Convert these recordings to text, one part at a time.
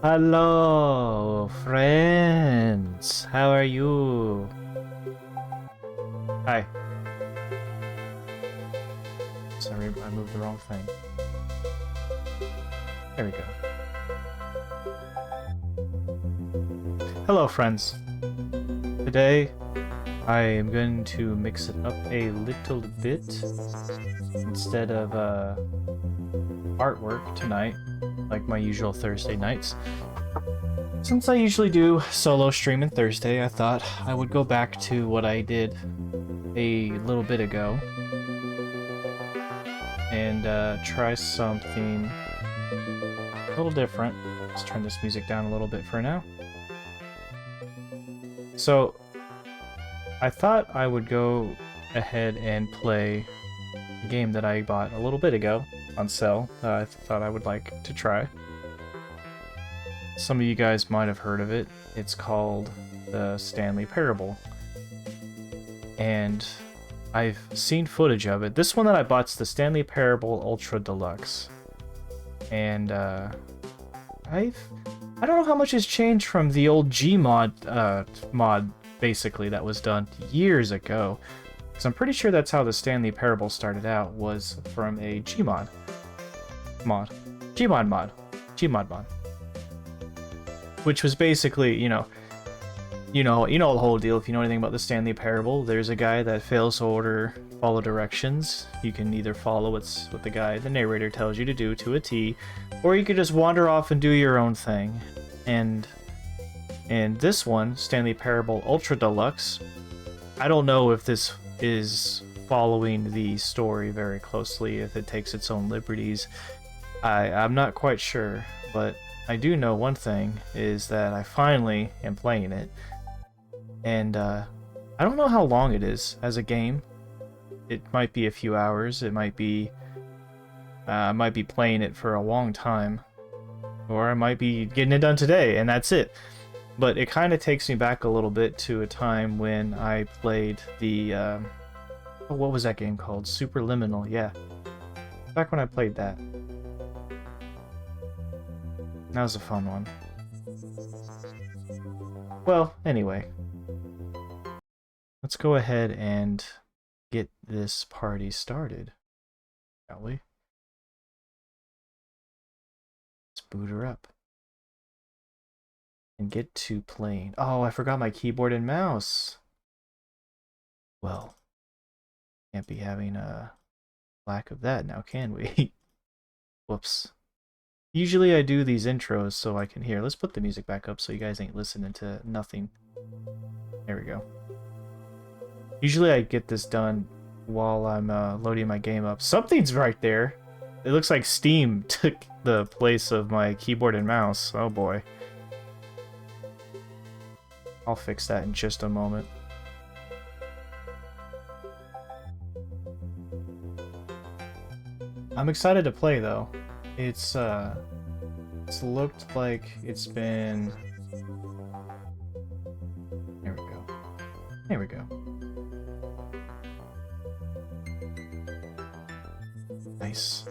Hello, friends. How are you? Hi. Sorry, I moved the wrong thing. There we go. Hello, friends. Today, I am going to mix it up a little bit. Instead of artwork tonight, like my usual Thursday nights. Since I usually do solo stream on Thursday, I thought I would go back to what I did a little bit ago and try something a little different. Let's turn this music down a little bit for now. So, I thought I would go ahead and play a game that I bought a little bit ago on sale that I thought I would like to try. Some of you guys might have heard of it. It's called the Stanley Parable. And I've seen footage of it. This one that I bought's the Stanley Parable Ultra Deluxe. And I don't know how much has changed from the old Gmod mod basically that was done years ago. Because I'm pretty sure that's how the Stanley Parable started out, was from a Gmod mod. Gmod mod. Which was basically, you know the whole deal. If you know anything about the Stanley Parable, there's a guy that fails to follow directions. You can either follow what the narrator tells you to do to a T, or you could just wander off and do your own thing. And this one, Stanley Parable Ultra Deluxe, I don't know if this is following the story very closely, if it takes its own liberties. I'm not quite sure, but I do know one thing, is that I finally am playing it. And I don't know how long it is as a game. It might be a few hours, it might be I might be playing it for a long time, or I might be getting it done today and that's it. But it kind of takes me back a little bit to a time when I played the what was that game called? Superliminal, yeah. Back when I played that. That was a fun one. Well, anyway. Let's go ahead and get this party started, shall we? Let's boot her up. And get to playing. Oh, I forgot my keyboard and mouse. Well, can't be having a lack of that now, can we? Whoops. Usually I do these intros so I can hear. Let's put the music back up so you guys ain't listening to nothing. There we go. Usually I get this done while I'm loading my game up. Something's right there. It looks like Steam took the place of my keyboard and mouse. Oh boy. I'll fix that in just a moment. I'm excited to play though. It's looked like it's been... There we go. There we go. Nice.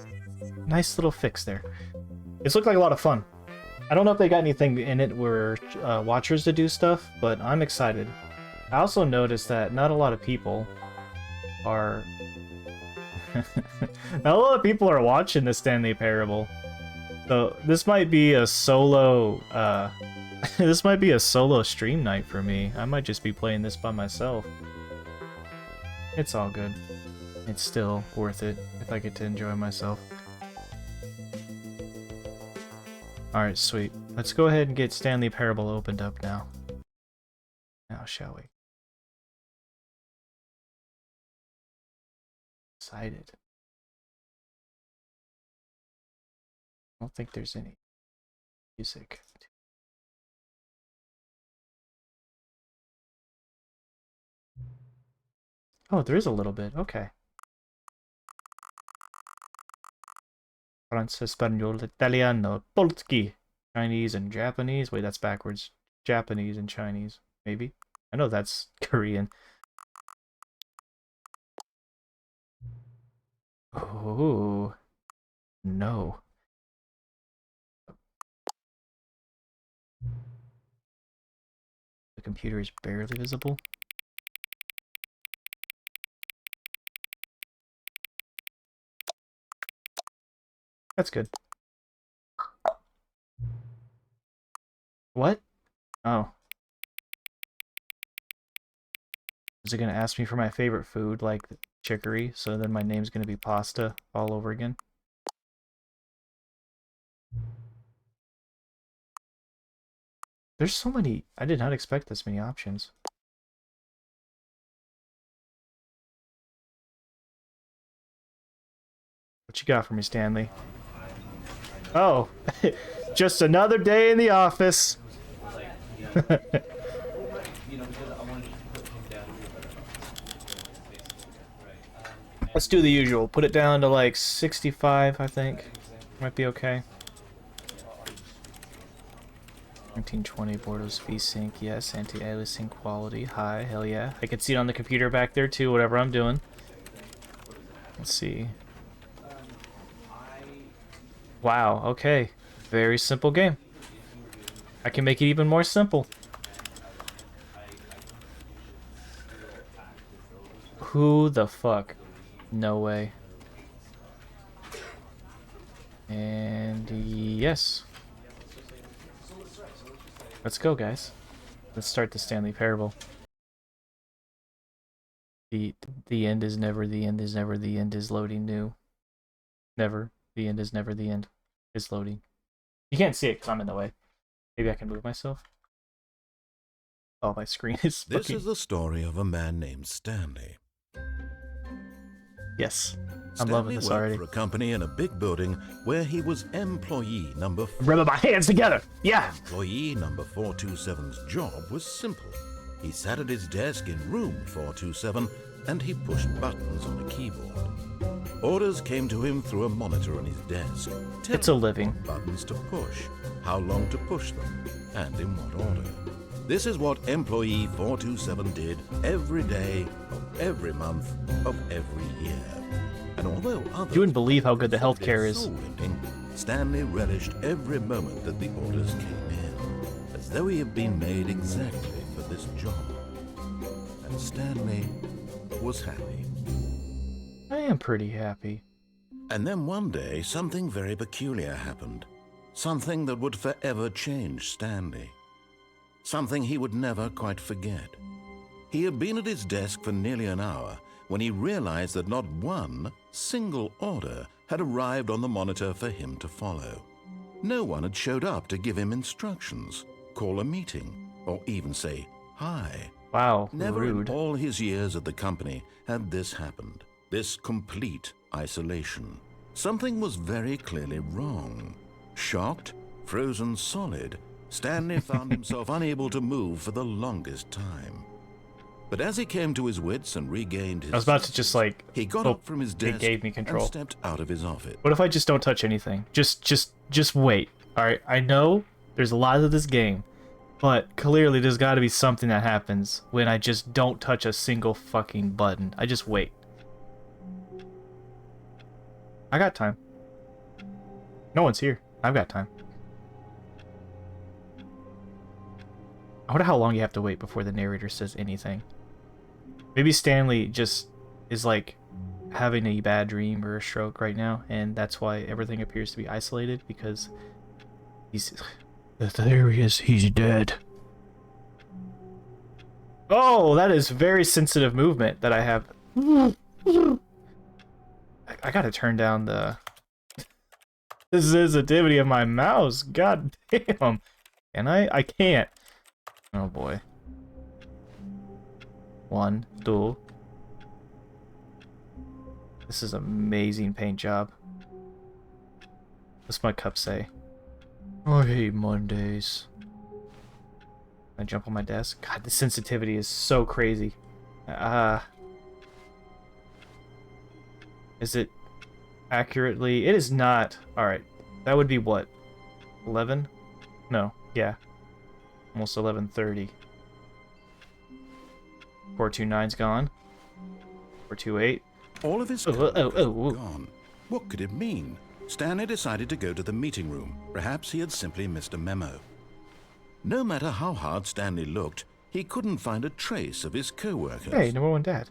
Nice little fix there. It's looked like a lot of fun. I don't know if they got anything in it where watchers to do stuff, but I'm excited. I also noticed that not a lot of people are... not a lot of people are watching the Stanley Parable. So this might be a solo this might be a solo stream night for me. I might just be playing this by myself. It's all good. It's still worth it if I get to enjoy myself. Alright, sweet. Let's go ahead and get Stanley Parable opened up now. Now, shall we? Excited. I don't think there's any music. Oh, there is a little bit. Okay. France, Espanol, Italiano, Polski, Chinese and Japanese. Wait, that's backwards. Japanese and Chinese, maybe. I know that's Korean. Oh, no. computer is barely visible. That's good. What? Oh. Is it going to ask me for my favorite food, like chicory, so then my name's going to be pasta all over again? There's so many... I did not expect this many options. What you got for me, Stanley? Oh, just another day in the office. Let's do the usual. Put it down to like 65, I think. Might be okay. 1920 Bordeaux's VSync, yes. Anti-aliasing quality, high, hell yeah. I can see it on the computer back there too, whatever I'm doing. Let's see. Wow, okay. Very simple game. I can make it even more simple. Who the fuck? No way. And yes. Let's go, guys. Let's start the Stanley Parable. The end is never the end is never the end is loading new. Never. The end is never the end. It's loading. You can't see it because I'm in the way. Maybe I can move myself. Oh, my screen is This is the story of a man named Stanley. Yes. I'm loving this already. Stanley worked for a company in a big building where he was employee number 4. Rubbing my hands together. Yeah. Employee number 427's job was simple. He sat at his desk in room 427 and he pushed buttons on a keyboard. Orders came to him through a monitor on his desk. It's a living. Buttons to push, how long to push them, and in what order. This is what employee 427 did every day of every month of every year. And although others you wouldn't believe how good the healthcare is. Stanley relished every moment that the orders came in, as though he had been made exactly for this job. And Stanley was happy. I am pretty happy. And then one day, something very peculiar happened. Something that would forever change Stanley. Something he would never quite forget. He had been at his desk for nearly an hour when he realized that not one single order had arrived on the monitor for him to follow. No one had showed up to give him instructions, call a meeting, or even say hi. Wow, Never rude. in all his years at the company had this happened. This complete isolation. Something was very clearly wrong. Shocked, frozen solid, Stanley found himself unable to move for the longest time. But as he came to his wits and regained his... I was about to just like... He got up from his desk it gave me control. and stepped out of his office. What if I just don't touch anything? Just wait. Alright, I know there's a lot of this game, but clearly there's gotta be something that happens when I just don't touch a single fucking button. I just wait. I got time. No one's here. I've got time. I wonder how long you have to wait before the narrator says anything. Maybe Stanley just is like having a bad dream or a stroke right now, and that's why everything appears to be isolated, because he's... There he is. He's dead. Oh, that is very sensitive movement that I have. I gotta turn down the sensitivity of my mouse. God damn. Can I? I can't. Oh boy. 1, 2. This is amazing paint job. What's my cup say? I hate Mondays. Can I jump on my desk? God, the sensitivity is so crazy. Is it accurately? It is not. Alright. That would be what? 11? No. Yeah. Almost 11:30. 429's gone. 428. All of his gone. What could it mean? Stanley decided to go to the meeting room. Perhaps he had simply missed a memo. No matter how hard Stanley looked, he couldn't find a trace of his co-workers. Hey, number one dad.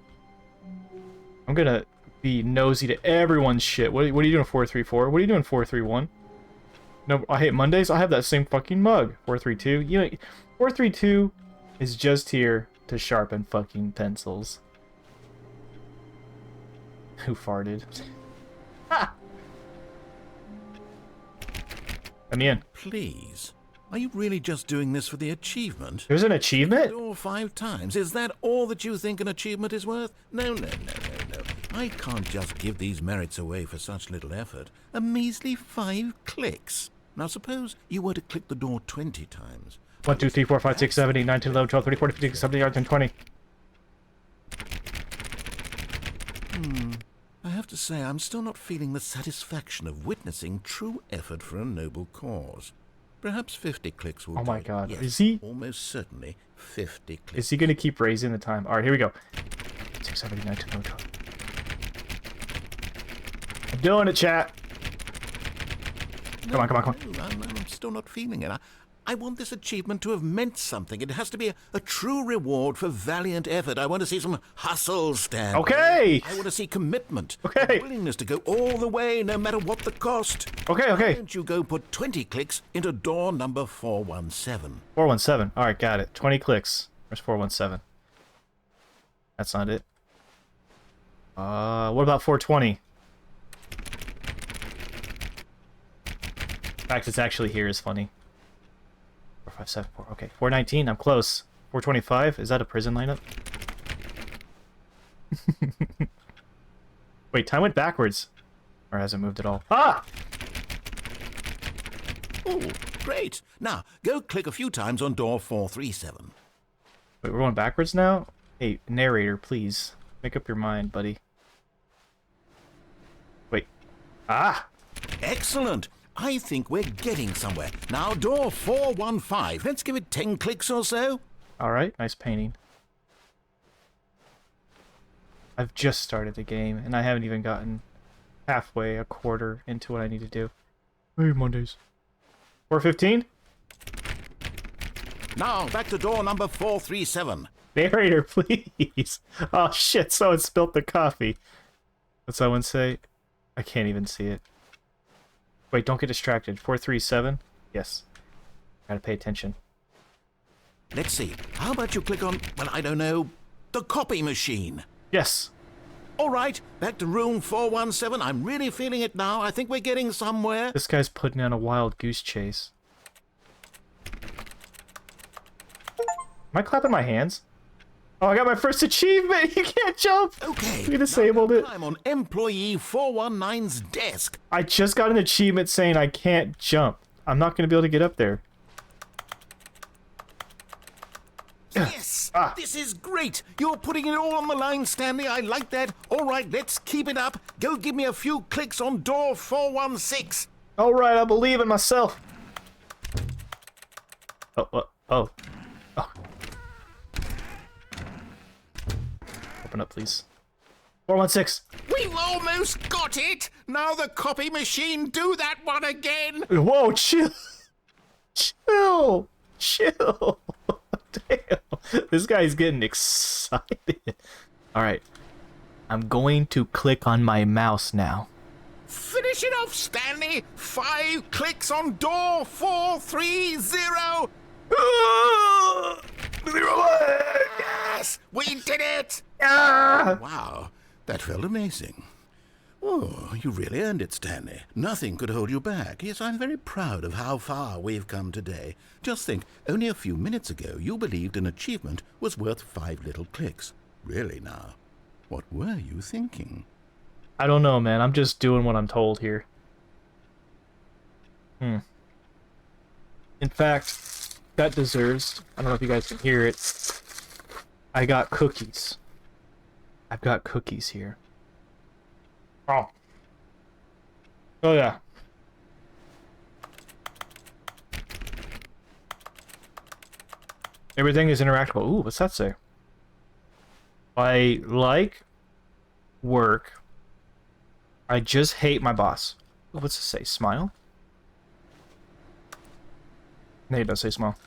I'm gonna be nosy to everyone's shit. What are you doing, 434? What are you doing, 431? No, I hate Mondays. I have that same fucking mug. 432. You know, 432 is just here to sharpen fucking pencils. Who farted? Ha! Let me in. Please. Are you really just doing this for the achievement? There's an achievement? Or 5 times. Is that all that you think an achievement is worth? No. I can't just give these merits away for such little effort. A measly 5 clicks. Now suppose you were to click the door 20 times. 1, 2, 3, 4, 5, 6, 7, 8, 9, 10, 11, 12, 13, 14, 15, 16, 17, 18, 20. I have to say, I'm still not feeling the satisfaction of witnessing true effort for a noble cause. Perhaps 50 clicks will Oh my do it. god. Yes, Is he? almost certainly 50 clicks. Is he gonna keep raising the time? Alright, here we go. 6, 7, 8, 9, 10, 11, 12. I'm doing it, chat. Come on. I'm still not feeling it. I want this achievement to have meant something. It has to be a true reward for valiant effort. I want to see some hustle, Stanley. Okay. I want to see commitment. Okay. A willingness to go all the way, no matter what the cost. Okay. Why don't you go put 20 clicks into door number 417? 417. Alright, got it. 20 clicks. Where's 417? That's not it. What about 420? The fact it's actually here is funny. 4574. Okay, 419. I'm close. 425. Is that a prison lineup? Wait, time went backwards. Or has it moved at all? Ah! Oh, great. Now, go click a few times on door 437. Wait, we're going backwards now? Hey, narrator, please. Make up your mind, buddy. Wait. Ah! Excellent. I think we're getting somewhere. Now, door 415. Let's give it 10 clicks or so. Alright, nice painting. I've just started the game, and I haven't even gotten halfway, a quarter into what I need to do. Hey, Mondays. 415? Now, back to door number 437. Narrator, please. Oh, shit, someone spilt the coffee. What'd someone say? I can't even see it. Wait, don't get distracted. 437? Yes. Gotta pay attention. Let's see. How about you click on, well, I don't know, the copy machine? Yes. All right, back to room 417. I'm really feeling it now. I think we're getting somewhere. This guy's putting on a wild goose chase. Am I clapping my hands? Oh, I got my first achievement! You can't jump! Okay. We disabled it. I'm on employee 419's desk. I just got an achievement saying I can't jump. I'm not going to be able to get up there. Yes! Ah. This is great! You're putting it all on the line, Stanley. I like that. All right, let's keep it up. Go give me a few clicks on door 416. Alright, I believe in myself. Oh. Open up, please. 416. We've almost got it! Now the copy machine, do that one again! Whoa, chill. Chill. Damn. This guy's getting excited. Alright. I'm going to click on my mouse now. Finish it off, Stanley! 5 clicks on door 430! Yes! We did it! Ah! Wow, that felt amazing. Oh, you really earned it, Stanley. Nothing could hold you back. Yes, I'm very proud of how far we've come today. Just think, only a few minutes ago you believed an achievement was worth 5 little clicks. Really now, what were you thinking? I don't know, man. I'm just doing what I'm told here. In fact, that deserves... I don't know if you guys can hear it. I got cookies. I've got cookies here. Oh. Oh, yeah. Everything is interactable. Ooh, what's that say? I like work. I just hate my boss. What's it say? Smile? No, it does say smile.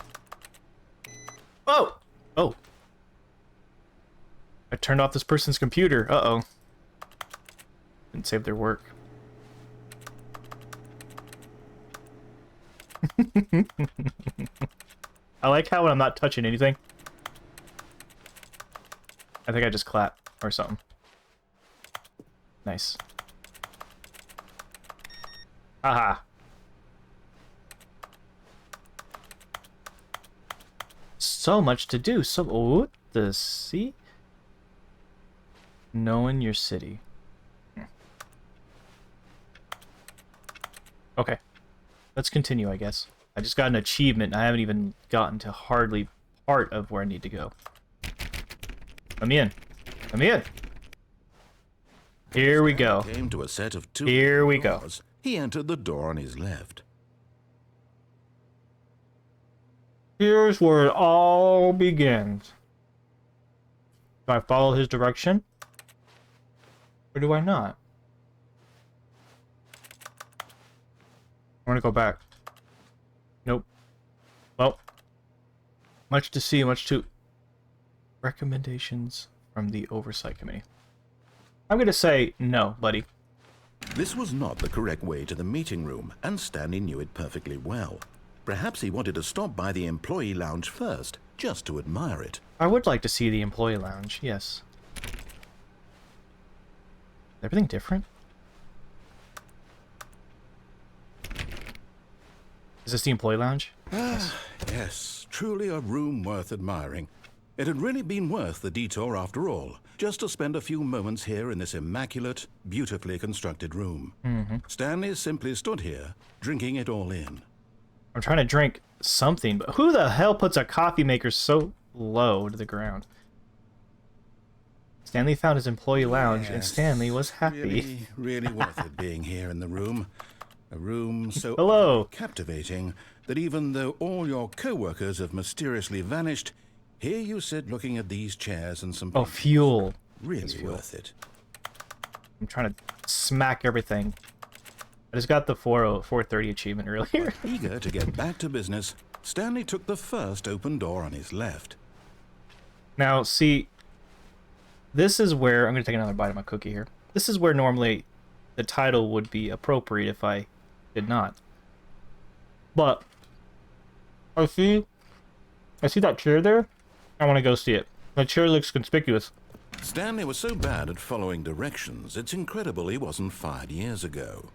Oh! Oh. I turned off this person's computer. Uh-oh. Didn't save their work. I like how when I'm not touching anything, I think I just clap or something. Nice. Haha. So much to do. So, oh, the sea? Knowing your city. Okay. Let's continue, I guess. I just got an achievement, and I haven't even gotten to hardly part of where I need to go. Let me in. Let me in. Here we go. Came to a set of two Here we go. doors. He entered the door on his left. Here's where it all begins. Do I follow his direction? Or do I not? I want to go back. Nope. Well, much to see, much to... Recommendations from the Oversight Committee. I'm going to say no, buddy. This was not the correct way to the meeting room, and Stanley knew it perfectly well. Perhaps he wanted to stop by the employee lounge first, just to admire it. I would like to see the employee lounge, yes. Everything different? Is this the employee lounge? Yes, truly a room worth admiring. It had really been worth the detour after all, just to spend a few moments here in this immaculate, beautifully constructed room. Stanley simply stood here, drinking it all in. I'm trying to drink something, but who the hell puts a coffee maker so low to the ground? Stanley found his employee lounge, and Stanley was happy. Really worth it being here in the room. A room so Hello. captivating that even though all your co-workers have mysteriously vanished, here you sit looking at these chairs and some Oh, fuel. really worth it. I'm trying to smack everything. I just got the 430 achievement earlier. Eager to get back to business, Stanley took the first open door on his left. Now, see, this is where... I'm going to take another bite of my cookie here. This is where normally the title would be appropriate if I did not. But I see that chair there. I want to go see it. The chair looks conspicuous. Stanley was so bad at following directions, it's incredible he wasn't fired years ago.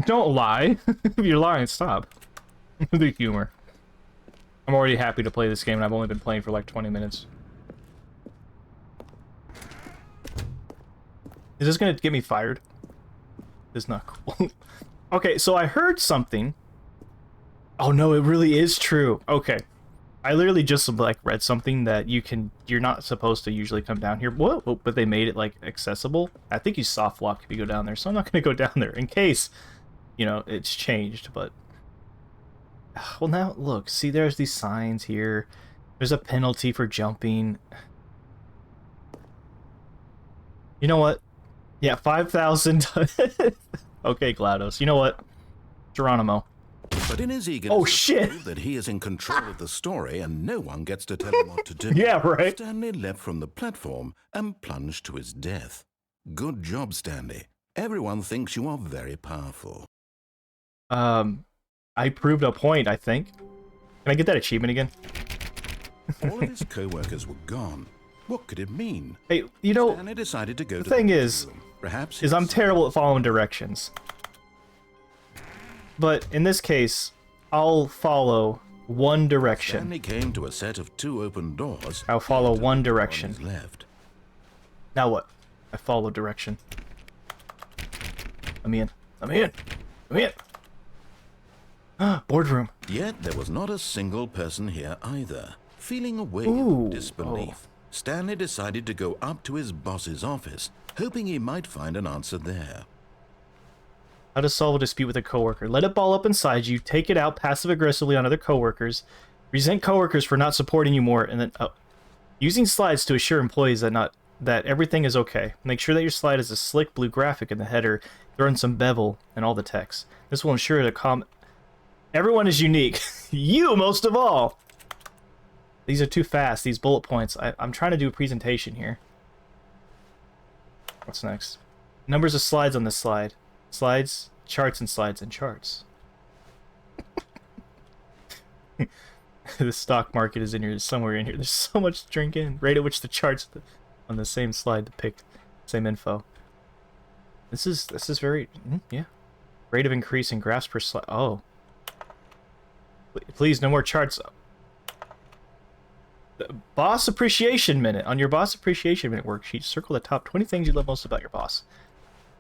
Don't lie. If you're lying, stop. The humor. I'm already happy to play this game, and I've only been playing for like 20 minutes. Is this gonna get me fired? It's not cool. Okay, so I heard something. Oh no, it really is true. Okay. I literally just like read something that you're not supposed to usually come down here. Whoa, but they made it like accessible. I think you soft lock if you go down there, so I'm not gonna go down there in case, you know, it's changed, but well, now look, see, there's these signs here. There's a penalty for jumping. You know what? Yeah, 5,000. Okay, GLaDOS. You know what? Geronimo. But in his eagerness shit. to prove that he is in control of the story and no one gets to tell him what to do, Yeah, right. Stanley leapt from the platform and plunged to his death. Good job, Stanley. Everyone thinks you are very powerful. I proved a point, I think. Can I get that achievement again? All of his co-workers were gone. What could it mean? Hey, you know, Stanley decided to go the to thing the is, room. Perhaps I'm terrible at following directions. But in this case, I'll follow one direction. Stanley came to a set of two open doors. I'll follow Entered one the door on direction. his left. Now what? I follow direction. Let me in. Let me in. Let me in. Boardroom. Yet there was not a single person here either. Feeling a wave Ooh, of disbelief, Stanley decided to go up to his boss's office, hoping he might find an answer there. How to solve a dispute with a coworker. Let it ball up inside you, take it out passive-aggressively on other coworkers, resent coworkers for not supporting you more, and then using slides to assure employees that everything is okay. Make sure that your slide has a slick blue graphic in the header, throw in some bevel, and all the text. This will ensure that Everyone is unique. You most of all. These are too fast, these bullet points. I'm trying to do a presentation here. What's next? Numbers of slides on this slide. Slides, charts, and slides, and charts. The stock market is in here, somewhere in here. There's so much to drink in. Rate at which the charts on the same slide depict same info. This is very, yeah. Rate of increase in graphs per slide. Oh. Please, no more charts. Boss Appreciation Minute. On your Boss Appreciation Minute worksheet, circle the top 20 things you love most about your boss.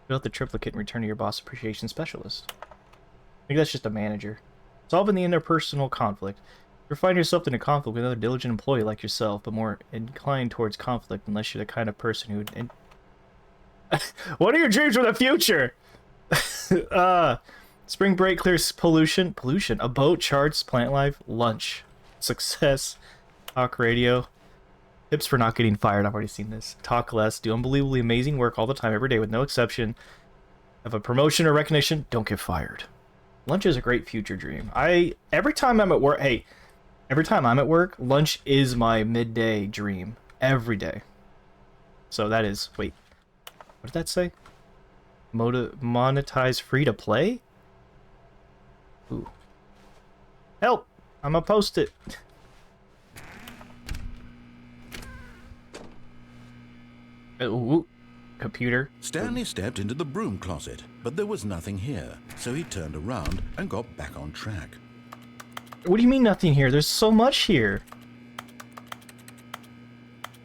Fill out the triplicate and return to your Boss Appreciation Specialist. I think that's just a manager. Solving the interpersonal conflict. You find yourself in a conflict with another diligent employee like yourself, but more inclined towards conflict unless you're the kind of person who... What are your dreams for the future? Spring break clears pollution. Pollution. A boat, charts, plant life, lunch. Success. Talk radio. Tips for not getting fired. I've already seen this. Talk less. Do unbelievably amazing work all the time, every day, with no exception. Have a promotion or recognition. Don't get fired. Lunch is a great future dream. Every time I'm at work... Hey, every time I'm at work, lunch is my midday dream. Every day. So that is... Wait. What did that say? Monetize free to play? Ooh. Help! I'm a post-it. Ooh. Computer. Stanley stepped into the broom closet, but there was nothing here, so he turned around and got back on track. What do you mean nothing here? There's so much here.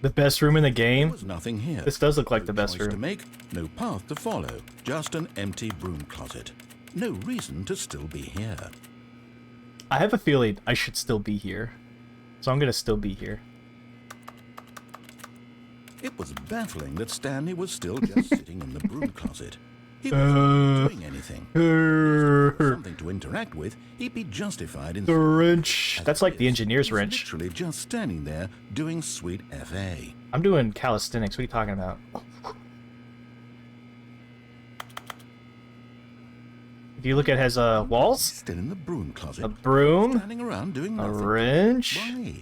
The best room in the game? There was nothing here. This does look like the No best choice room. to make, no path to follow, just an empty broom closet. No reason to still be here. I have a feeling I should still be here. So I'm gonna still be here. It was baffling that Stanley was still just sitting in the broom closet. He wasn't doing anything. Something to interact with, he'd be justified in... The wrench. That's like the engineer's wrench. Literally just standing there doing sweet FA. I'm doing calisthenics. What are you talking about? If you look at his walls, Still in the broom closet. a broom, Standing around doing a nothing. wrench, Why?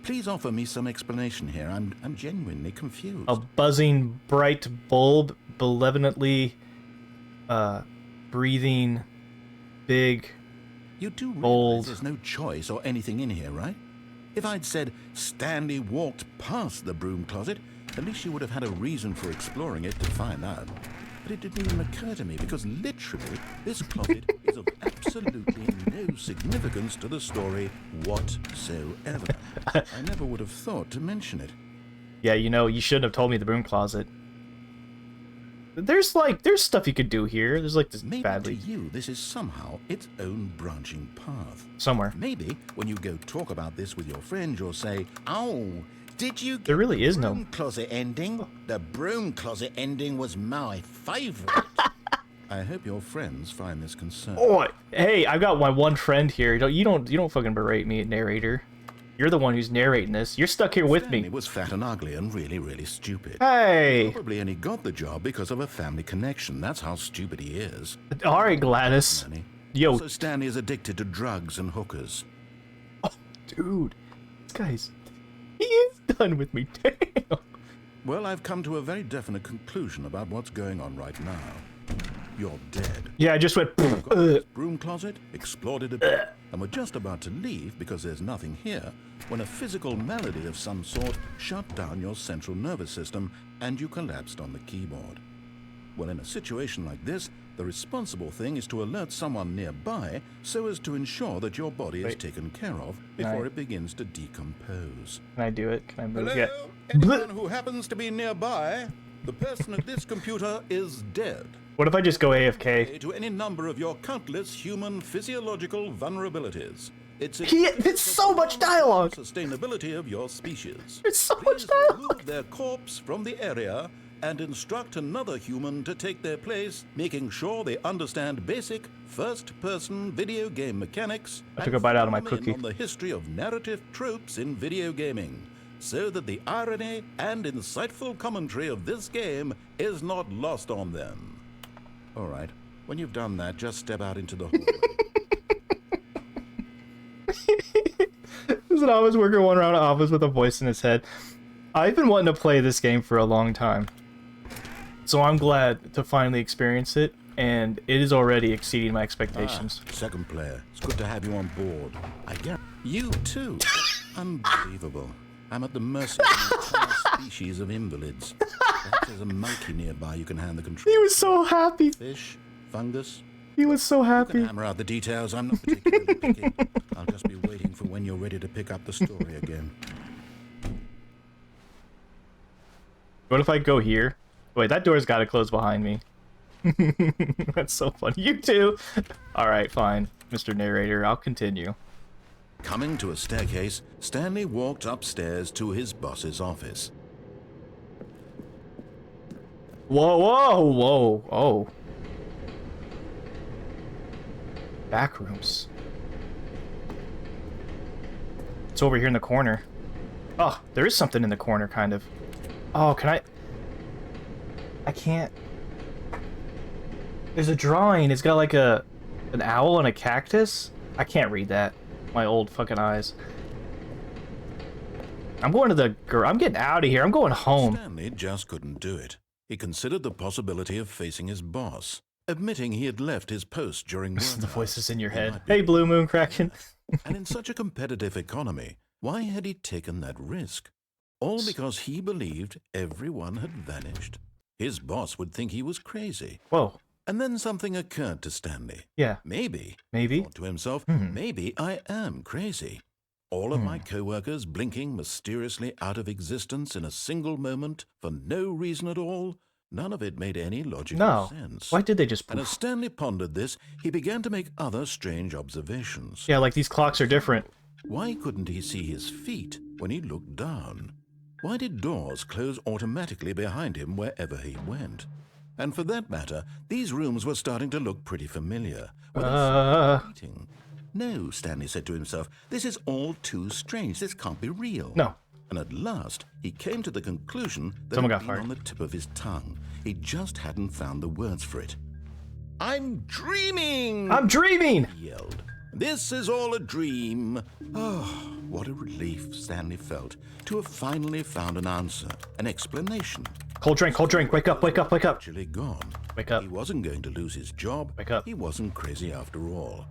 Please offer me some explanation here. I'm genuinely confused. a buzzing bright bulb, benevolently breathing big. You do realize Old. there's no choice or anything in here, right? If I'd said Stanley walked past the broom closet, at least you would have had a reason for exploring it to find out. But it didn't even occur to me because literally this closet is of absolutely no significance to the story whatsoever. I never would have thought to mention it. Yeah, you know, you shouldn't have told me the broom closet. There's stuff you could do here. There's like this Maybe badly to you this is somehow its own branching path. somewhere. Maybe when you go talk about this with your friend, you'll say, "Oh, did you get There really is no. broom closet ending? The broom closet ending was my favorite." I hope your friends find this concerning. Oh, hey, I've got my one friend here. You don't fucking berate me, narrator. You're the one who's narrating this. You're stuck here with Stanley me. was fat and ugly and really, really stupid. Hey. Probably only got the job because of a family connection. That's how stupid he is. All right, Gladys. Money. Yo, So Stanley is addicted to drugs and hookers. dude, this guy's he is done with me. Damn. Well, I've come to a very definite conclusion about what's going on right now. You're dead. Yeah, I just went. Got to this broom closet, explored it a bit, and we're just about to leave because there's nothing here when a physical malady of some sort shut down your central nervous system and you collapsed on the keyboard. Well, in a situation like this, the responsible thing is to alert someone nearby so as to ensure that your body is Wait. taken care of before it begins to decompose. Can I do it? Can I move? Hello? Yeah. Anyone who happens to be nearby, the person at this computer is dead. What if I just go AFK? To any number of your countless human physiological vulnerabilities. It's It's so much dialogue. sustainability of your species. There's so Please much dialogue. remove their corpse from the area and instruct another human to take their place, making sure they understand basic first-person video game mechanics. I took a bite out of my and fill them cookie. in on the history of narrative tropes in video gaming, so that the irony and insightful commentary of this game is not lost on them. All right, when you've done that, just step out into the hallway. There's an office worker going around an office with a voice in his head. I've been wanting to play this game for a long time. So I'm glad to finally experience it, and it is already exceeding my expectations. Second player, it's good to have you on board. I get you too. Unbelievable. I'm at the mercy of an entire species of invalids. Perhaps there's a monkey nearby you can hand the control. He was so happy. Fish, fungus. He was so You happy. can hammer out the details. I'm not particularly picky. I'll just be waiting for when you're ready to pick up the story again. What if I go here? Wait, that door's got to close behind me. That's so funny. You too. All right, fine, Mr. Narrator. I'll continue. Coming to a staircase, Stanley walked upstairs to his boss's office. Whoa, whoa, whoa, oh. Back rooms. It's over here in the corner. Oh, there is something in the corner, kind of. Oh, can I... I can't... There's a drawing. It's got like an owl and a cactus. I can't read that. My old fucking eyes. I'm going to the... I'm getting out of here. I'm going home. Stanley just couldn't do it. He considered the possibility of facing his boss, admitting he had left his post during work The voices in your He head. might be Hey, Blue Moon Kraken. And in such a competitive economy, why had he taken that risk? All because he believed everyone had vanished. His boss would think he was crazy. Whoa. And then something occurred to Stanley. Yeah. Maybe, Maybe. he thought to himself, maybe I am crazy. All of my co-workers blinking mysteriously out of existence in a single moment for no reason at all. None of it made any logical sense. Why did they just... And as Stanley pondered this, he began to make other strange observations. Yeah, like these clocks are different. Why couldn't he see his feet when he looked down? Why did doors close automatically behind him wherever he went? And for that matter, these rooms were starting to look pretty familiar. No, Stanley said to himself, this is all too strange. This can't be real. No. And at last, he came to the conclusion that Someone it got had been fired. on the tip of his tongue. He just hadn't found the words for it. I'm dreaming! I'm dreaming! He yelled. This is all a dream. Oh, what a relief Stanley felt to have finally found an answer, an explanation. Cold drink, wake up, wake up, wake up. Actually gone. Wake up. He wasn't going to lose his job. Wake up. He wasn't crazy after all.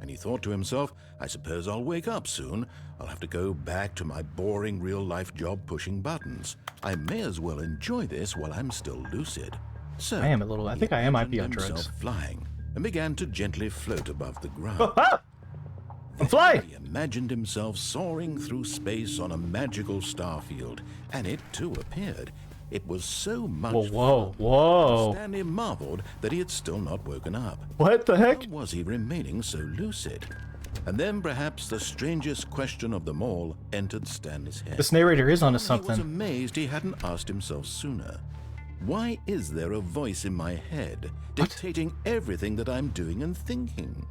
And he thought to himself, I suppose I'll wake up soon. I'll have to go back to my boring real-life job pushing buttons. I may as well enjoy this while I'm still lucid. So I think I might be on imagined drugs. himself flying and began to gently float above the ground. Oh, ah! I'm flying! He imagined himself soaring through space on a magical starfield, and it too appeared. It was so much Whoa, fun. whoa. Stanley marveled that he had still not woken up. What the heck? How was he remaining so lucid? And then perhaps the strangest question of them all entered Stanley's head. This narrator is onto He was something. amazed he hadn't asked himself sooner. Why is there a voice in my head dictating everything that I'm doing and thinking?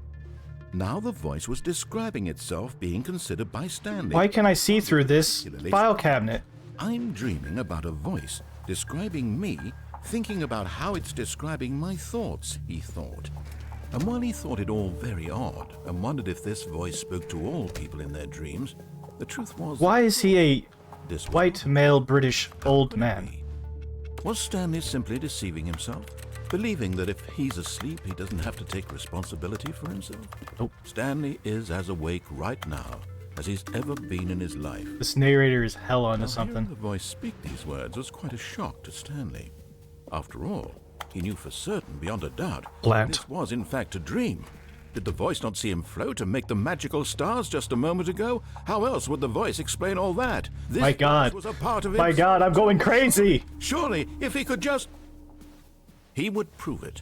Now the voice was describing itself being considered by Stanley. Why can I see through this file cabinet? I'm dreaming about a voice describing me, thinking about how it's describing my thoughts, he thought. And while he thought it all very odd and wondered if this voice spoke to all people in their dreams, the truth was... Why is he a this white male British old man? Was Stanley simply deceiving himself? Believing that if he's asleep, he doesn't have to take responsibility for himself? Nope. Stanley is as awake right now as he's ever been in his life. This narrator is hell onto Now, hearing something. the voice speak these words was quite a shock to Stanley. After all, he knew for certain, beyond a doubt, Plant. this was in fact a dream. Did the voice not see him float and make the magical stars just a moment ago? How else would the voice explain all that? This My God. voice was a part of My himself. God, I'm going crazy! Surely, if he could just... He would prove it.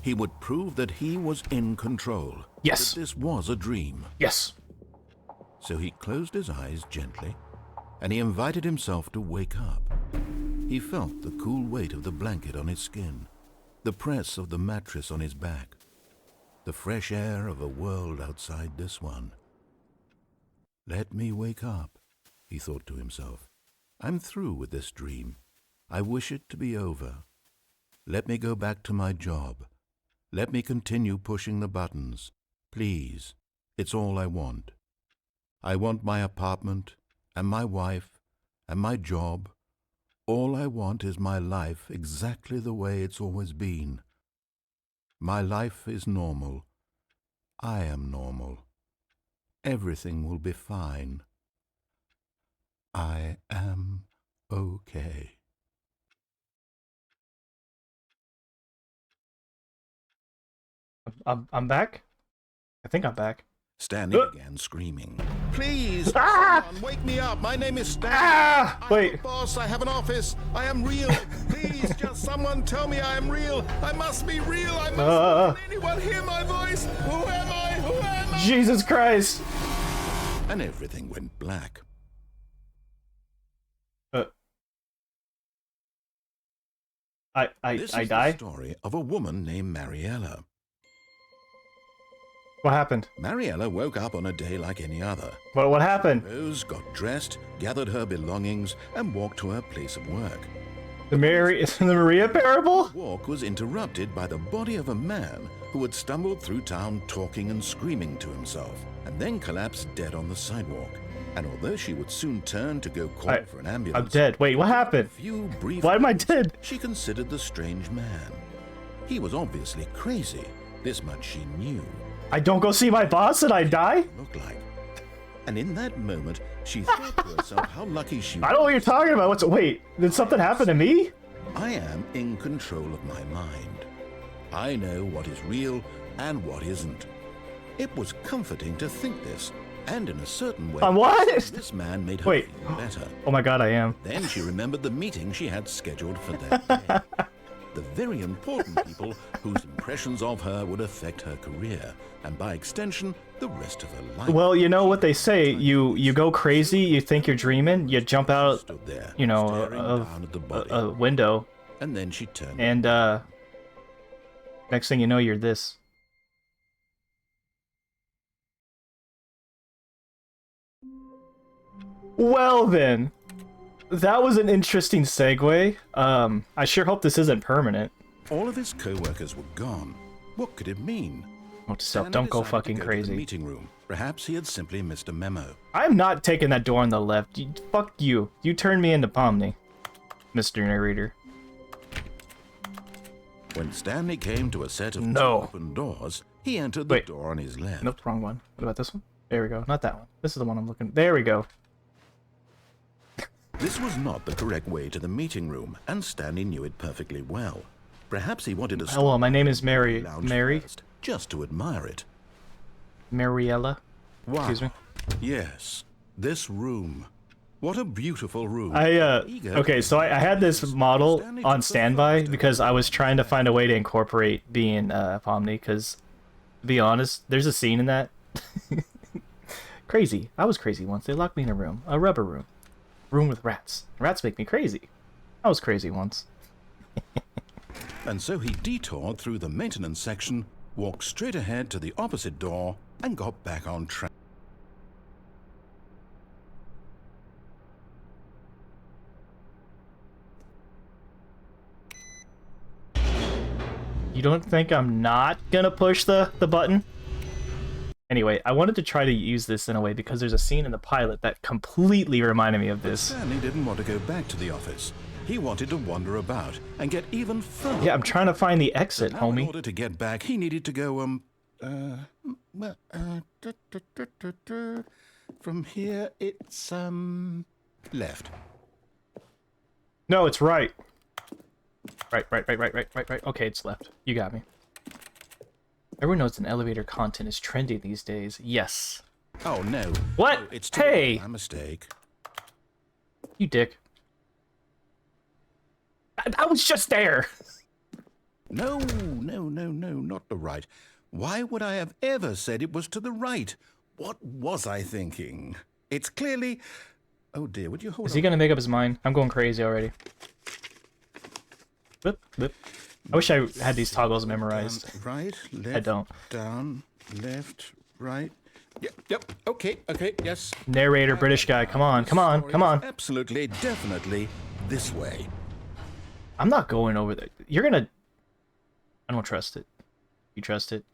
He would prove that he was in control. Yes. That this was a dream. Yes. So he closed his eyes gently, and he invited himself to wake up. He felt the cool weight of the blanket on his skin, the press of the mattress on his back, the fresh air of a world outside this one. Let me wake up, he thought to himself. I'm through with this dream. I wish it to be over. Let me go back to my job. Let me continue pushing the buttons. Please, it's all I want. I want my apartment, and my wife, and my job. All I want is my life exactly the way it's always been. My life is normal. I am normal. Everything will be fine. I am okay. I'm back? I think I'm back. Stanley began screaming. Please, Ah! someone wake me up. My name is Stanley. Ah! I'm a boss. I have an office. I am real. Please, just someone tell me I am real. I must be real. I must. Can anyone hear my voice? Who am I? Who am I? Jesus Christ! And everything went black. This I is die? the story of a woman named Mariella. What happened? Mariella woke up on a day like any other. What happened? Rose got dressed, gathered her belongings, and walked to her place of work. The Maria parable? The walk was interrupted by the body of a man who had stumbled through town talking and screaming to himself, and then collapsed dead on the sidewalk. And although she would soon turn to go call for an ambulance, I'm dead. Wait, what happened? Why am I dead? She considered the strange man. He was obviously crazy. This much she knew. I don't go see my boss and I die? Looked like. And in that moment, she thought to herself how lucky she was. I don't know what you're talking about. Wait, did something happen to me? I am in control of my mind. I know what is real and what isn't. It was comforting to think this, and in a certain way, what? This man made her feel better. Oh my god, I am. Then she remembered the meeting she had scheduled for that day. The very important people whose impressions of her would affect her career, and by extension, the rest of her life. Well, you know what they say, you go crazy, you think you're dreaming, you jump out, there, you know, of a window, and then she turned. And, next thing you know, you're this. Well then, that was an interesting segue. I sure hope this isn't permanent. All of his co-workers were gone. What could it mean? Note to self, don't go fucking crazy. To the meeting room. Perhaps he had simply missed a memo. I'm not taking that door on the left. Fuck you. You turned me into Pomni, Mr. Narrator. When Stanley came to a set of two open doors, he entered the door on his left. Nope, wrong one. What about this one? There we go. Not that one. This is the one I'm looking. There we go. This was not the correct way to the meeting room, and Stanley knew it perfectly well. Perhaps he wanted to stop. Hello, my name is Mary. Just to admire it. Mariella. Wow. Excuse me. Yes, this room. What a beautiful room. Okay, so I had this model on standby because I was trying to find a way to incorporate being Pomni, because, to be honest, there's a scene in that. Crazy. I was crazy once. They locked me in a rubber room. Room with rats. Rats make me crazy. I was crazy once. And so he detoured through the maintenance section, walked straight ahead to the opposite door, and got back on track. You don't think I'm not gonna push the button? Anyway, I wanted to try to use this in a way because there's a scene in the pilot that completely reminded me of this. Stanley didn't want to go back to the office. He wanted to wander about and get even further. Yeah, I'm trying to find the exit, homie. In order to get back, he needed to go, from here, it's, left. No, it's right. Right. Okay, it's left. You got me. Everyone knows an elevator content is trending these days. Yes. Oh, no. What? No, it's hey! My mistake. You dick. I was just there! No, not the right. Why would I have ever said it was to the right? What was I thinking? It's clearly... Oh dear, would you hold on? Is he gonna make up his mind? I'm going crazy already. Whip. I wish I had these toggles memorized. Down, right, left, I don't. Down, left, right. Yep, okay, yes. Narrator, British guy, come on. Absolutely, definitely this way. I'm not going over there. You're gonna... I don't trust it. You trust it?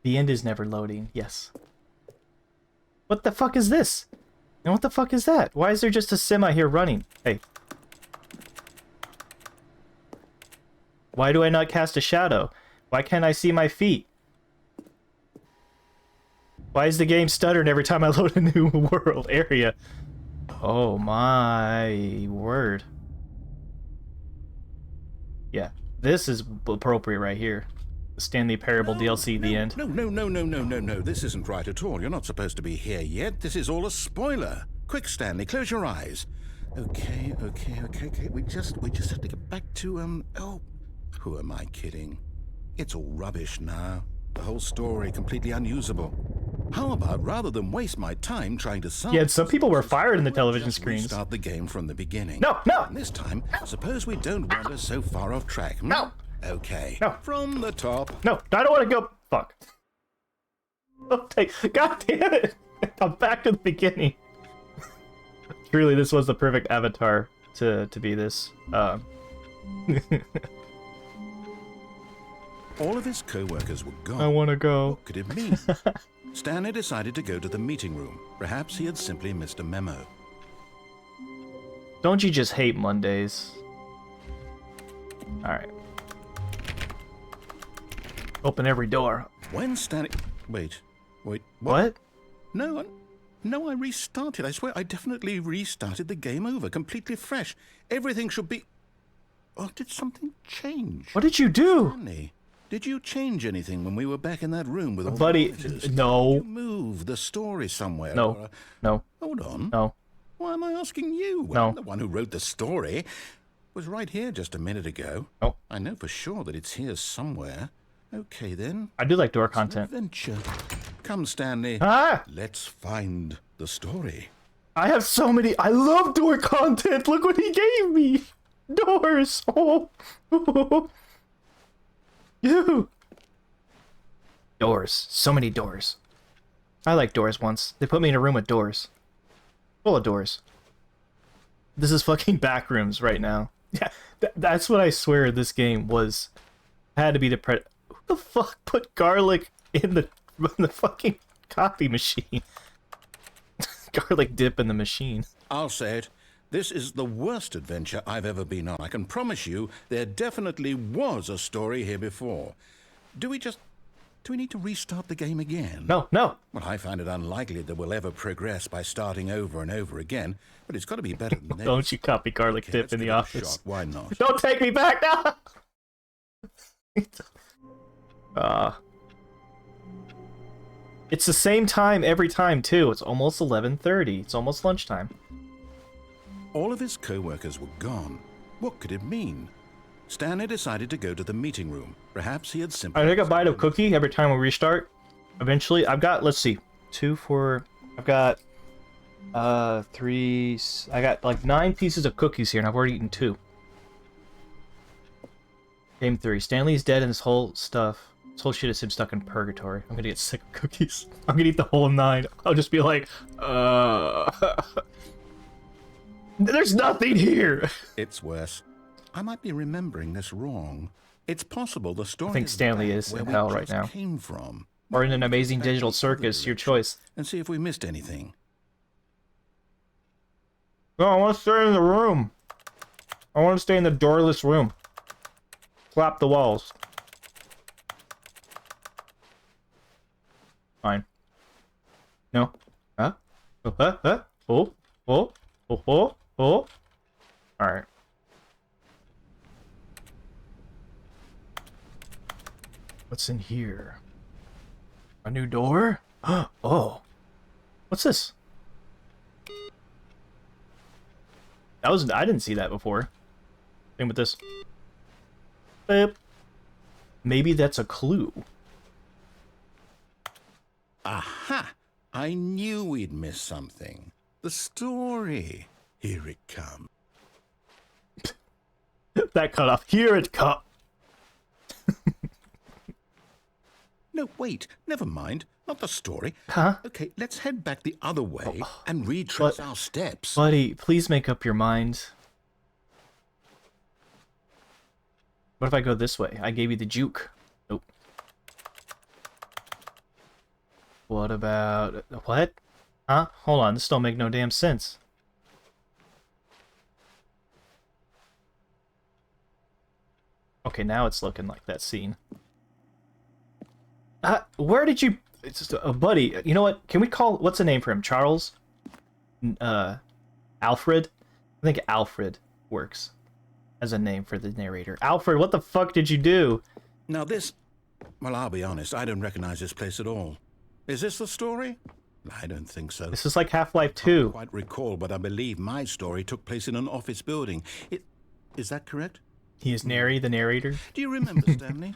The end is never loading. Yes. What the fuck is this? And what the fuck is that? Why is there just a semi here running? Hey. Why do I not cast a shadow? Why can't I see my feet? Why is the game stuttering every time I load a new world area? Oh my word. Yeah, this is appropriate right here. The Stanley Parable DLC, the end. No. This isn't right at all. You're not supposed to be here yet. This is all a spoiler. Quick, Stanley, close your eyes. Okay. We just have to get back to, oh, who am I kidding? It's all rubbish now. The whole story completely unusable. How about, rather than waste my time trying to solve... Yeah, some people were fired in the television screens. Start the game from the beginning. No! And this time, suppose we don't wander so far off track. Hmm? No! Okay. No. From the top. No, I don't want to go... Fuck. Okay, god damn it! I'm back to the beginning. Truly, this was the perfect avatar to be this. All of his co-workers were gone. I want to go. What could it mean? Stanley decided to go to the meeting room. Perhaps he had simply missed a memo. Don't you just hate Mondays? Alright. Open every door. When Stanley... Wait. What? No, I restarted. I swear I definitely restarted the game over, completely fresh. Everything should be... Oh, did something change? What did you do? Stanley, did you change anything when we were back in that room with all Buddy, the images? no. Did you move the story somewhere? No. Or, No. Hold on. No. Why am I asking you? No. I'm the one who wrote the story. Was right here just a minute ago. No. I know for sure that it's here somewhere. Okay, then. I do like door It's an content. adventure. Come, Stanley. Ah! Let's find the story. I have so many... I love door content! Look what he gave me! Doors! Oh! You! Doors. So many doors. I like doors once. They put me in a room with doors. Full of doors. This is fucking Backrooms right now. Yeah, that's what I swear this game was. Had to be the Who the fuck put garlic in the fucking coffee machine? Garlic dip in the machine. I'll say it. This is the worst adventure I've ever been on. I can promise you there definitely was a story here before. Do we need to restart the game again? No. Well, I find it unlikely that we'll ever progress by starting over and over again, but it's got to be better than this. Don't you copy garlic Okay, dip let's in the give it a office. shot. Why not? Don't take me back now! It's the same time every time, too. It's almost 11:30. It's almost lunchtime. All of his co-workers were gone. What could it mean? Stanley decided to go to the meeting room. Perhaps he had simply... I take a bite of cookie every time we restart. Eventually, I've got, let's see, 2, 4... I've got, 3... I got, like, 9 pieces of cookies here, and I've already eaten 2. Game 3. Stanley's dead and this whole stuff. This whole shit is him stuck in purgatory. I'm gonna get sick of cookies. I'm gonna eat the whole 9. I'll just be like, There's nothing here! It's worse. I might be remembering this wrong. It's possible the story I think Stanley is in hell right now. Came from. Or in an amazing digital circus, your choice. And see if we missed anything. No, I want to stay in the room. I want to stay in the doorless room. Slap the walls. Fine. No. Huh? Huh? Oh. Alright. What's in here? A new door? Oh. What's this? I didn't see that before. Same with this. Beep. Maybe that's a clue. Aha! I knew we'd miss something. The story. Here it comes. That cut off. Here it comes. No, wait. Never mind. Not the story. Huh? Okay, let's head back the other way and retrace our steps. Buddy, please make up your mind. What if I go this way? I gave you the juke. Nope. What about... What? Huh? Hold on, this don't make no damn sense. Okay, now it's looking like that scene. Where did you... It's just a buddy. You know what? Can we call... What's the name for him? Charles? Alfred? I think Alfred works as a name for the narrator. Alfred, what the fuck did you do? Now this... Well, I'll be honest, I don't recognize this place at all. Is this the story? I don't think so. This is like Half-Life I 2. can't quite recall, but I believe my story took place in an office building. Is that correct? He is Neri, the narrator. Do you remember, Stanley?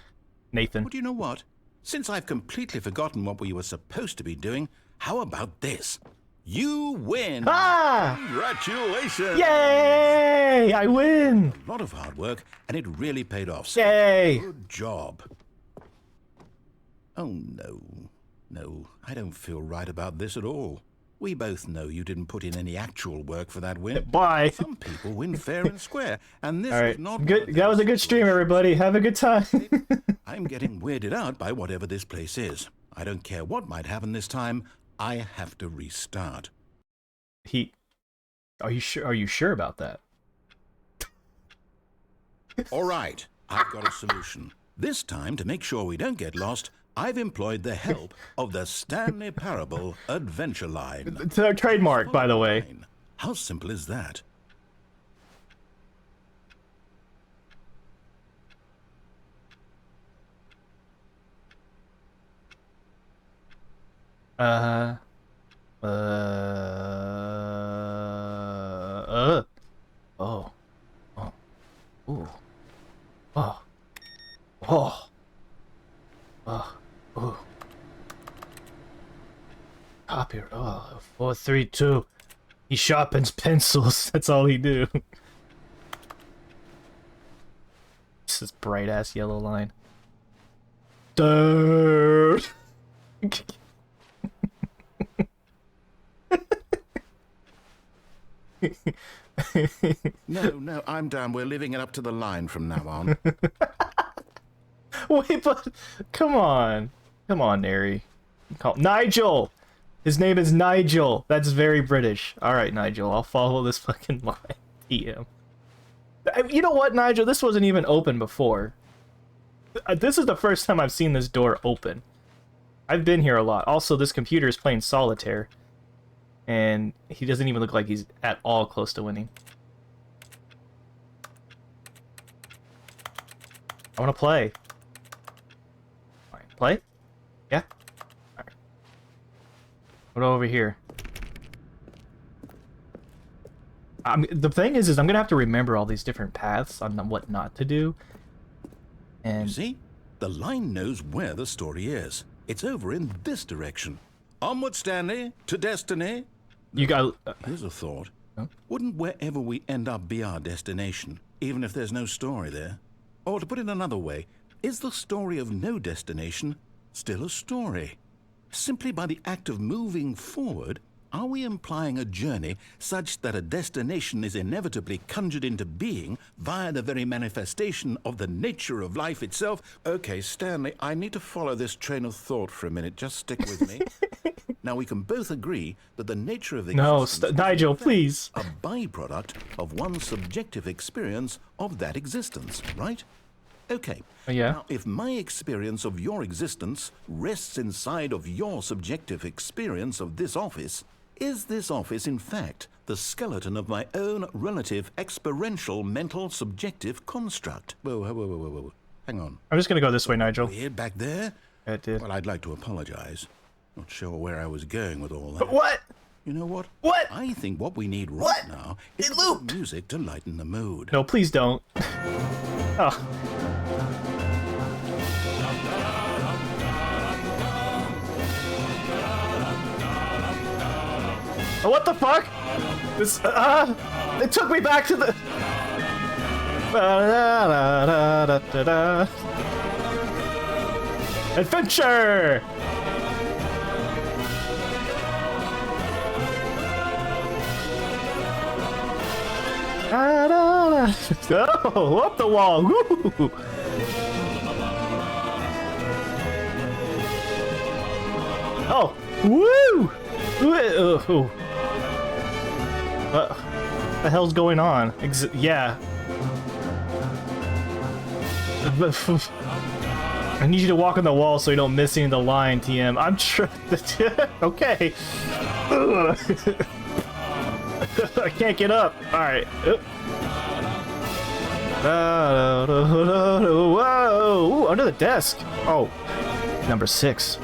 Nathan. Well, do you know what? Since I've completely forgotten what we were supposed to be doing, how about this? You win! Ah! Congratulations! Yay! I win! A lot of hard work, and it really paid off. So Yay! good job. Oh, no. No, I don't feel right about this at all. We both know you didn't put in any actual work for that win. Bye. Some people win fair and square, and this All right. is not Good. That was a good stream, everybody. Have a good time. I'm getting weirded out by whatever this place is. I don't care what might happen this time. I have to restart. Are you sure? Are you sure about that? All right, I've got a solution. This time, to make sure we don't get lost, I've employed the help of the Stanley Parable Adventure Line. It's a trademark, by the way. How simple is that? Oh. Oh. Ooh. Oh. Oh. Oh. Ooh. Copy. Oh. 432. He sharpens pencils. That's all he do. This is bright ass yellow line. Dirt. No, I'm down. We're living it up to the line from now on. Wait, but come on, Neri. Call Nigel. His name is Nigel. That's very British. All right, Nigel. I'll follow this fucking line. TM. You know what, Nigel? This wasn't even open before. This is the first time I've seen this door open. I've been here a lot. Also, this computer is playing solitaire. And he doesn't even look like he's at all close to winning. I want to play. Alright, play? Yeah? Alright. What over here? The thing is I'm going to have to remember all these different paths on what not to do. And You see? The line knows where the story is. It's over in this direction. Onward, Stanley, to destiny. you got... Here's a thought. Huh? Wouldn't wherever we end up be our destination, even if there's no story there? Or to put it another way, is the story of no destination still a story? Simply by the act of moving forward, are we implying a journey such that a destination is inevitably conjured into being via the very manifestation of the nature of life itself? Okay, Stanley, I need to follow this train of thought for a minute. Just stick with me. Now, we can both agree that the nature of No, existence is, Nigel, in fact, please. a byproduct of one's subjective experience of that existence, right? Okay. Yeah. Now, if my experience of your existence rests inside of your subjective experience of this office, is this office, in fact, the skeleton of my own relative experiential mental subjective construct? Whoa. Hang on. I'm just going to go this way, Nigel. Weird back there? It did. Well, I'd like to apologize. Not sure where I was going with all that. What? You know what? What? I think what we need right What? now is It a bit of looped. music to lighten the mood. No, please don't. Oh. Oh, what the fuck? This, it took me back to the... Adventure! Oh, up the wall! Woo! Oh, woo! What the hell's going on? Yeah. I need you to walk on the wall so you don't miss any of the line, TM. I'm trying to... Okay. I can't get up. Alright. Whoa! Ooh, under the desk. Oh. Number 6.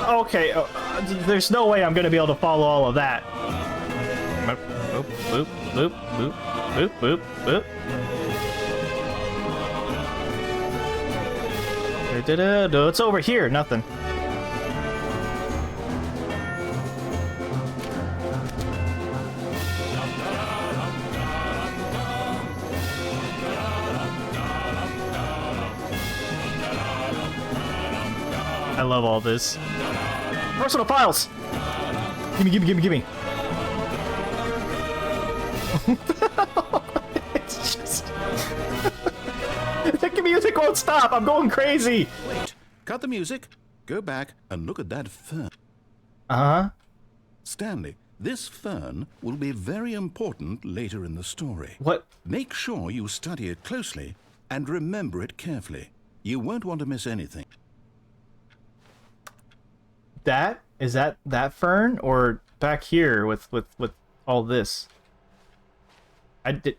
Okay. There's no way I'm going to be able to follow all of that. Boop, boop, boop, boop, boop, boop, boop. It's over here. Nothing. I love all this. Personal files! Gimme, gimme, gimme, gimme. It's just... The music won't stop! I'm going crazy! Wait, cut the music, go back and look at that fern. Uh-huh. Stanley, this fern will be very important later in the story. What? Make sure you study it closely and remember it carefully. You won't want to miss anything. That? Is that fern? Or back here with all this?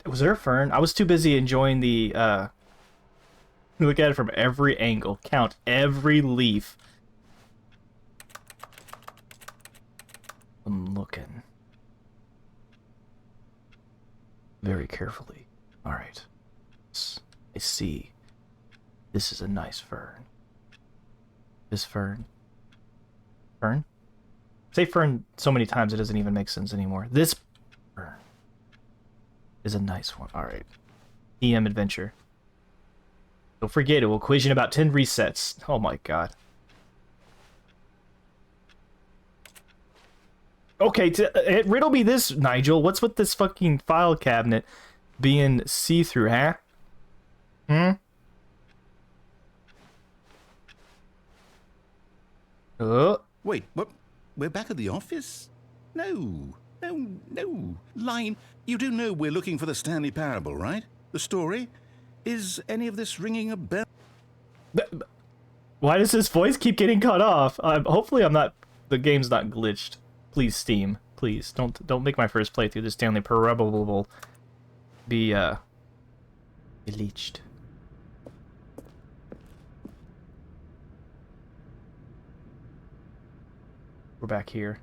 Was there a fern? I was too busy enjoying the, look at it from every angle. Count every leaf. I'm looking. Very carefully. Alright. I see. This is a nice fern. This fern. Fern? Say fern so many times it doesn't even make sense anymore. This fern is a nice one. Alright. EM adventure. Don't forget, it will quiz you in about 10 resets. Oh my god. Okay, riddle me this, Nigel. What's with this fucking file cabinet being see-through, huh? Hmm? Wait, what? We're back at the office? No. Line, you do know we're looking for the Stanley Parable, right? The story? Is any of this ringing a bell? Why does his voice keep getting cut off? Hopefully I'm not... The game's not glitched. Please, Steam. Please, don't make my first playthrough the Stanley Parable be, leached. We're back here.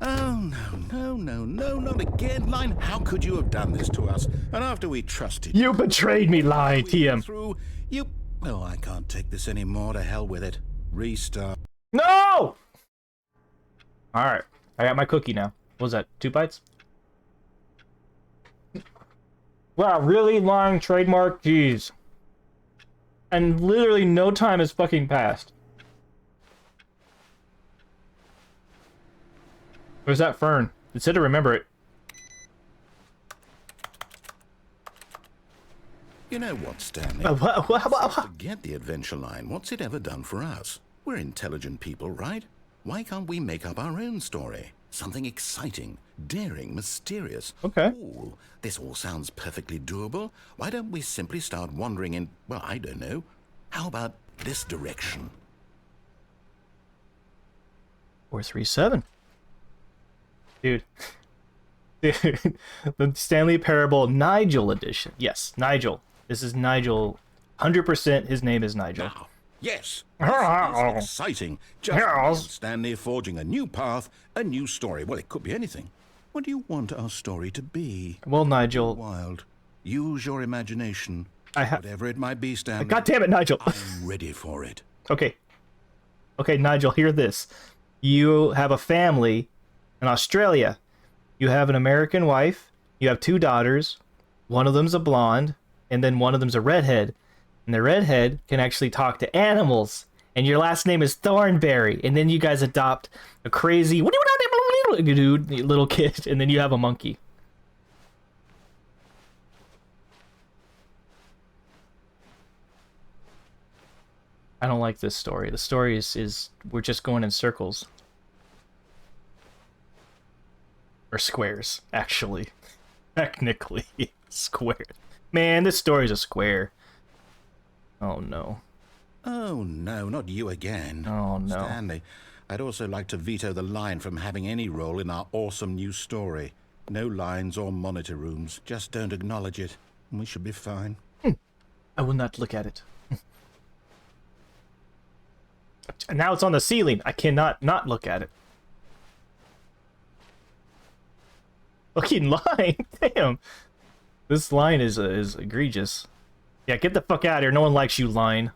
Oh, no, not again, Line. How could you have done this to us? And after we trusted you... You betrayed me, Lie, TM. Through, you... Oh, I can't take this anymore. To hell with it. Restart. No! Alright, I got my cookie now. What was that, 2 bites? Wow, really long trademark? Jeez. And literally no time has fucking passed. Where's that fern? It said to remember it. You know what, Stanley? Forget the adventure line. What's it ever done for us? We're intelligent people, right? Why can't we make up our own story? Something exciting, daring, mysterious. Okay. Ooh, this all sounds perfectly doable. Why don't we simply start wandering in, well, I don't know. How about this direction? 437. Dude. Dude. The Stanley Parable Nigel edition. Yes, Nigel. This is Nigel. 100% his name is Nigel. Wow. Yes. This is exciting. Just me and Stanley forging a new path, a new story. Well, it could be anything. What do you want our story to be? Well, Nigel. Wild. Use your imagination. Whatever it might be, Stanley. God damn it, Nigel. I'm ready for it. Okay. Okay, Nigel, hear this. You have a family in Australia. You have an American wife. You have 2 daughters. One of them's a blonde, and then one of them's a redhead. And the redhead can actually talk to animals. And your last name is Thornberry. And then you guys adopt a crazy little kid, and then you have a monkey. I don't like this story. The story is we're just going in circles. Or squares, actually. Technically, square. Man, this story's a square. Oh no. Oh no, not you again. Oh no. Stanley, I'd also like to veto the line from having any role in our awesome new story. No lines or monitor rooms. Just don't acknowledge it, and we should be fine. I will not look at it. And now it's on the ceiling. I cannot not look at it. Fucking line. Damn. This line is egregious. Yeah, get the fuck out of here. No one likes you, line.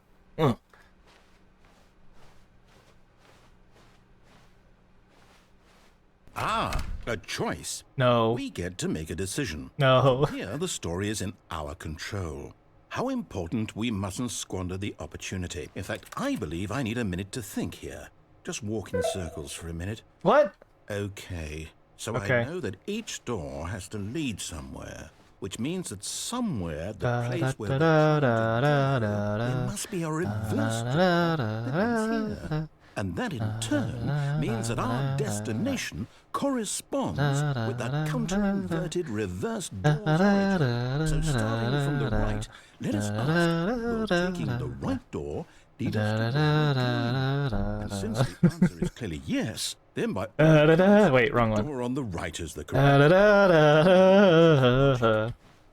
Ah, a choice. No. We get to make a decision. No. Here, the story is in our control. How important we mustn't squander the opportunity. In fact, I believe I need a minute to think here. Just walk in circles for a minute. What? Okay. So Okay. I know that each door has to lead somewhere, which means that somewhere the place where we're trying to go, there must be a reverse door that leads here. And that in turn means that our destination corresponds with that counter-inverted reverse door's origin. So starting from the right, let us ask, will taking the right door lead us to where we're going? And since the answer is clearly yes, then by Wait, wrong the one. door on the right is the correct.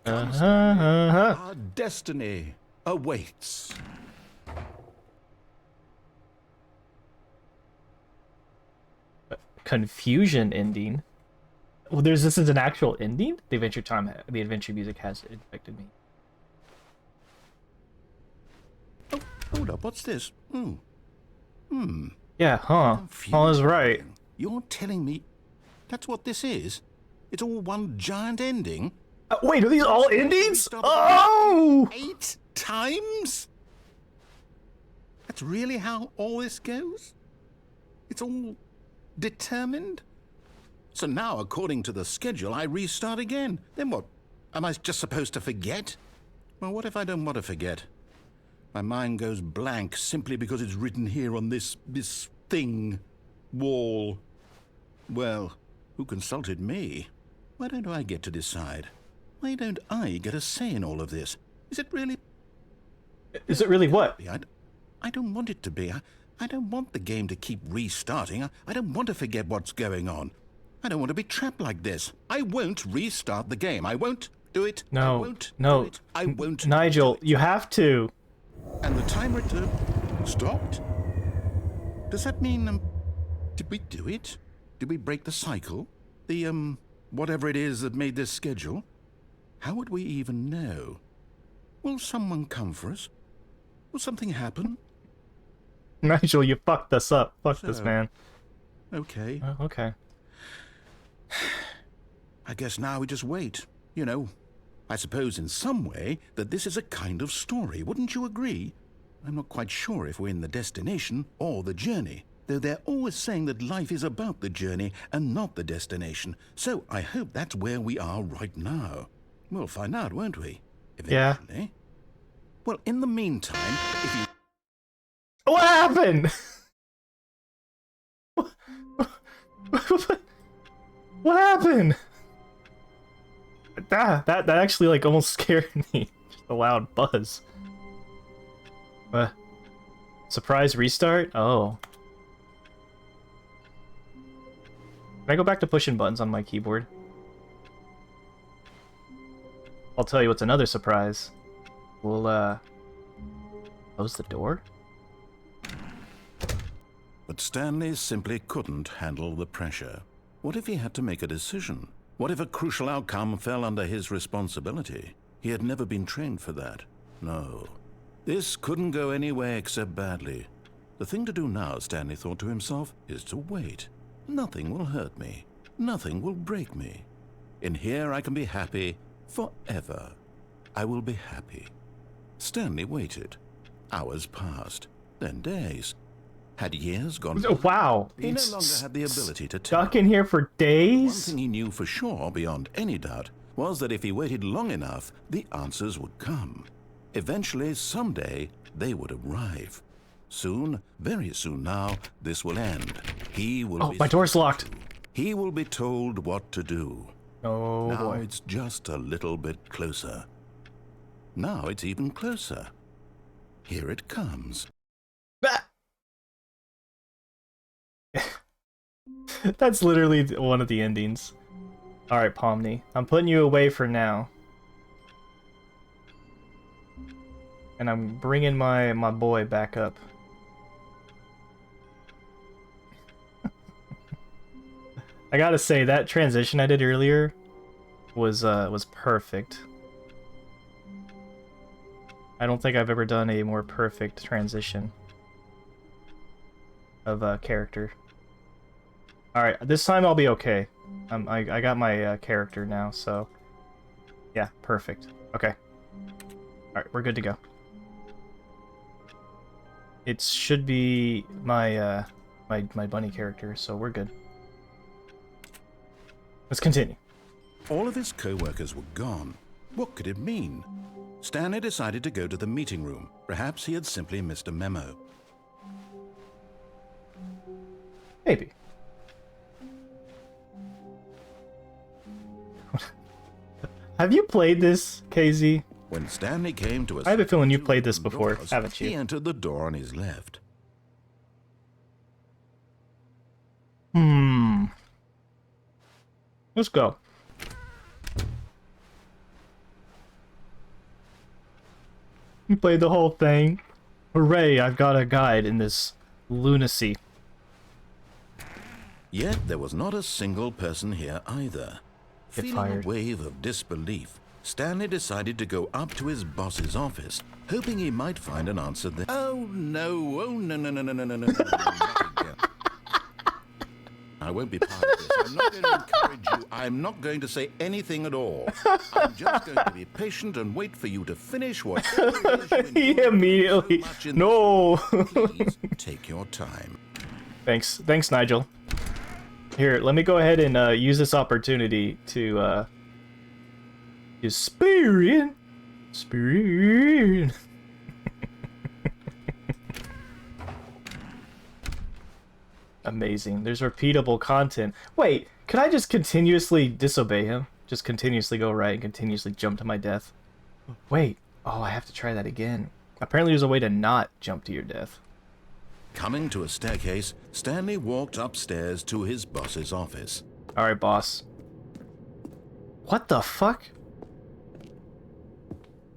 Come, Stanley. Our destiny awaits. Confusion ending. Well, this is an actual ending. The adventure music has infected me. Oh, hold up, what's this? Yeah, huh? Paul is right. You're telling me that's what this is? It's all one giant ending? Wait, are these all endings? Oh! 8 times? That's really how all this goes? It's all determined? So now, according to the schedule, I restart again. Then what? Am I just supposed to forget? Well, what if I don't want to forget? My mind goes blank simply because it's written here on this thing, wall. Well, who consulted me? Why don't I get to decide? Why don't I get a say in all of this? Is it really... Is it really what? I don't want it to be. I don't want the game to keep restarting. I don't want to forget what's going on. I don't want to be trapped like this. I won't restart the game. I won't do it. No, I won't no. do it. I won't. Nigel, you have to. And the timer stopped? Does that mean, did we do it? Did we break the cycle? The, whatever it is that made this schedule? How would we even know? Will someone come for us? Will something happen? Nigel, you fucked us up. Fuck this, man. Okay. Okay. I guess now we just wait. You know, I suppose in some way that this is a kind of story. Wouldn't you agree? I'm not quite sure if we're in the destination or the journey, though they're always saying that life is about the journey and not the destination. So I hope that's where we are right now. We'll find out, won't we? Eventually. Yeah. Well, in the meantime, if you... What happened? What happened? That actually like almost scared me. Just a loud buzz. Surprise restart? Oh. Can I go back to pushing buttons on my keyboard? I'll tell you what's another surprise. We'll close the door? But Stanley simply couldn't handle the pressure. What if he had to make a decision? What if a crucial outcome fell under his responsibility? He had never been trained for that. No. This couldn't go anywhere except badly. The thing to do now, Stanley thought to himself, is to wait. Nothing will hurt me. Nothing will break me. In here I can be happy forever. I will be happy. Stanley waited. Hours passed. Then days. Had years gone by? Wow. He no longer had the ability to tell. Stuck in here for days? One thing he knew for sure, beyond any doubt, was that if he waited long enough, the answers would come. Eventually, someday, they would arrive. Soon, very soon now, this will end. He will Oh, be my door's locked. He will be told what to do. Oh, Now boy. it's just a little bit closer. Now it's even closer. Here it comes. Ah! That's literally one of the endings. Alright, Pomni. I'm putting you away for now. And I'm bringing my boy back up. I gotta say, that transition I did earlier was perfect. I don't think I've ever done a more perfect transition of a character. Alright, this time I'll be okay. I got my character now, so... Yeah, perfect. Okay. Alright, we're good to go. It should be my, my bunny character, so we're good. Let's continue. All of his co-workers were gone. What could it mean? Stanley decided to go to the meeting room. Perhaps he had simply missed a memo. Maybe. Have you played this, KZ? When Stanley came to a I have a feeling you set of played this two before, doors, haven't you? He entered the door on his left. Let's go. You played the whole thing. Hooray, I've got a guide in this lunacy. Yet there was not a single person here either. Get Feeling fired. a wave of disbelief, Stanley decided to go up to his boss's office, hoping he might find an answer there. Oh no, no, no, no, no, no, no, no, not again. I won't be part of this. I'm not going to encourage you. I'm not going to say anything at all. I'm just going to be patient and wait for you to finish whatever it is you He enjoy immediately... so much in No! Please take your time. Thanks, Nigel. Here, let me go ahead and use this opportunity to use Spirit. Amazing. There's repeatable content. Wait, can I just continuously disobey him? Just continuously go right and continuously jump to my death? Wait. Oh, I have to try that again. Apparently there's a way to not jump to your death. Coming to a staircase, Stanley walked upstairs to his boss's office. Alright, boss. What the fuck?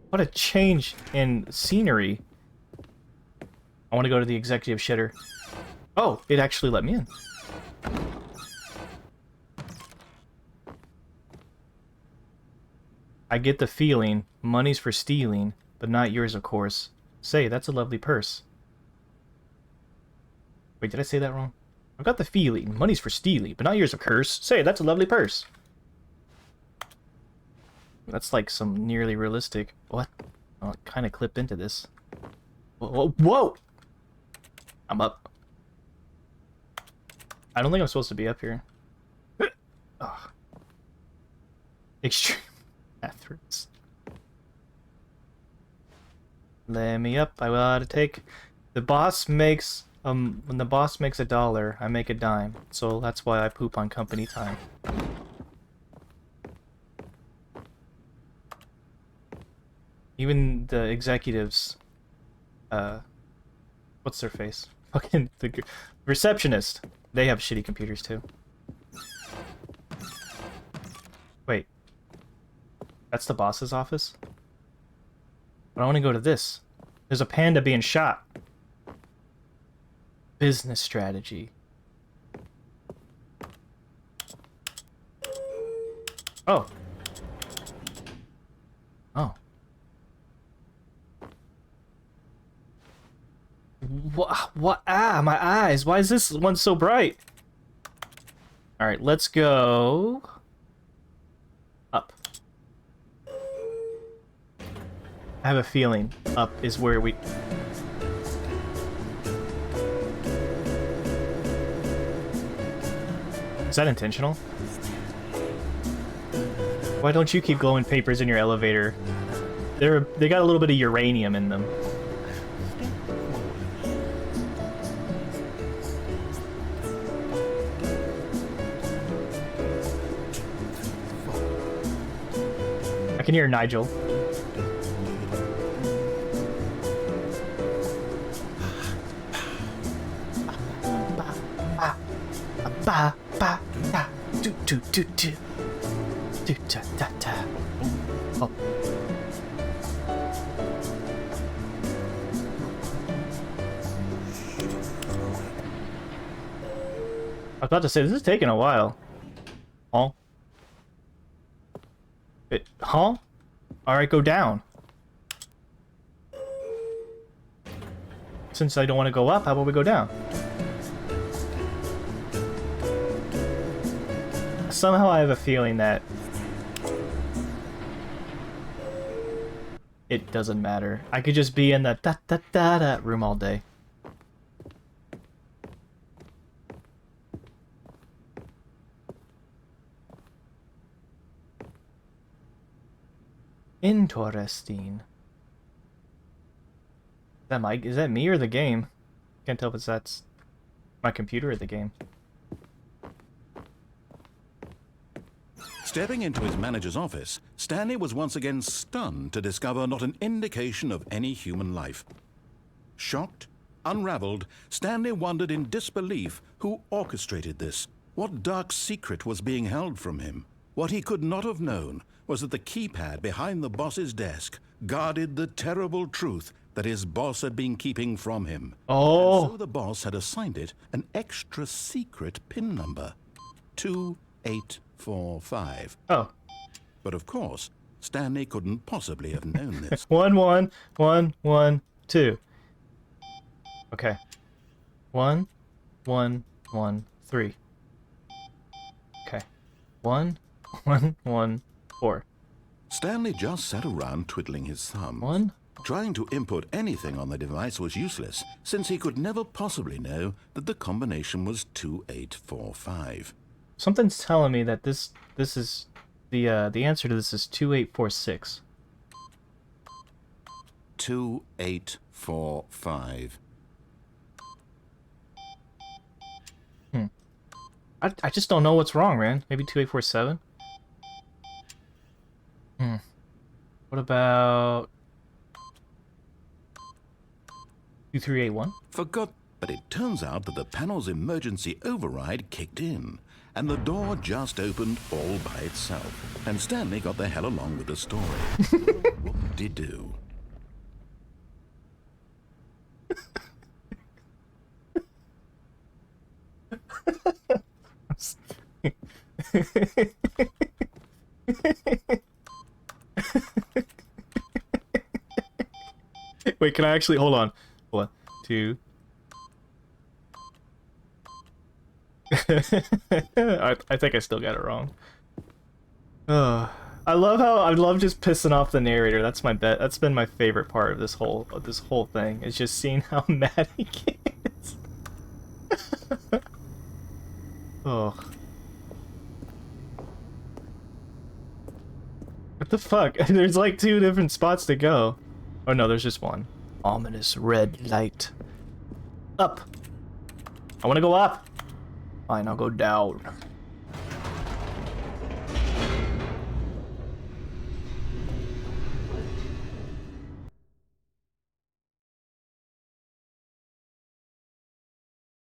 What a change in scenery. I want to go to the executive shitter. Oh, it actually let me in. I get the feeling money's for stealing, but not yours, of course. Say, that's a lovely purse. Wait, did I say that wrong? I've got the feeling money's for stealing, but not yours, of course. Say, that's a lovely purse. That's like some nearly realistic... What? I'll kind of clip into this. Whoa! Whoa! I'm up. I don't think I'm supposed to be up here. Ugh. Extreme bathrooms. Let me up. I will to take. The boss makes when the boss makes $1, I make a dime. So that's why I poop on company time. Even the executives, what's their face? Fucking the receptionist. They have shitty computers too. Wait. That's the boss's office? But I want to go to this. There's a panda being shot. Business strategy. Oh. Oh. What? Ah, my eyes. Why is this one so bright? Alright, let's go... up. I have a feeling up is where we... Is that intentional? Why don't you keep glowing papers in your elevator? They got a little bit of uranium in them. can hear Nigel. Ba ba da do do do do do da da da. Oh. I was about to say this is taking a while. Huh? Huh? Alright, go down. Since I don't want to go up, how about we go down? Somehow I have a feeling that it doesn't matter. I could just be in the da-da-da-da room all day. Interesting. Is that me or the game? Can't tell if that's my computer or the game. Stepping into his manager's office, Stanley was once again stunned to discover not an indication of any human life. Shocked, unraveled, Stanley wondered in disbelief who orchestrated this. What dark secret was being held from him? What he could not have known was that the keypad behind the boss's desk guarded the terrible truth that his boss had been keeping from him. Oh. And so the boss had assigned it an extra secret PIN number. 2845. Oh. But of course, Stanley couldn't possibly have known this. 11112. Okay. 1113. Okay. 1114. Stanley just sat around twiddling his thumbs. One. Trying to input anything on the device was useless, since he could never possibly know that the combination was 2845. Something's telling me that this is the answer to this is 2846. 2845. I just don't know what's wrong, man. Maybe 2847? What about 2381? Forgot, but it turns out that the panel's emergency override kicked in, and the door just opened all by itself, and Stanley got the hell along with the story. What did he do? Wait, can I actually hold on? 1, 2. I think I still got it wrong. I love just pissing off the narrator. That's my bet. That's been my favorite part of this whole thing. Is just seeing how mad he gets. Oh. What the fuck? There's like 2 different spots to go. Oh no, there's just one. Ominous red light. Up. I want to go up. Fine, I'll go down.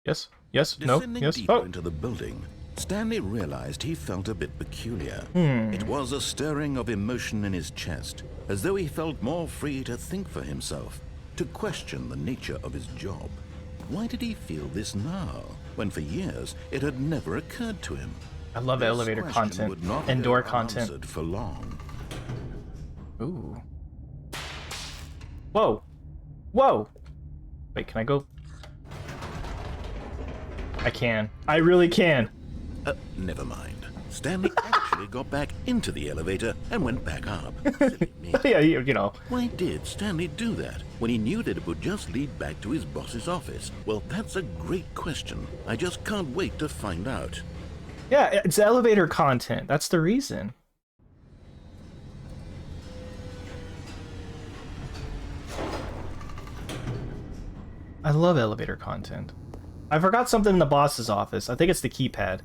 Yes? Yes? No? Descending Yes? deeper Oh! into the building, Stanley realized he felt a bit peculiar. It was a stirring of emotion in his chest, as though he felt more free to think for himself, to question the nature of his job. Why did he feel this now, when for years it had never occurred to him? I love This elevator question content would not and go door content. unanswered for long. Ooh. Whoa! Whoa! Wait, can I go? I can. I really can. Never mind. Stanley actually got back into the elevator and went back up. Silly me. Yeah, you know. Why did Stanley do that when he knew that it would just lead back to his boss's office? Well, that's a great question. I just can't wait to find out. Yeah, it's elevator content. That's the reason. I love elevator content. I forgot something in the boss's office. I think it's the keypad.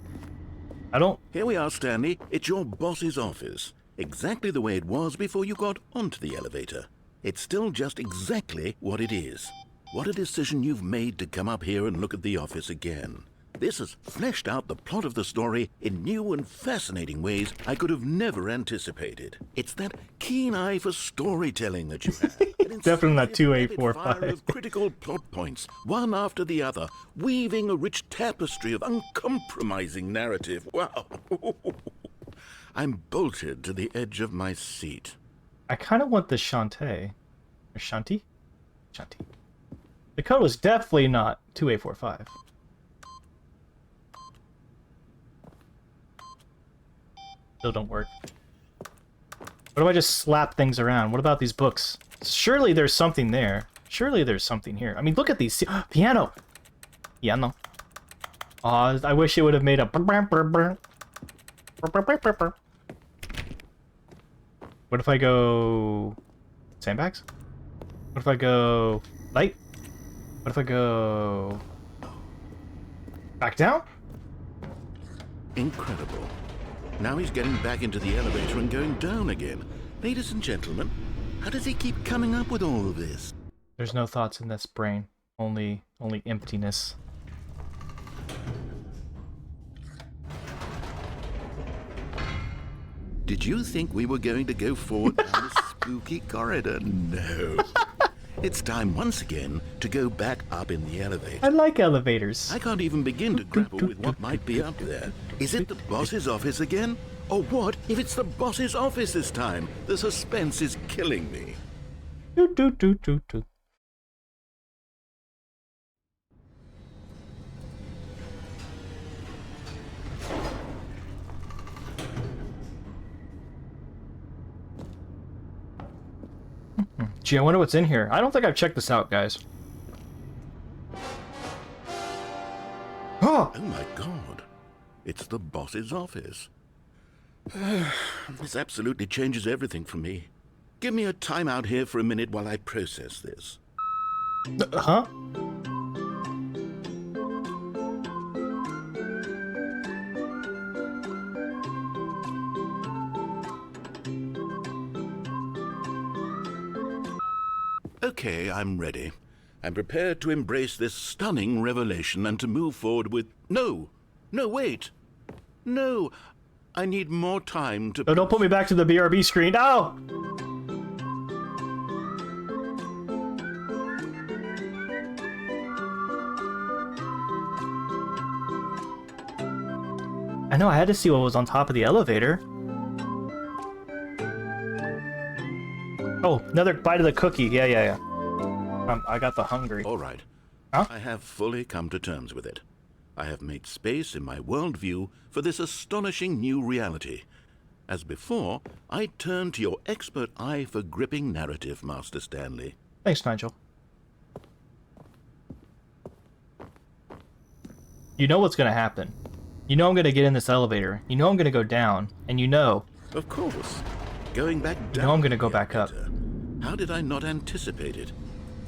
I don't... Here we are, Stanley. It's your boss's office. exactly the way it was before you got onto the elevator. It's still just exactly what it is. What a decision you've made to come up here and look at the office again. This has fleshed out the plot of the story in new and fascinating ways I could have never anticipated. It's that keen eye for storytelling that you have. Definitely not Fire 2845. of critical plot points, one after the other, weaving a rich tapestry of uncompromising narrative. Wow. I'm bolted to the edge of my seat. I kind of want the Shantae. Or Shanti? Shanti. The code was definitely not 2845. Still don't work. What if I just slap things around? What about these books? Surely there's something there. Surely there's something here. I mean, look at these. Piano! Piano. Aw, I wish it would have made a... What if I go... Sandbags? What if I go... Light? What if I go... Back down? Incredible. Now he's getting back into the elevator and going down again. Ladies and gentlemen, how does he keep coming up with all of this? There's no thoughts in this brain. Only emptiness. Did you think we were going to go forward down the spooky corridor? No. It's time once again to go back up in the elevator. I like elevators. I can't even begin to grapple with what might be up there. Is it the boss's office again? Or what if it's the boss's office this time? The suspense is killing me. Doot, doot, doot, doot, doot. Gee, I wonder what's in here. I don't think I've checked this out, guys. Oh! Oh my god. It's the boss's office. This absolutely changes everything for me. Give me a time out here for a minute while I process this. Huh? Okay, I'm ready. I'm prepared to embrace this stunning revelation and to move forward with... No! No, wait! No! I need more time to... Oh, don't put me back to the BRB screen. No! I know, I had to see what was on top of the elevator. Oh, another bite of the cookie. Yeah. I got the hungry. All right. Huh? I have fully come to terms with it. I have made space in my worldview for this astonishing new reality. As before, I turn to your expert eye for gripping narrative, Master Stanley. Thanks, Nigel. You know what's gonna happen. You know I'm gonna get in this elevator. You know I'm gonna go down. And you know... Of course. Going back down... You know I'm gonna go back up. How did I not anticipate it?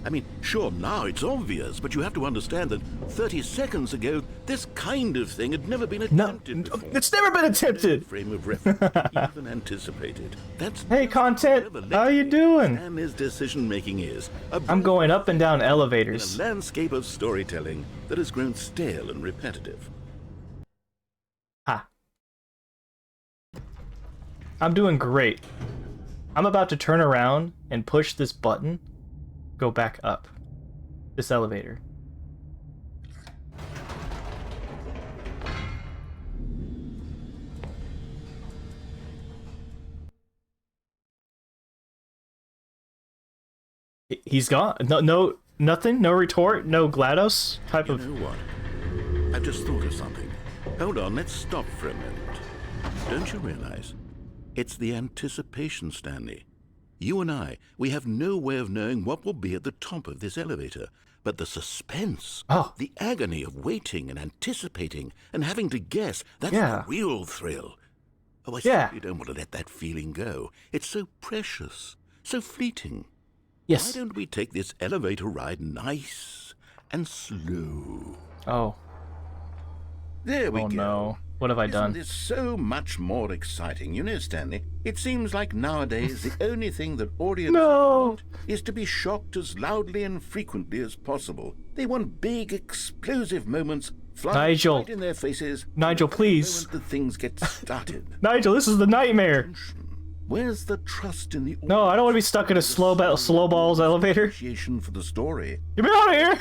I mean, sure, now it's obvious, but you have to understand that 30 seconds ago, this kind of thing had never been attempted before. It's never been attempted! Frame of reference, even anticipated. That's Hey, content! How you doing? Stanley's decision-making is. I'm going up and down In a elevators. landscape of storytelling that has grown stale and repetitive. Ha. I'm doing great. I'm about to turn around and push this button. Go back up. This elevator. He's gone. No, nothing. No retort. No GLaDOS type of. You know what? I've just thought of something. Hold on, let's stop for a minute. Don't you realize? It's the anticipation, Stanley. You and I, we have no way of knowing what will be at the top of this elevator. But the suspense, the agony of waiting and anticipating and having to guess, that's the real thrill. Oh, I simply don't want to let that feeling go. It's so precious, so fleeting. Yes. Why don't we take this elevator ride nice and slow? Oh. There we go. No. What have I done? Isn't this so much more exciting? You know, Stanley, it seems like nowadays the only thing that audiences want is to be shocked as loudly and frequently as possible. They want big, explosive moments flying right in their faces. Nigel, please. The things get started. Nigel, this is the nightmare. Where's the trust in the audience? No, I don't want to be stuck in a slow balls elevator. Appreciation for the story. Get me out of here!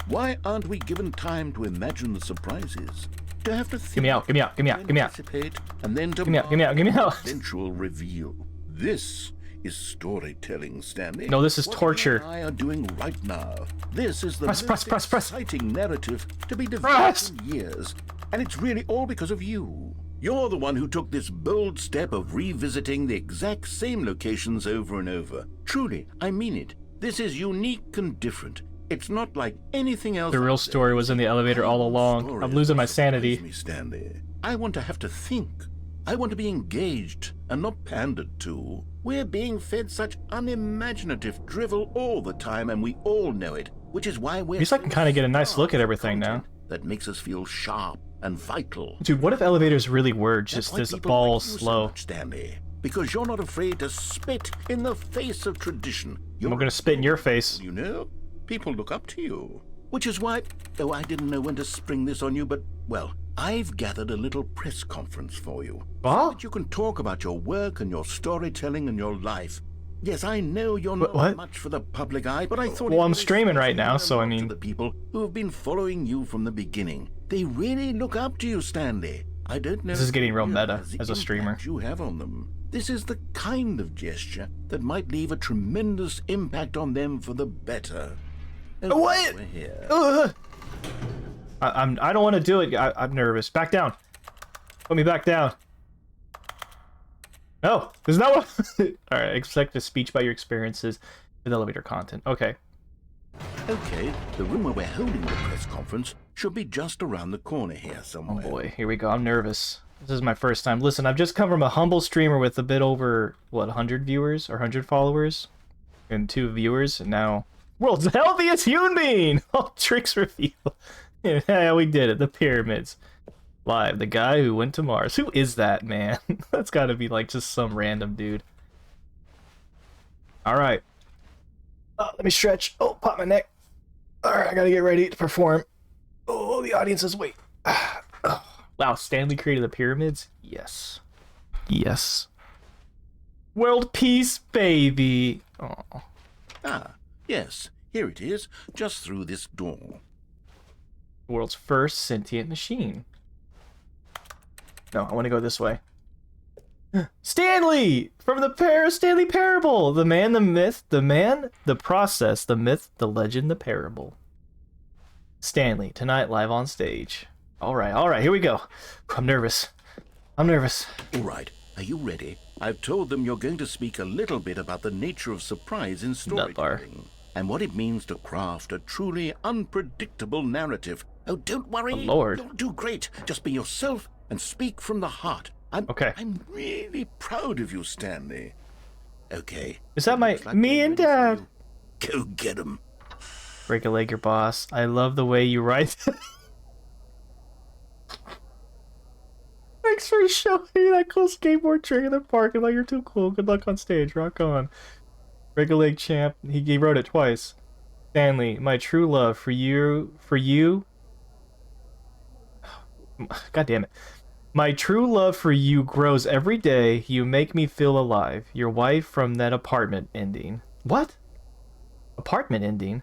Why aren't we given time to imagine the surprises? To have to think, get me out, anticipate, and then to get me out. Eventual reveal. This is storytelling, Stanley. No, this is torture. What you and I are doing right now. This is the most exciting narrative to be developed in years, and it's really all because of you. You're the one who took this bold step of revisiting the exact same locations over and over. Truly, I mean it. This is unique and different. It's not like anything else. The real story was in the elevator all along. I'm losing my sanity. Stanley. I want to have to think. I want to be engaged and not pandered to. We're being fed such unimaginative drivel all the time, and we all know it, which is why we're... At least I can kind of get a nice look at everything now. That makes us feel sharp and vital. Dude, what if elevators really were just this ball slow? Stanley, because you're not afraid to spit in the face of tradition. I'm gonna spit in your face. You know? People look up to you. Which is why, oh, I didn't know when to spring this on you, but, well, I've gathered a little press conference for you. So that you can talk about your work and your storytelling and your life. Yes, I know you're not much for the public eye, but I thought... Well, I'm streaming right now, so I mean... ...the people who have been following you from the beginning. They really look up to you, Stanley. I don't know... This is getting real meta as a streamer. ...you have on them. This is the kind of gesture that might leave a tremendous impact on them for the better. What? I don't want to do it. I'm nervous. Back down. Put me back down. No, there's no one. All right. Expect a speech about your experiences with elevator content. Okay. Okay. The room where we're holding the press conference should be just around the corner here somewhere. Oh boy, here we go. I'm nervous. This is my first time. Listen, I've just come from a humble streamer with a bit over what 100 viewers or 100 followers and 2 viewers, and now. World's healthiest human being! Oh, tricks reveal. Yeah, we did it. The pyramids. Live. The guy who went to Mars. Who is that, man? That's gotta be, like, just some random dude. Alright. Let me stretch. Oh, pop my neck. Alright, I gotta get ready to perform. Oh, the audience is wait. Wow, Stanley created the pyramids? Yes. Yes. World peace, baby! Oh. Yes, here it is, just through this door. The world's first sentient machine. No, I want to go this way. Stanley! From the Stanley Parable! The man, the myth, the man, the process, the myth, the legend, the parable. Stanley, tonight live on stage. Alright, here we go. I'm nervous. All right, are you ready? I've told them you're going to speak a little bit about the nature of surprise in storytelling. And what it means to craft a truly unpredictable narrative. Oh, don't worry. Oh, Lord. You'll do great. Just be yourself and speak from the heart. I'm really proud of you, Stanley. Okay. Is that me and Dad? Go get him. Break a leg, your boss. I love the way you write. Thanks for showing me that cool skateboard trick in the park. Like, you're too cool. Good luck on stage. Rock on. Break a leg, champ. He wrote it twice. Stanley, my true love for you. God damn it. My true love for you grows every day. You make me feel alive. Your wife from that apartment ending. What? Apartment ending?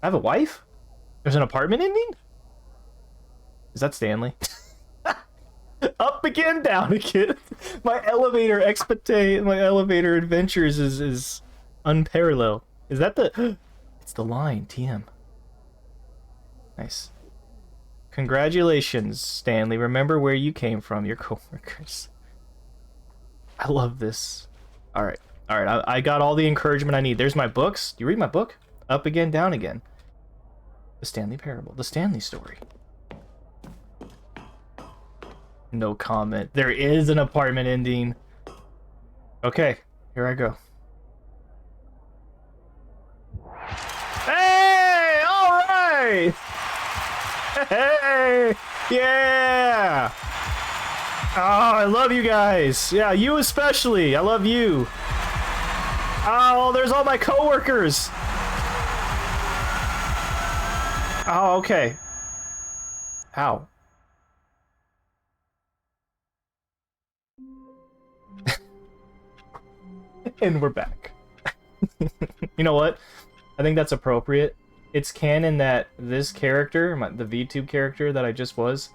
I have a wife? There's an apartment ending? Is that Stanley? Up again, down again. My elevator adventures is unparalleled. Is that the... It's the line, TM. Nice. Congratulations, Stanley. Remember where you came from, your coworkers. I love this. Alright. I got all the encouragement I need. There's my books. You read my book? Up again, down again. The Stanley Parable. The Stanley story. No comment. There is an apartment ending. Okay, here I go. Hey! Alright! Hey! Yeah! I love you guys. Yeah, you especially. I love you. Oh, there's all my coworkers. Oh, okay. Ow. And we're back. You know what? I think that's appropriate. It's canon that this character, the VTube character that I just was,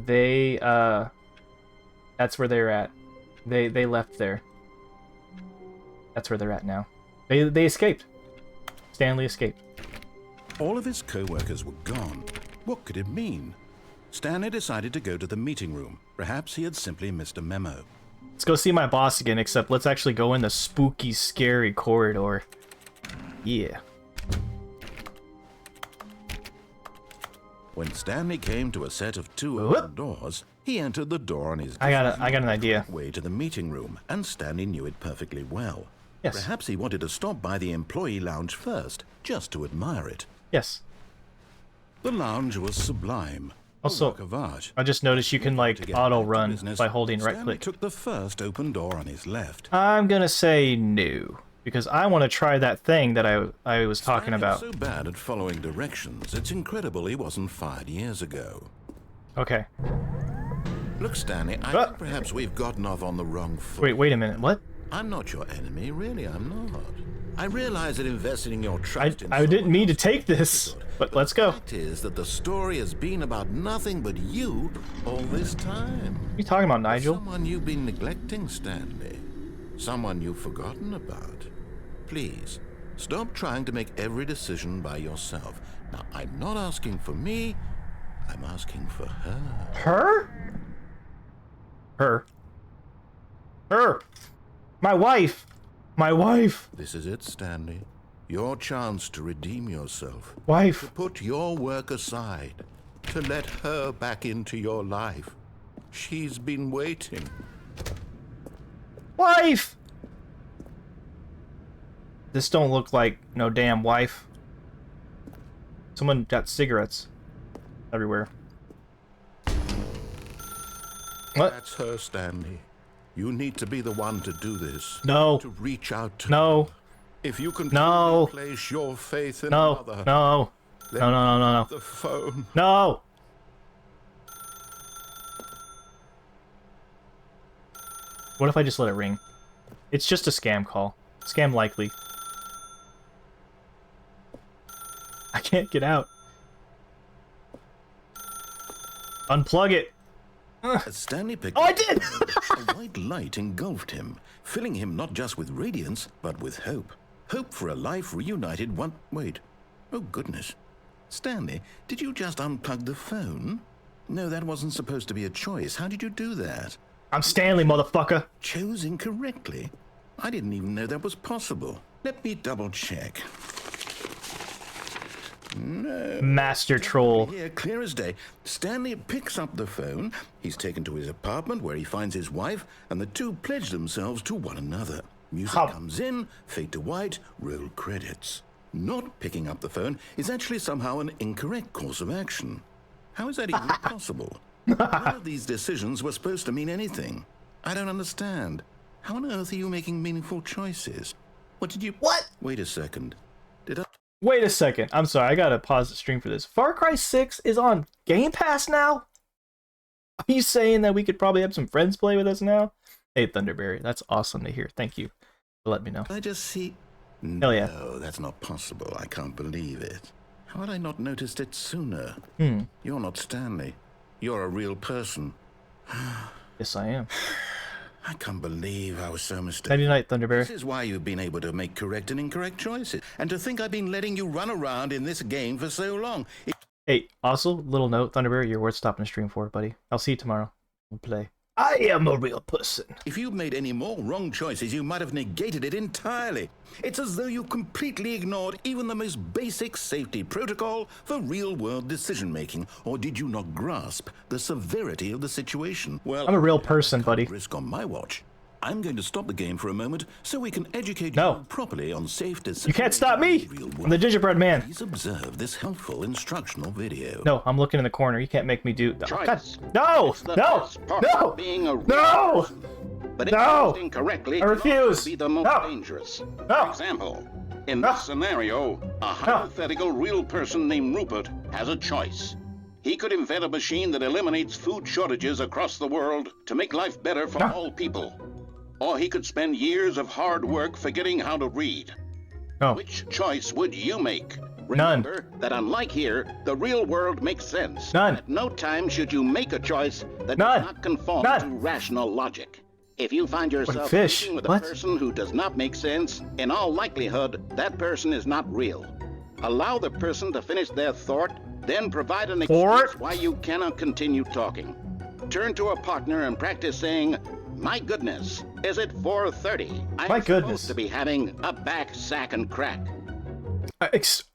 they, that's where they're at. They left there. That's where they're at now. They escaped. Stanley escaped. All of his co-workers were gone. What could it mean? Stanley decided to go to the meeting room. Perhaps he had simply missed a memo. Let's go see my boss again, except let's actually go in the spooky, scary corridor. Yeah. When Stanley came to a set of two open doors, he entered the door on his I got an idea. way to the meeting room, and Stanley knew it perfectly well. Yes. Perhaps he wanted to stop by the employee lounge first, just to admire it. Yes. The lounge was sublime. Also, a work of art. I just noticed you can like auto run by holding right Stanley click. took the first open door on his left. I'm gonna say no, because I want to try that thing that I was talking about. So bad at following directions, it's incredible he wasn't fired years ago. Okay. Look, Stanley, I think perhaps we've gotten off on the wrong foot. Wait a minute. What? I'm not your enemy, really, I'm not. I realize that investing in your trust in I didn't mean to take this, but let's go. The fact is that the story has been about nothing but you all this time. What are you talking about, Nigel? Someone you've been neglecting, Stanley. Someone you've forgotten about. Please, stop trying to make every decision by yourself. Now, I'm not asking for me, I'm asking for her. Her? Her. Her. My wife. My wife. This is it, Stanley. Your chance to redeem yourself. Wife. To put your work aside. To let her back into your life. She's been waiting. Wife! This don't look like no damn wife. Someone got cigarettes everywhere. What? That's her, Stanley. You need to be the one to do this. No. To reach out to No. her. If you can No. place your faith in No. another. No. then No, no, no, no, no. The phone. No! What if I just let it ring? It's just a scam call. Scam likely. I can't get out. Unplug it. As Stanley picked Oh, I up did! a white light engulfed him, filling him not just with radiance, but with hope. Hope for a life reunited one... Wait. Oh, goodness. Stanley, did you just unplug the phone? No, that wasn't supposed to be a choice. How did you do that? I'm Stanley, motherfucker. Chose incorrectly? I didn't even know that was possible. Let me double check. No. Master troll. Here, clear as day. Stanley picks up the phone. He's taken to his apartment where he finds his wife, and the two pledge themselves to one another. Music comes in, fade to white, roll credits. Not picking up the phone is actually somehow an incorrect course of action. How is that even possible? None of these decisions were supposed to mean anything. I don't understand. How on earth are you making meaningful choices? What did you... What? Wait a second. Did I... Wait a second. I'm sorry. I gotta pause the stream for this. Far Cry 6 is on Game Pass now? Are you saying that we could probably have some friends play with us now? Hey, Thunderberry. That's awesome to hear. Thank you for letting me know. I just see... Hell yeah. No, that's not possible. I can't believe it. How had I not noticed it sooner? You're not Stanley. You're a real person. Yes, I am. I can't believe I was so mistaken. Nighty night, Thunderberry. This is why you've been able to make correct and incorrect choices. And to think I've been letting you run around in this game for so long. Hey, also, little note, Thunderberry, you're worth stopping the stream for, buddy. I'll see you tomorrow. We'll play. I am a real person. If you've made any more wrong choices, you might have negated it entirely. It's as though you completely ignored even the most basic safety protocol for real-world decision-making. Or did you not grasp the severity of the situation? Well, I'm a real person, buddy. risk on my watch. I'm going to stop the game for a moment so we can educate No. you properly on safe decisions. You can't stop me! Real I'm the gingerbread man. Please observe this helpful instructional video. No, I'm looking in the corner. You can't make me do... Oh, God. Choice. No! It's the No! first part No! of being a real No! person. But if No! used incorrectly, I it can refuse. also be the most No. dangerous. No. For example, in No. this scenario, a hypothetical real person named Rupert has a choice. He could invent a machine that eliminates food shortages across the world to make life better for No. all people. Or he could spend years of hard work forgetting how to read. No. Which choice would you make? None. Remember that unlike here, the real world makes sense. None. At no time should you make a choice that None. does not conform None. to rational logic. If you find yourself fish? meeting with What? a person who does not make sense, in all likelihood, that person is not real. Allow the person to finish their thought, then provide an excuse why you cannot continue talking. Turn to a partner and practice saying, "My goodness, is it 4:30? I'm My goodness. supposed to be having a back, sack, and crack." What? Excellent.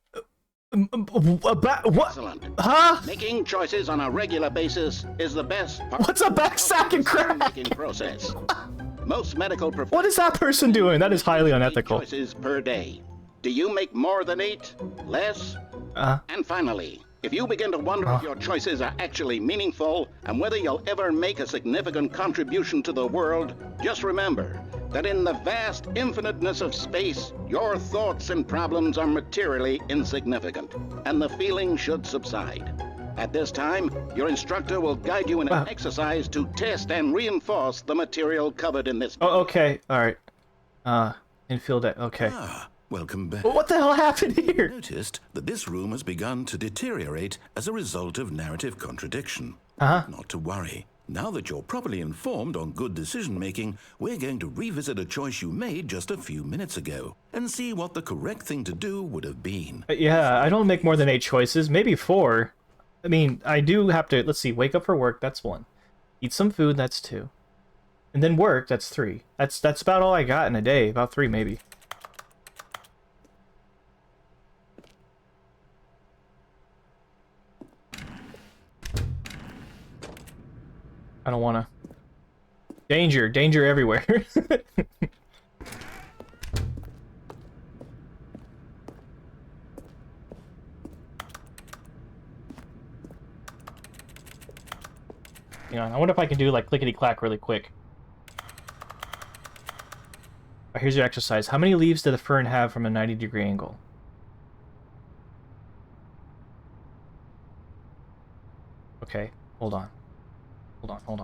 Huh? Making choices on a regular basis is the best part What's a back, sack, and crack? making process. Most medical What professionals is that person doing? That is highly make unethical. choices per day. Do you make more than 8? Less? And finally, if you begin to wonder if your choices are actually meaningful and whether you'll ever make a significant contribution to the world, just remember that in the vast infiniteness of space, your thoughts and problems are materially insignificant, and the feeling should subside. At this time, your instructor will guide you in an exercise to test and reinforce the material covered in this video. Oh, okay. Alright. Infield... Okay. Ah, welcome back. What the hell happened here? Noticed that this room has begun to deteriorate as a result of narrative contradiction. Uh-huh. Not to worry. Now that you're properly informed on good decision-making, we're going to revisit a choice you made just a few minutes ago and see what the correct thing to do would have been. Yeah, I don't make more than 8 choices. Maybe 4. I mean, I do have to... Let's see. Wake up for work. That's 1. Eat some food. That's 2. And then work. That's 3. That's about all I got in a day. About 3, maybe. I don't wanna... Danger! Danger everywhere! Hang on, I wonder if I can do like clickety-clack really quick. Here's your exercise. How many leaves did the fern have from a 90-degree angle? Okay, hold on. Hold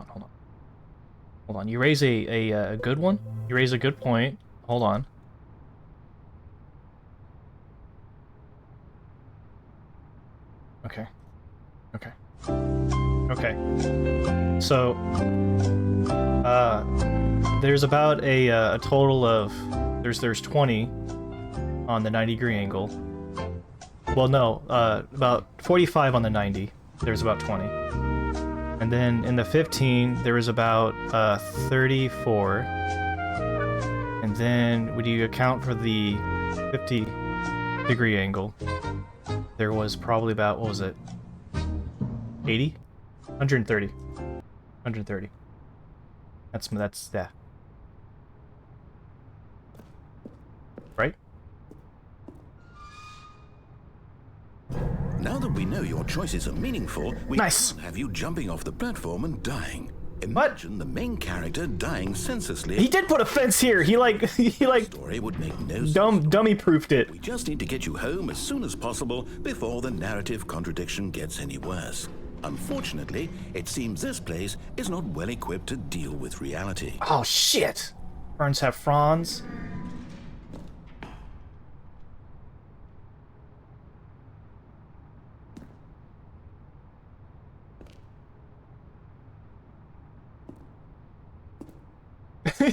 on. You raise a good one? You raise a good point. Hold on. Okay. So, there's about a total of there's 20 on the 90-degree angle. Well, no, about 45 on the 90. There's about 20. And then in the 15, there was about 34. And then when you account for the 50-degree angle, there was probably about, what was it? 80? 130. 130. That's yeah. Right? Now that we know your choices are meaningful, we Nice. can't have you jumping off the platform and dying. Imagine the main character dying senselessly. He did put a fence here. He like Story would make no sense. dummy proofed it. We just need to get you home as soon as possible before the narrative contradiction gets any worse. Unfortunately, it seems this place is not well equipped to deal with reality. Oh shit! Ferns have fronds.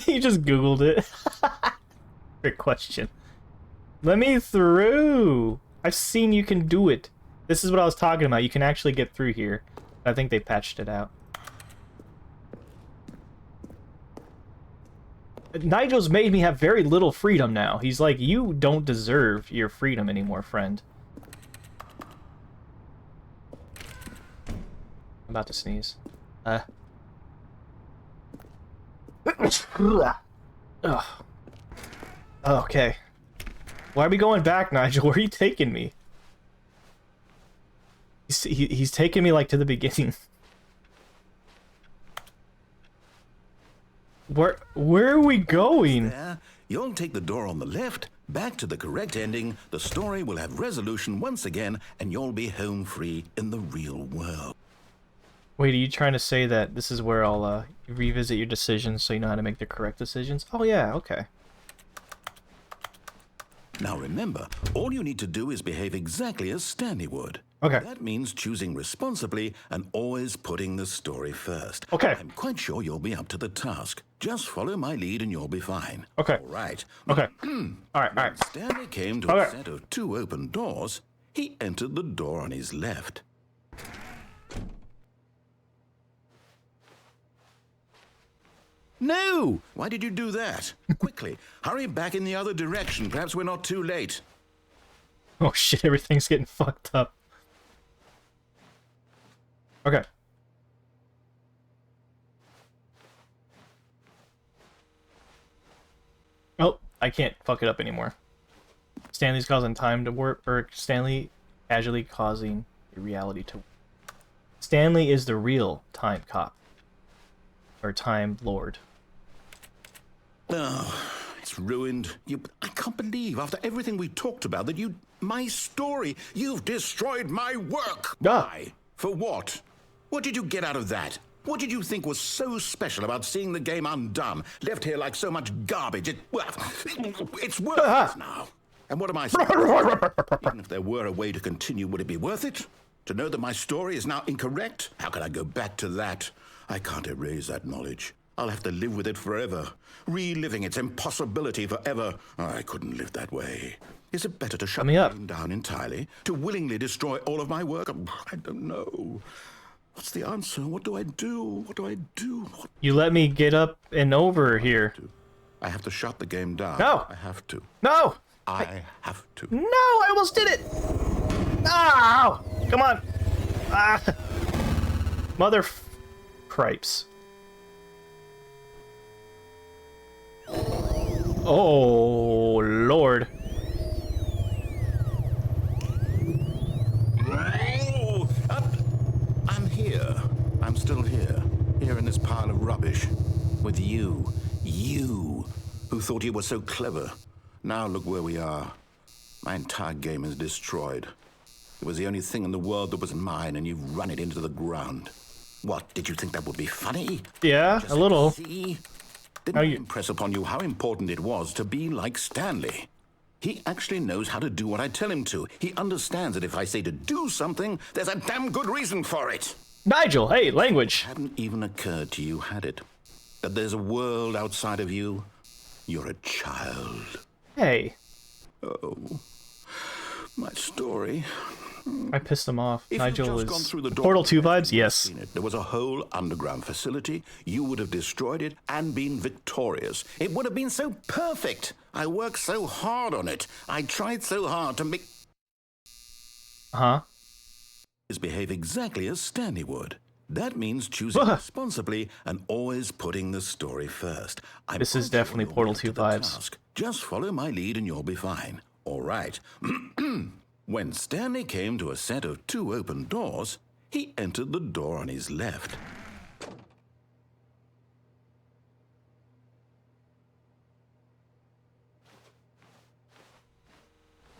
He just Googled it. Great question. Let me through. I've seen you can do it. This is what I was talking about. You can actually get through here. I think they patched it out. Nigel's made me have very little freedom now. He's like, you don't deserve your freedom anymore, friend. I'm about to sneeze. Ugh. Okay. Why are we going back, Nigel? Where are you taking me? He's taking me, like, to the beginning. Where are we going? There, you'll take the door on the left, back to the correct ending, the story will have resolution once again, and you'll be home free in the real world. Wait, are you trying to say that this is where I'll revisit your decisions so you know how to make the correct decisions? Oh yeah, okay. Now remember, all you need to do is behave exactly as Stanley would. Okay. That means choosing responsibly and always putting the story first. Okay. I'm quite sure you'll be up to the task. Just follow my lead and you'll be fine. Okay. All right. Okay. Alright. When Stanley came to a set of 2 open doors, he entered the door on his left. No! Why did you do that? Quickly, hurry back in the other direction. Perhaps we're not too late. Oh shit, everything's getting fucked up. Okay. Oh, I can't fuck it up anymore. Stanley's causing time to warp, or Stanley casually causing a reality to warp. Stanley is the real time cop. Or time lord. Oh, it's ruined. I can't believe, after everything we talked about, that my story, you've destroyed my work. Why? For what? What did you get out of that? What did you think was so special about seeing the game undone, left here like so much garbage? It's worthless now. And what am I saying? Even if there were a way to continue, would it be worth it? To know that my story is now incorrect? How can I go back to that? I can't erase that knowledge. I'll have to live with it forever, reliving its impossibility forever. I couldn't live that way. Is it better to shut the game down entirely? To willingly destroy all of my work? I don't know. What's the answer? What do I do? What do I do? You let me get up and over here. I have to shut the game down. No! I have to. No! I have to. No! I almost did it! Ow! Come on! Ah! Mother... cripes. Oh, Lord. Oh, I'm here. I'm still here. Here in this pile of rubbish. With you. You, who thought you were so clever. Now look where we are. My entire game is destroyed. It was the only thing in the world that was mine, and you've run it into the ground. What, did you think that would be funny? Yeah, a little. See? Didn't I impress upon you how important it was to be like Stanley? He actually knows how to do what I tell him to. He understands that if I say to do something, there's a damn good reason for it. Nigel, hey, language. It hadn't even occurred to you, had it? That there's a world outside of you? You're a child. Hey. Oh, my story. I pissed him off. If Nigel you'd just gone is... through the door, Portal 2 vibes? Yes. There was a whole underground facility. You would have destroyed it and been victorious. It would have been so perfect. I worked so hard on it. I tried so hard to make... Huh? ...behave exactly as Stanley would. That means choosing responsibly and always putting the story first. This is definitely Portal 2 vibes. Just follow my lead and you'll be fine. All right. When Stanley came to a set of 2 open doors, he entered the door on his left.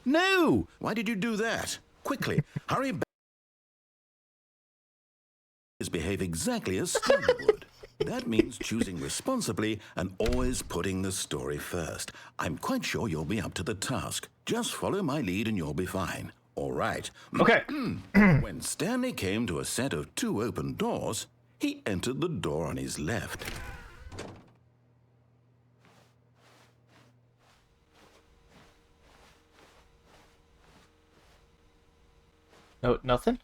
No! Why did you do that? Quickly, hurry back. Behave exactly as Stanley would. That means choosing responsibly and always putting the story first. I'm quite sure you'll be up to the task. Just follow my lead and you'll be fine. All right. Okay. When Stanley came to a set of 2 open doors, he entered the door on his left. No, nothing?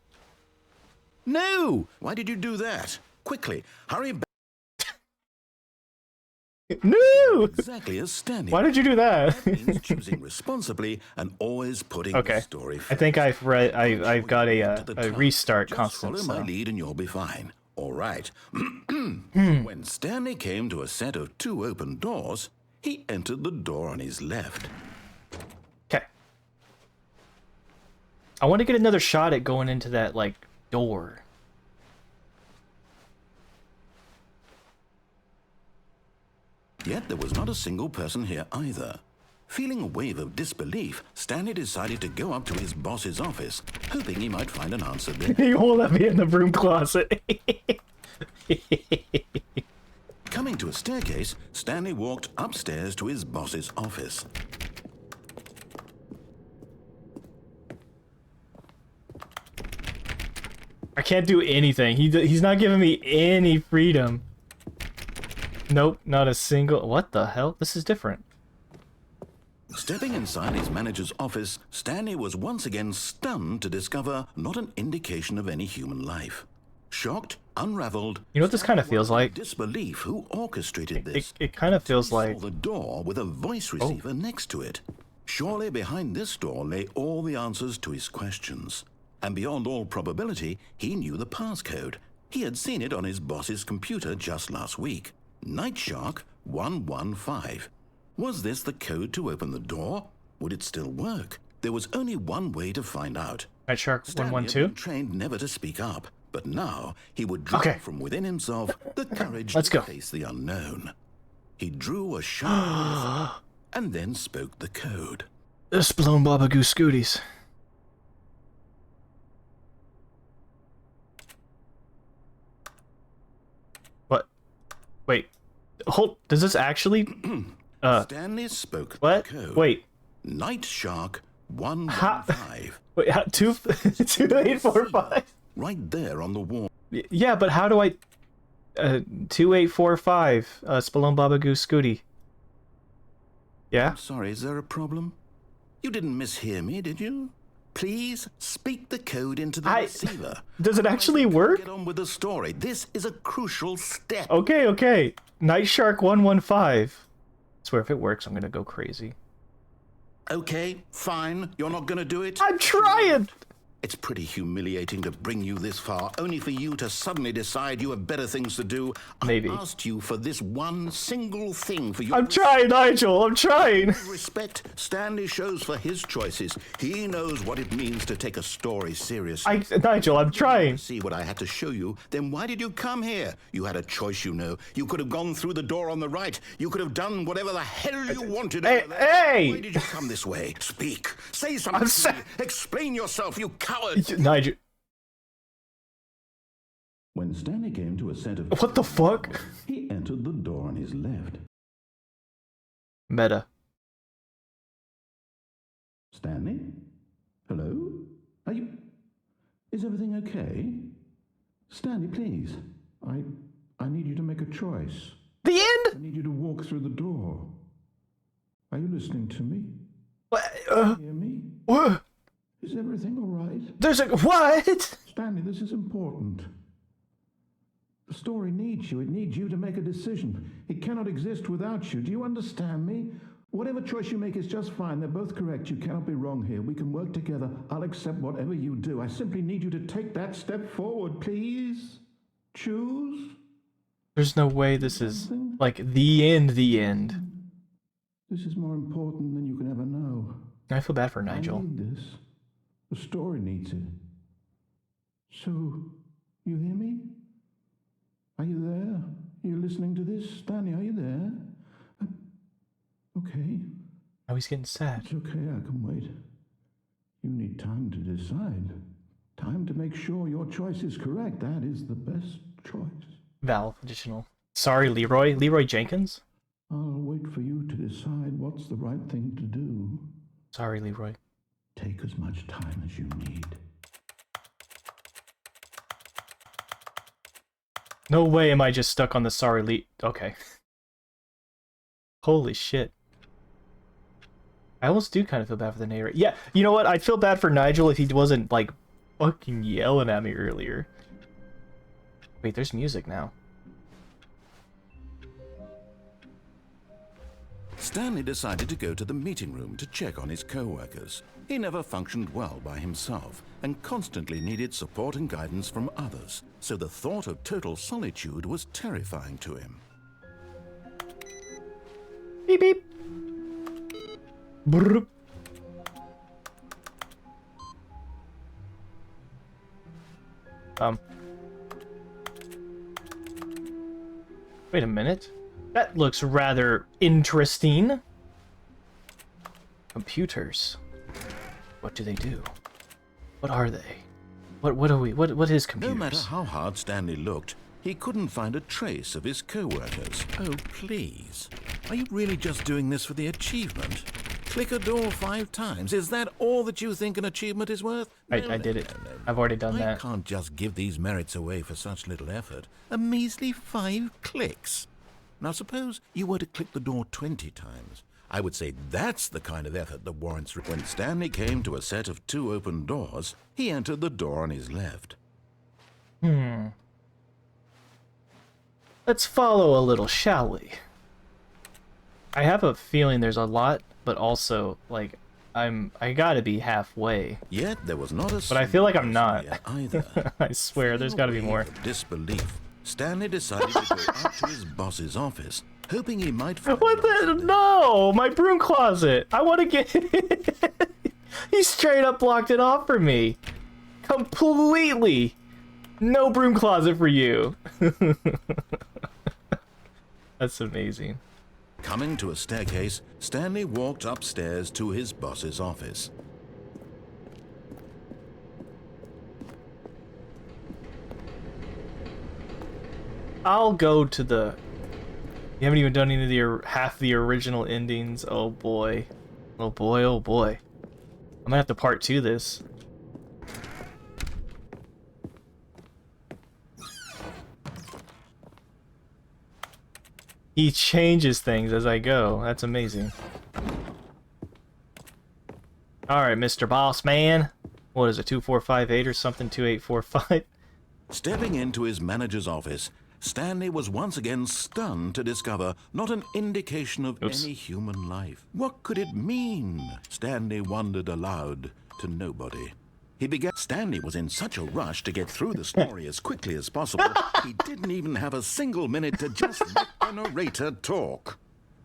No! Why did you do that? Quickly, hurry back. No! Exactly as Stanley. Why did you do that? That means choosing responsibly and always putting the story first. I think I've got a restart constant. Just follow my lead and you'll be fine. All right. When Stanley came to a set of 2 open doors, He entered the door on his left. Okay. I want to get another shot at going into that, like, door. Yet there was not a single person here either. Feeling a wave of disbelief, Stanley decided to go up to his boss's office, hoping he might find an answer there. He won't let me in the broom closet. Coming to a staircase, Stanley walked upstairs to his boss's office. I can't do anything. He's not giving me any freedom. Nope, not a single... What the hell? This is different. Stepping inside his manager's office, Stanley was once again stunned to discover not an indication of any human life. Shocked, unraveled... You know what this kind of feels like? Disbelief who orchestrated this. It kind of feels like... Saw the door with a voice receiver next to it. Surely behind this door lay all the answers to his questions. And beyond all probability, he knew the passcode. He had seen it on his boss's computer just last week. Night Shark 115. Was this the code to open the door? Would it still work? There was only one way to find out. Night Shark Stanley 112? had been trained never to speak up, but now he would draw from within himself the courage to face the unknown. He drew a sharp breath and then spoke the code. Spalone Babagoo Scooties. What? Wait. Hold. Does this actually... Stanley spoke what? the code. Wait. Night Shark 115. Wait, 2845? Right there on the wall. Yeah, but how do I... 2845, Spalone Babagoo Scooty. Yeah? I'm sorry, is there a problem? You didn't mishear me, did you? Please speak the code into the receiver. Does it actually work? Get on with the story. This is a crucial step. Okay. Night Shark 115. I swear if it works, I'm gonna go crazy. Okay, fine. You're not gonna do it? I'm trying! It's pretty humiliating to bring you this far, only for you to suddenly decide you have better things to do. Maybe. I asked you for this one single thing for your... I'm trying, Nigel, I'm trying! Respect Stanley shows for his choices. He knows what it means to take a story seriously. Nigel, I'm trying. See what I had to show you, then why did you come here? You had a choice, you know. You could have gone through the door on the right. You could have done whatever the hell you wanted. Hey! Why did you come this way? Speak. Say something. Explain yourself, you coward. Nigel. When Stanley came to a set of... What the fuck? He entered the door on his left. Meta. Stanley? Hello? Are you... Is everything okay? Stanley, please. I need you to make a choice. The end? I need you to walk through the door. Are you listening to me? What? Hear me? What? Is everything all right? There's a... What? Stanley, this is important. The story needs you. It needs you to make a decision. It cannot exist without you. Do you understand me? Whatever choice you make is just fine. They're both correct. You cannot be wrong here. We can work together. I'll accept whatever you do. I simply need you to take that step forward, please. Choose. There's no way this is, like, the end. This is more important than you can ever know. I feel bad for Nigel. I need this. The story needs it. So, you hear me? Are you there? Are you listening to this? Stanley, are you there? Okay. Oh, he's getting sad. It's okay, I can wait. You need time to decide. Time to make sure your choice is correct. That is the best choice. Valve additional. Sorry, Leroy. Leroy Jenkins? I'll wait for you to decide what's the right thing to do. Sorry, Leroy. Take as much time as you need. No way am I just stuck on the sorry Okay. Holy shit. I almost do kind of feel bad for the narrator. Yeah, you know what? I'd feel bad for Nigel if he wasn't, like, fucking yelling at me earlier. Wait, there's music now. Stanley decided to go to the meeting room to check on his co-workers. He never functioned well by himself and constantly needed support and guidance from others, so the thought of total solitude was terrifying to him. Beep beep. Brrr. Wait a minute. That looks rather interesting. Computers. What do they do? What are they? What is computers? No matter how hard Stanley looked, he couldn't find a trace of his co-workers. Oh, please. Are you really just doing this for the achievement? Click a door 5 times. Is that all that you think an achievement is worth? I did it. I've already done that. I can't just give these merits away for such little effort. A measly 5 clicks. Now suppose you were to click the door 20 times. I would say that's the kind of effort that warrants... When Stanley came to a set of 2 open doors, he entered the door on his left. Let's follow a little, shall we? I have a feeling there's a lot, but also, like, I gotta be halfway. Yet there was not a... But I feel like I'm not. Either. I swear, there's gotta be more. Disbelief. Stanley decided to go up to his boss's office, hoping he might find... What the? No! My broom closet! I want to get... He straight up blocked it off for me. Completely! No broom closet for you. That's amazing. Coming to a staircase, Stanley walked upstairs to his boss's office. I'll go to the... You haven't even done any of the half the original endings. Oh boy. Oh boy, oh boy. I'm gonna have to part 2 this. He changes things as I go. That's amazing. Alright, Mr. Boss Man. What is it, 2458 or something? 2845? Stepping into his manager's office, Stanley was once again stunned to discover not an indication of any human life. What could it mean? Stanley wondered aloud to nobody. Stanley was in such a rush to get through the story as quickly as possible, he didn't even have a single minute to just let the narrator talk.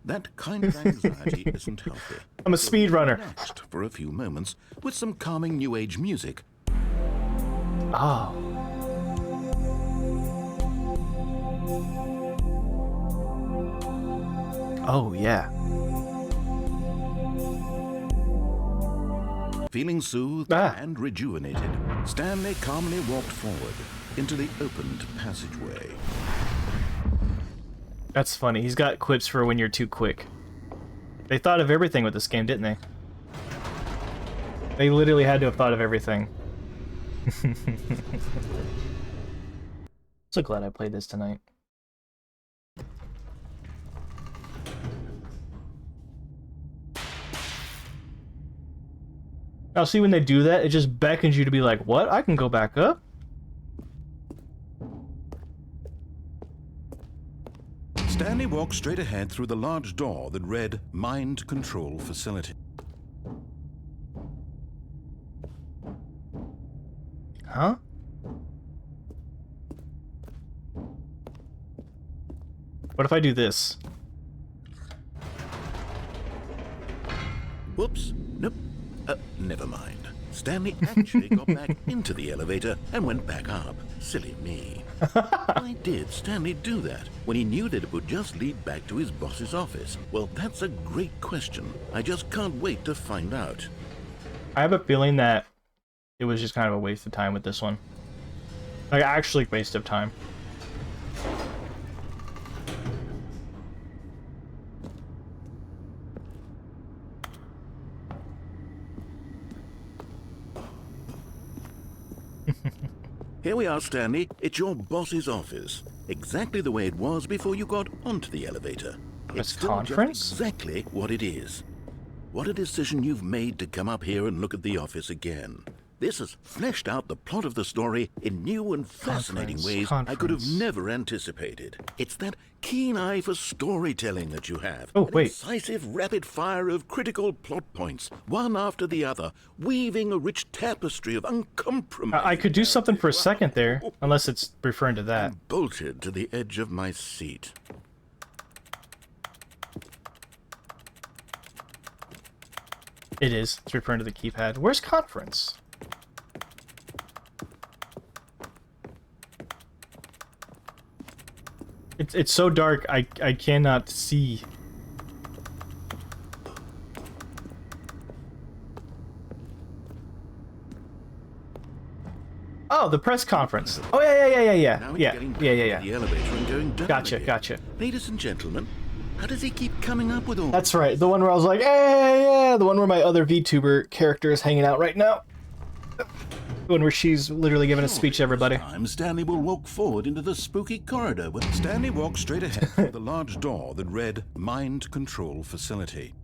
That kind of anxiety isn't healthy. I'm a speedrunner. Relaxed for a few moments with some calming new age music. Oh. Oh, yeah. Feeling soothed and rejuvenated, Stanley calmly walked forward into the opened passageway. That's funny. He's got quips for when you're too quick. They thought of everything with this game, didn't they? They literally had to have thought of everything. So glad I played this tonight. Now see, when they do that, it just beckons you to be like, what? I can go back up? Stanley walked straight ahead through the large door that read Mind Control Facility. Huh? What if I do this? Whoops. Nope. Never mind. Stanley actually got back into the elevator and went back up. Silly me. Why did Stanley do that when he knew that it would just lead back to his boss's office? Well, that's a great question. I just can't wait to find out. I have a feeling that it was just kind of a waste of time with this one. Like, actually waste of time. Here we are, Stanley. It's your boss's office. Exactly the way it was before you got onto the elevator. It's still conference? just exactly what it is. What a decision you've made to come up here and look at the office again. This has fleshed out the plot of the story in new and fascinating ways I could have never anticipated. It's that keen eye for storytelling that you have. Oh, wait. An incisive rapid fire of critical plot points, one after the other, weaving a rich tapestry of uncompromising... I could do something for a second there, unless it's referring to that. I'm bolted to the edge of my seat. It is. It's referring to the keypad. Where's conference? It's so dark, I cannot see. Oh, the press conference. Oh, yeah. Now he's getting back into the elevator and going down Gotcha, again. gotcha. Ladies and gentlemen, how does he keep coming up with all That's right. The one where I was like, hey, yeah. The one where my other VTuber character is hanging out right now. The one where she's literally giving a speech to everybody. This time, Stanley will walk forward into the spooky corridor. When Stanley walks straight ahead through the large door that read Mind Control Facility.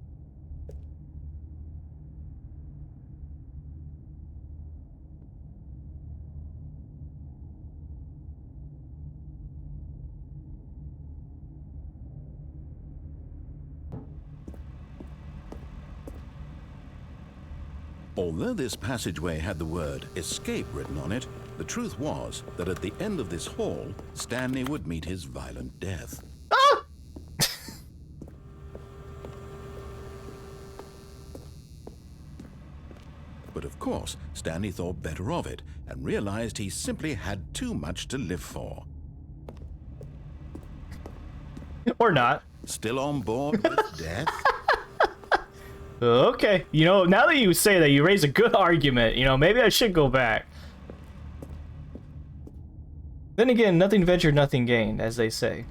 Although this passageway had the word escape written on it, the truth was that at the end of this hall, Stanley would meet his violent death. Ah! But of course, Stanley thought better of it and realized he simply had too much to live for. Or not. Still on board with death? Okay. You know, now that you say that, you raise a good argument. You know, maybe I should go back. Then again, nothing ventured, nothing gained, as they say.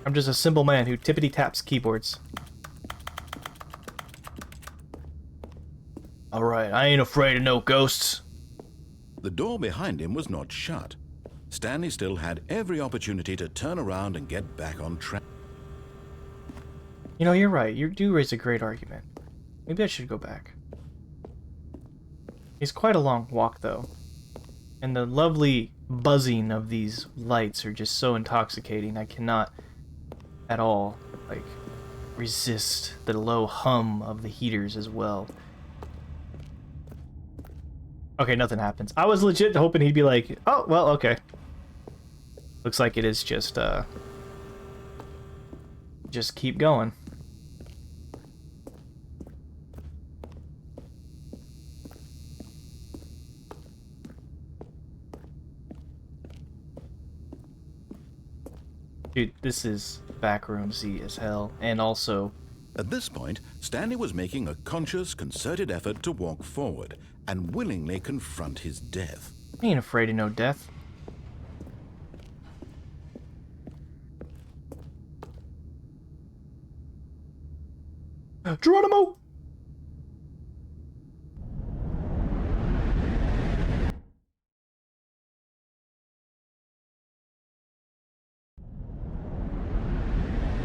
I'm just a simple man who tippity-taps keyboards. Alright, I ain't afraid of no ghosts. The door behind him was not shut. Stanley still had every opportunity to turn around and get back on track. You know, you're right. You do raise a great argument. Maybe I should go back. It's quite a long walk, though. And the lovely buzzing of these lights are just so intoxicating. I cannot at all, like, resist the low hum of the heaters as well. Okay, nothing happens. I was legit hoping he'd be like, oh, well, okay. Looks like it is just keep going. Dude, this is backroomsy as hell, and also... At this point, Stanley was making a conscious, concerted effort to walk forward and willingly confront his death. I ain't afraid of no death. Geronimo!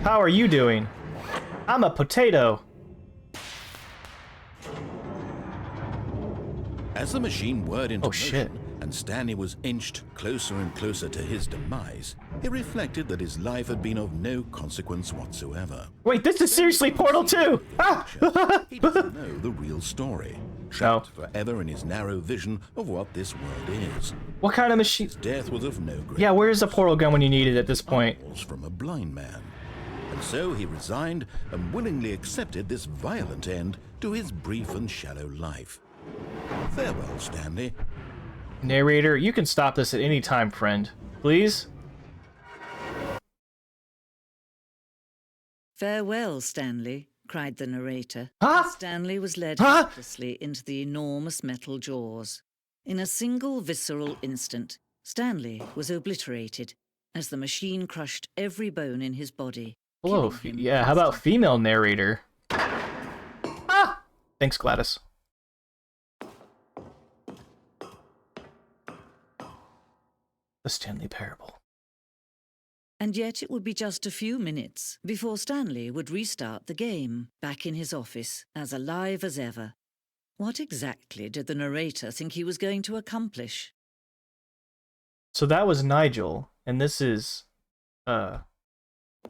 How are you doing? I'm a potato. As the machine whirred into motion, shit. and Stanley was inched closer and closer to his demise, he reflected that his life had been of no consequence whatsoever. Wait, this is seriously Portal 2! Ah! He doesn't know the real story, trapped forever in his narrow vision of what this world is. What kind of machine? Death was of no great Yeah, where's the portal gun when you need it at this point? eyeballs from a blind man. And so he resigned and willingly accepted this violent end to his brief and shallow life. Farewell, Stanley. Narrator, you can stop this at any time, friend. Please? Farewell, Stanley, cried the narrator. Huh? Stanley was led Huh? helplessly into the enormous metal jaws. In a single visceral instant, Stanley was obliterated as the machine crushed every bone in his body. Hello, killing him yeah, how about instantly. female narrator? Ah! Thanks, Gladys. The Stanley Parable. And yet it would be just a few minutes before Stanley would restart the game, back in his office, as alive as ever. What exactly did the narrator think he was going to accomplish? So that was Nigel, and this is, When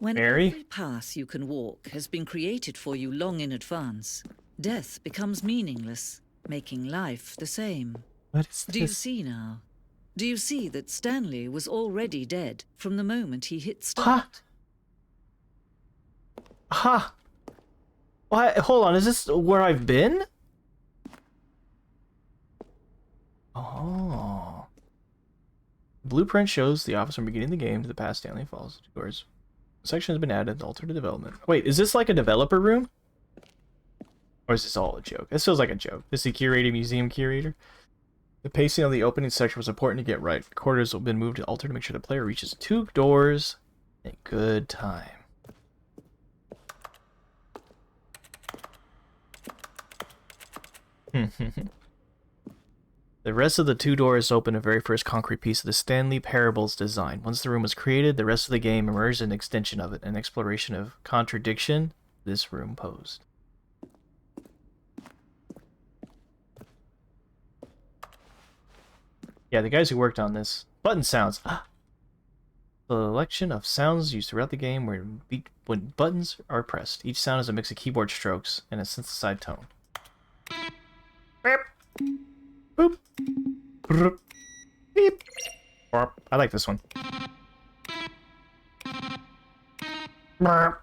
Mary? every path you can walk has been created for you long in advance, death becomes meaningless, making life the same. what is Do you this? see now? Do you see that Stanley was already dead from the moment he hit Huh? start? Ha! What? Hold on, is this where I've been? Oh. Blueprint shows the office from beginning of the game to the past Stanley Falls. Doors. Section has been added to alter the development. Wait, is this like a developer room? Or is this all a joke? This feels like a joke. This is the curator, museum curator. The pacing of the opening section was important to get right. Quarters have been moved to alter to make sure the player reaches 2 doors in a good time. The rest of the 2 doors open the very first concrete piece of the Stanley Parable's design. Once the room was created, the rest of the game emerged an extension of it, an exploration of contradiction this room posed. Yeah, the guys who worked on this. Button sounds. The selection of sounds used throughout the game when buttons are pressed. Each sound is a mix of keyboard strokes and a synthesized tone. Beep. Boop. Brr. Beep. I like this one. Brr.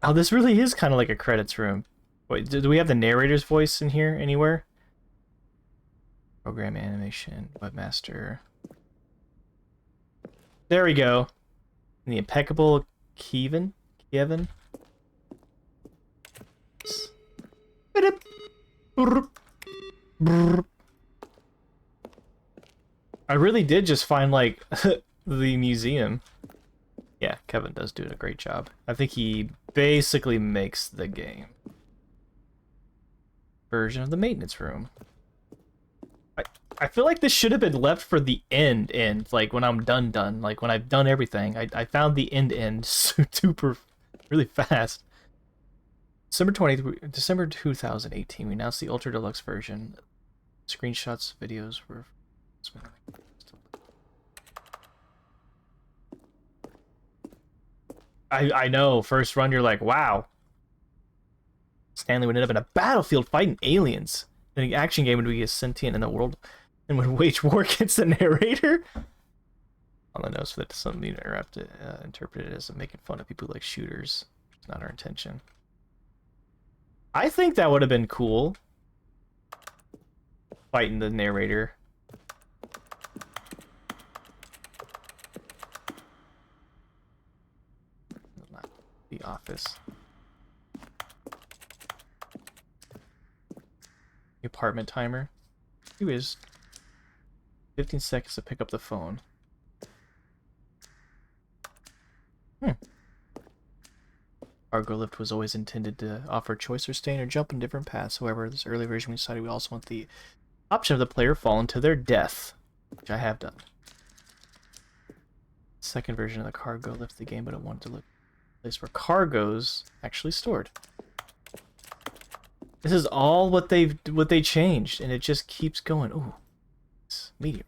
Oh, this really is kind of like a credits room. Wait, do we have the narrator's voice in here anywhere? Program animation, webmaster. There we go. And the impeccable Kevin. I really did just find like the museum. Yeah, Kevin does do a great job. I think he basically makes the game. Version of the maintenance room. I feel like this should have been left for the end, like when I'm done, like when I've done everything. I found the end super really fast. December 2018, we announced the Ultra Deluxe version. Screenshots, videos were... I know, first run you're like, wow. Stanley would end up in a battlefield fighting aliens. In the action game would be a sentient in the world and would wage war against the narrator. On the notes for that, some interpreted as making fun of people like shooters. It's not our intention. I think that would have been cool. Fighting the narrator. Not the office. The apartment timer. Here is 15 seconds to pick up the phone. Cargo lift was always intended to offer choice or stay or jump in different paths. However, this early version we decided we also want the option of the player falling to their death, which I have done. Second version of the cargo lift the game, but it wanted to look a place where cargo's actually stored. This is all what they changed, and it just keeps going. Ooh, it's meteor.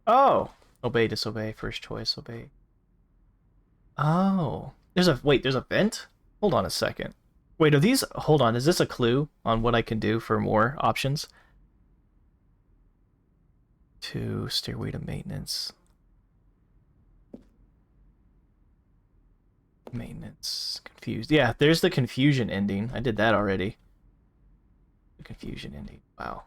Oh, obey, disobey, first choice, obey. Oh, there's a vent? Hold on a second. Wait, are these, hold on, is this a clue on what I can do for more options? To stairway to maintenance. Maintenance, confused. Yeah, there's the confusion ending. I did that already. The confusion ending, wow.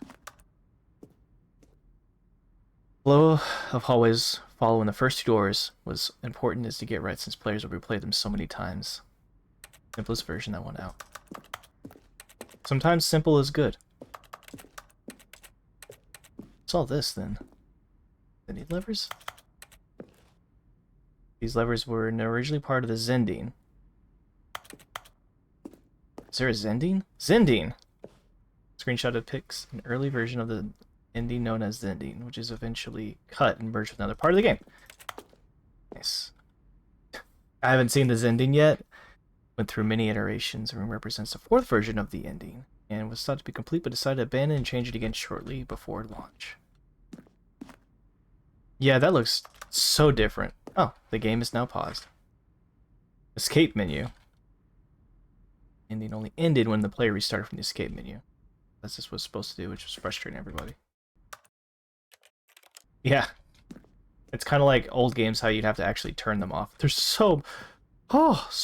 Flow of hallways following the first 2 doors was important as to get right since players will replay them so many times. Simplest version that went out. Sometimes simple is good. What's all this then? Do I need levers? These levers were originally part of the Zending. Is there a Zending? Zending! Screenshot depicts an early version of the ending known as Zending, which is eventually cut and merged with another part of the game. Nice. I haven't seen the Zending yet. Went through many iterations. The room represents the 4th version of the ending, and was thought to be complete, but decided to abandon and change it again shortly before launch. Yeah, that looks so different. Oh, the game is now paused. Escape menu. Ending only ended when the player restarted from the escape menu. as this was supposed to do, which was frustrating everybody. Yeah. It's kind of like old games, how you'd have to actually turn them off. There's so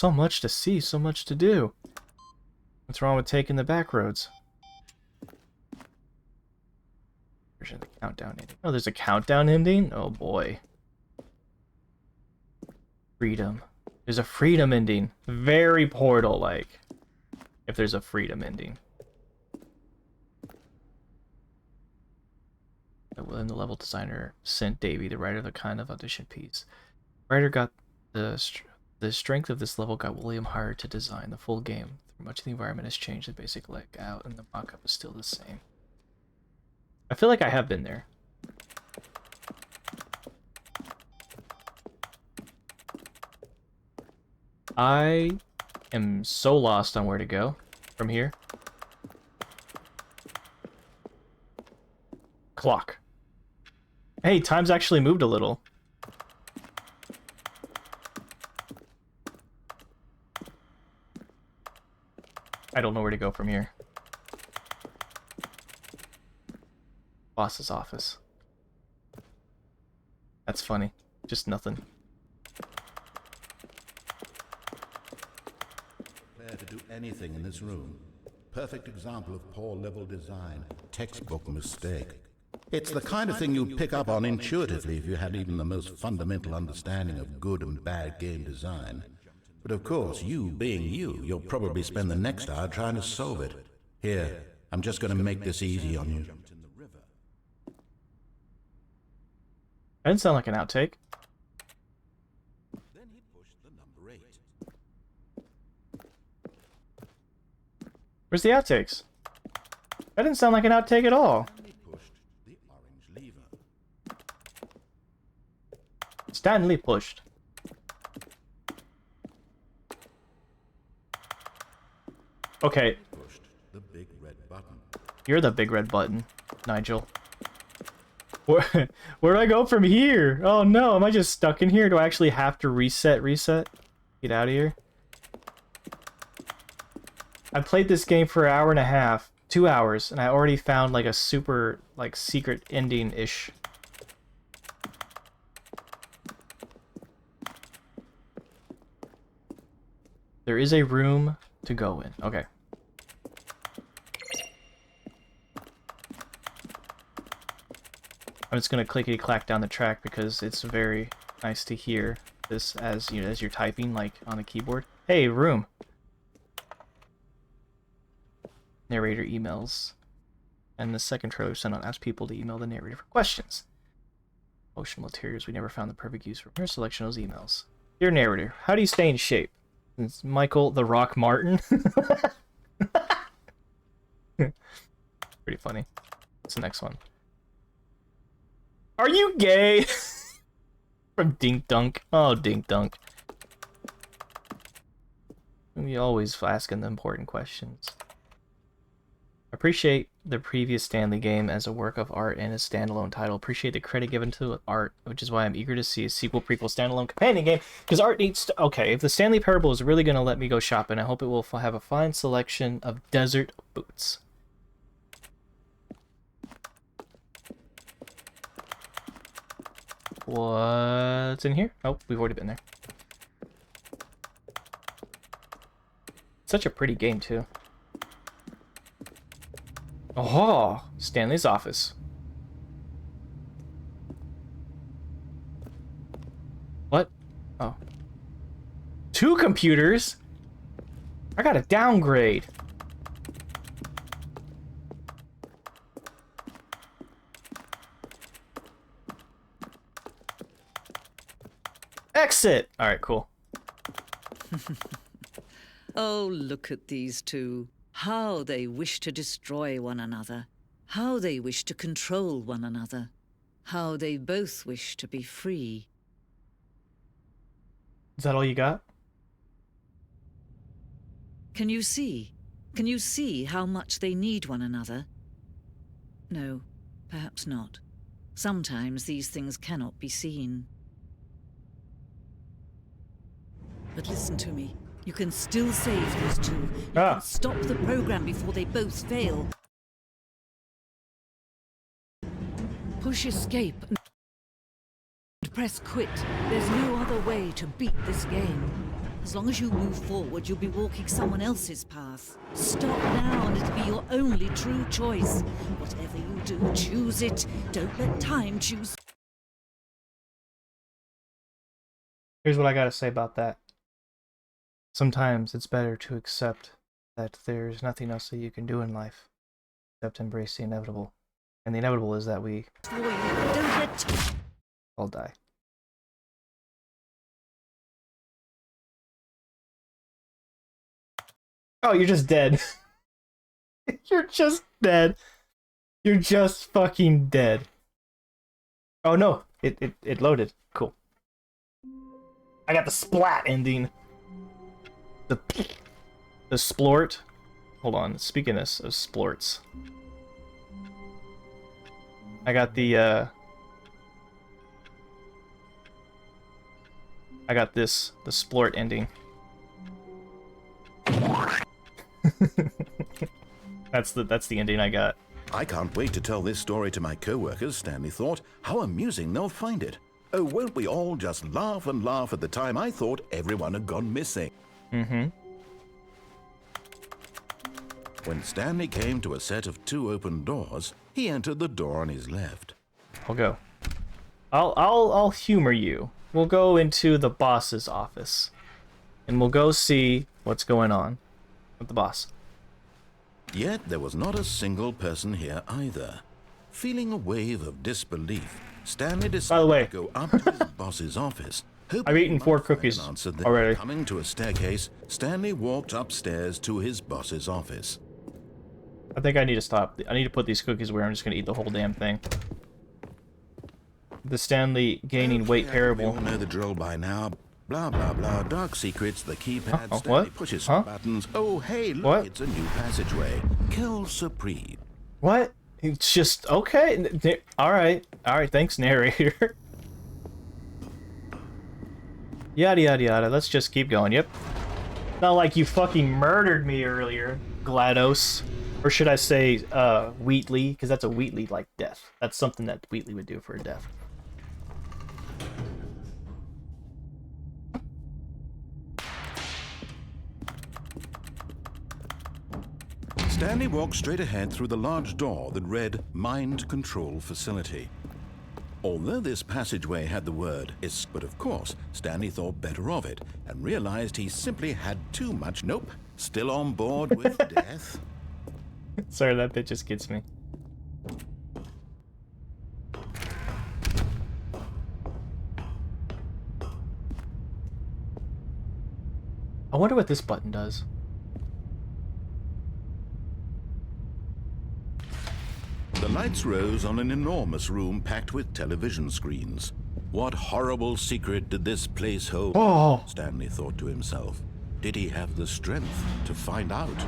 much to see, so much to do. What's wrong with taking the back roads? There's the countdown ending. Oh, there's a countdown ending? Oh boy. Freedom. There's a freedom ending. Very Portal-like. If there's a freedom ending. When the level designer sent Davey, the writer of the kind of audition piece. The writer got the strength of this level got William hired to design the full game. Much of the environment has changed. The basic layout and the mock-up is still the same. I feel like I have been there. I am so lost on where to go from here. Clock. Hey, time's actually moved a little. I don't know where to go from here. Boss's office. That's funny. Just nothing. Prepare to do anything in this room. Perfect example of poor level design. Textbook mistake. It's the kind of thing you'd pick up on intuitively if you had even the most fundamental understanding of good and bad game design. But of course, you being you, you'll probably spend the next hour trying to solve it. Here, I'm just going to make this easy on you. That didn't sound like an outtake. Then he pushed the number 8. Where's the outtakes? That didn't sound like an outtake at all. He pushed the orange lever. Stanley pushed. Okay. Pushed the big red button. You're the big red button, Nigel. Where do I go from here? Oh no, am I just stuck in here? Do I actually have to reset? Get out of here. I played this game for an hour and a half, 2 hours, and I already found like a super, like, secret ending-ish. There is a room to go in. Okay. I'm just gonna clickety-clack down the track because it's very nice to hear this as as you're typing, like on a keyboard. Hey, room. Narrator emails. And the second trailer sent on asks people to email the narrator for questions. Emotional interiors, we never found the perfect use for. Here's a selection of those emails. Dear narrator, how do you stay in shape? It's Michael the Rock Martin. Pretty funny. What's the next one? Are you gay? From Dink Dunk. Oh, Dink Dunk. We always asking the important questions. Appreciate the previous Stanley game as a work of art and a standalone title. Appreciate the credit given to art, which is why I'm eager to see a sequel, prequel, standalone companion game, because art needs to... Okay, if the Stanley Parable is really going to let me go shopping, I hope it will have a fine selection of desert boots. What's in here? Oh, we've already been there. Such a pretty game, too. Oh, Stanley's office. What? Oh. 2 computers? I got a downgrade. Exit! Alright, cool. Oh, look at these two. How they wish to destroy one another. How they wish to control one another. How they both wish to be free. Is that all you got? Can you see? Can you see how much they need one another? No, perhaps not. Sometimes these things cannot be seen. But listen to me. You can still save these two. You can stop the program before they both fail. Push escape and press quit. There's no other way to beat this game. As long as you move forward, you'll be walking someone else's path. Stop now and it'll be your only true choice. Whatever you do, choose it. Don't let time choose. Here's what I gotta say about that. Sometimes it's better to accept that there's nothing else that you can do in life except embrace the inevitable. And the inevitable is that we all die. Oh, you're just dead. You're just dead. You're just fucking dead. Oh no, it loaded. Cool. I got the splat ending. The splort. Hold on, speaking of splorts. I got the I got the splort ending. That's the ending I got. I can't wait to tell this story to my co-workers, Stanley thought. How amusing they'll find it. Oh, won't we all just laugh and laugh at the time I thought everyone had gone missing. Mm-hmm. When Stanley came to a set of 2 open doors, he entered the door on his left. I'll go. I'll humor you. We'll go into the boss's office. And we'll go see what's going on with the boss. Yet there was not a single person here either. Feeling a wave of disbelief, Stanley decided to go up to his boss's office. I've eaten 4 cookies already. Coming to a staircase, Stanley walked upstairs to his boss's office. I think I need to stop. I need to put these cookies where I'm just going to eat the whole damn thing. The Stanley gaining weight parable. We all know the drill by now. Blah, blah, blah. Dark secrets, the keypad. Oh, Stanley what? pushes some buttons. Oh, hey, look, it's a new passageway. Kill Supreme. What? It's just, okay. Alright, thanks, narrator. Yada, yada, yada. Let's just keep going. Yep. Not like you fucking murdered me earlier, GLaDOS. Or should I say, Wheatley? Because that's a Wheatley-like death. That's something that Wheatley would do for a death. Stanley walked straight ahead through the large door that read Mind Control Facility. Although this passageway had the word "is," but of course, Stanley thought better of it and realized he simply had too much. Nope, still on board with death. Sorry, that bit just gets me. I wonder what this button does. The lights rose on an enormous room packed with television screens. What horrible secret did this place hold? Oh. Stanley thought to himself. Did he have the strength to find out?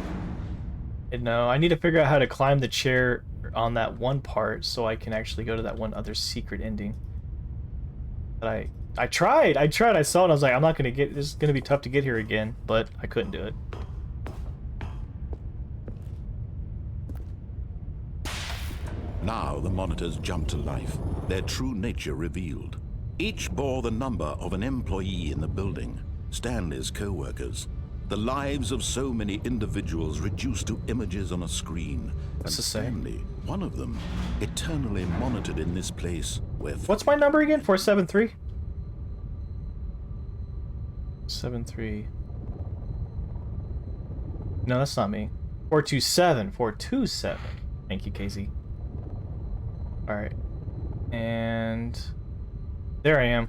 No, I need to figure out how to climb the chair on that one part so I can actually go to that one other secret ending. But I tried, I saw it, I was like, I'm not gonna get, this is gonna be tough to get here again, but I couldn't do it. Now the monitors jumped to life, their true nature revealed. Each bore the number of an employee in the building, Stanley's co-workers. The lives of so many individuals reduced to images on a screen. What's and to say? Stanley, one of them, eternally monitored in this place where... What's my number again? 473? 73. No, that's not me. 427. 427. Thank you, Casey. Alright. And... there I am.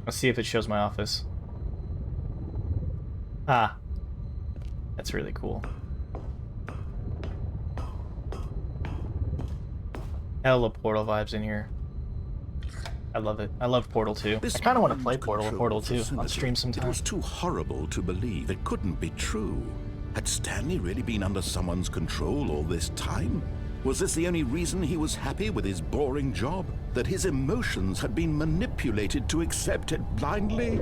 Let's see if it shows my office. Ah. That's really cool. Hella Portal vibes in here. I love it. I love Portal 2. I kind of want to play Portal 2 on stream sometime. It was too horrible to believe. It couldn't be true. Had Stanley really been under someone's control all this time? Was this the only reason he was happy with his boring job? That his emotions had been manipulated to accept it blindly?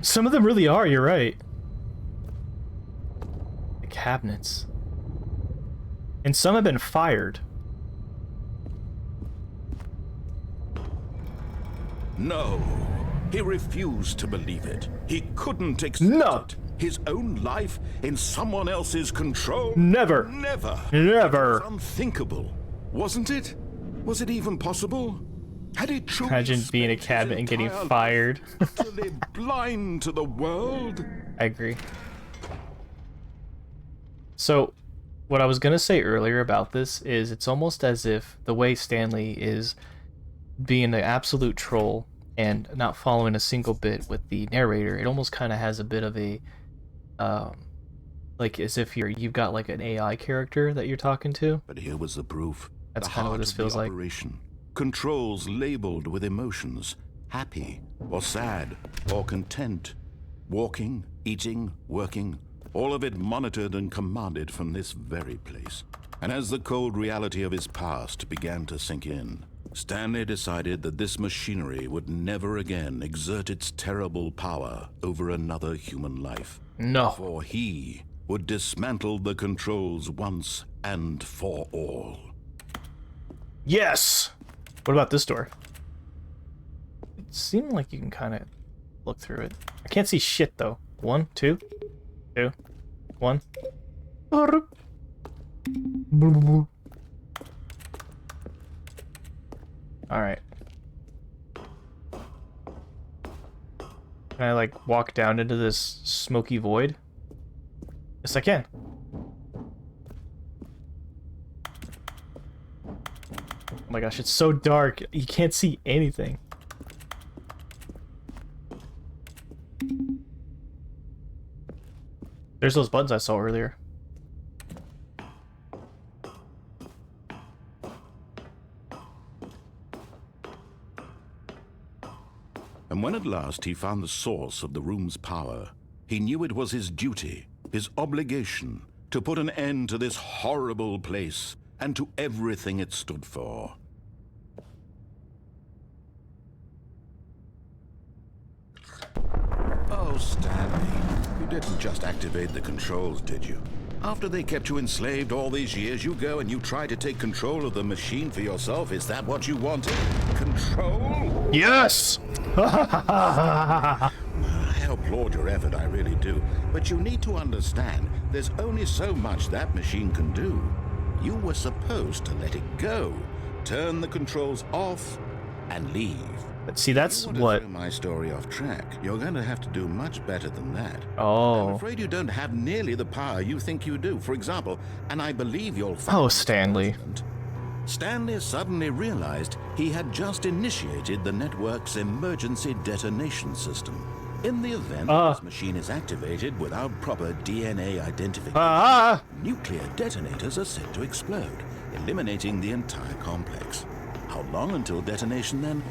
Some of them really are, you're right. The cabinets. And some have been fired. No. He refused to believe it. He couldn't accept it. His own life in someone else's control? Never. Never. Never. It was unthinkable, wasn't it? Was it even possible? Had he truly Imagine being a spent his cabinet and getting entire fired. life utterly blind to the world? I agree. So, what I was gonna say earlier about this is it's almost as if the way Stanley is being an absolute troll and not following a single bit with the narrator, it almost kind of has a bit of a, like as if you've got like an AI character that you're talking to. But here was the proof. That's the kind of what heart this feels the like. operation. Controls labeled with emotions, happy or sad or content, walking, eating, working, all of it monitored and commanded from this very place. And as the cold reality of his past began to sink in, Stanley decided that this machinery would never again exert its terrible power over another human life. No. For he would dismantle the controls once and for all. Yes! What about this door? It seemed like you can kind of look through it. I can't see shit though. 1, 2, 2, 1. Alright. Can I like walk down into this smoky void? Yes, I can. Oh my gosh, it's so dark. You can't see anything. There's those buttons I saw earlier. And when at last he found the source of the room's power, he knew it was his duty, his obligation, to put an end to this horrible place and to everything it stood for. Oh, Stanley, you didn't just activate the controls, did you? After they kept you enslaved all these years, you go and you try to take control of the machine for yourself. Is that what you wanted? Control? Yes! I applaud your effort, I really do. But you need to understand, there's only so much that machine can do. You were supposed to let it go, turn the controls off, and leave. But see, that's If you want to what... throw my story off track, you're going to have to do much better than that. Oh. I'm afraid you don't have nearly the power you think you do. For example, and I believe you'll find... Oh, Stanley. Stanley suddenly realized he had just initiated the network's emergency detonation system. In the event this machine is activated without proper DNA identification, nuclear detonators are set to explode, eliminating the entire complex. How long until detonation then?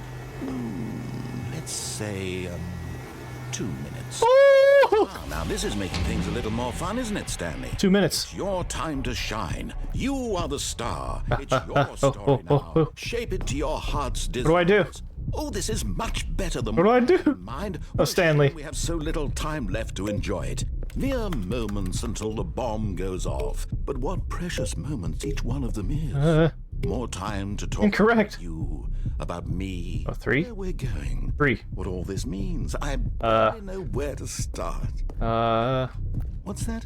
Let's say 2 minutes. Well, now this is making things a little more fun, isn't it, Stanley? 2 minutes. It's your time to shine. You are the star. It's your story now. Shape it to your heart's desires. What do I do? Oh, this is much better than What do I do? Mind? Oh, Stanley. We have so little time left to enjoy it. Mere moments until the bomb goes off. But what precious moments each one of them is. More time to talk Incorrect. about you, about me, 3, where we're going, 3. what all this means. I barely know where to start. What's that?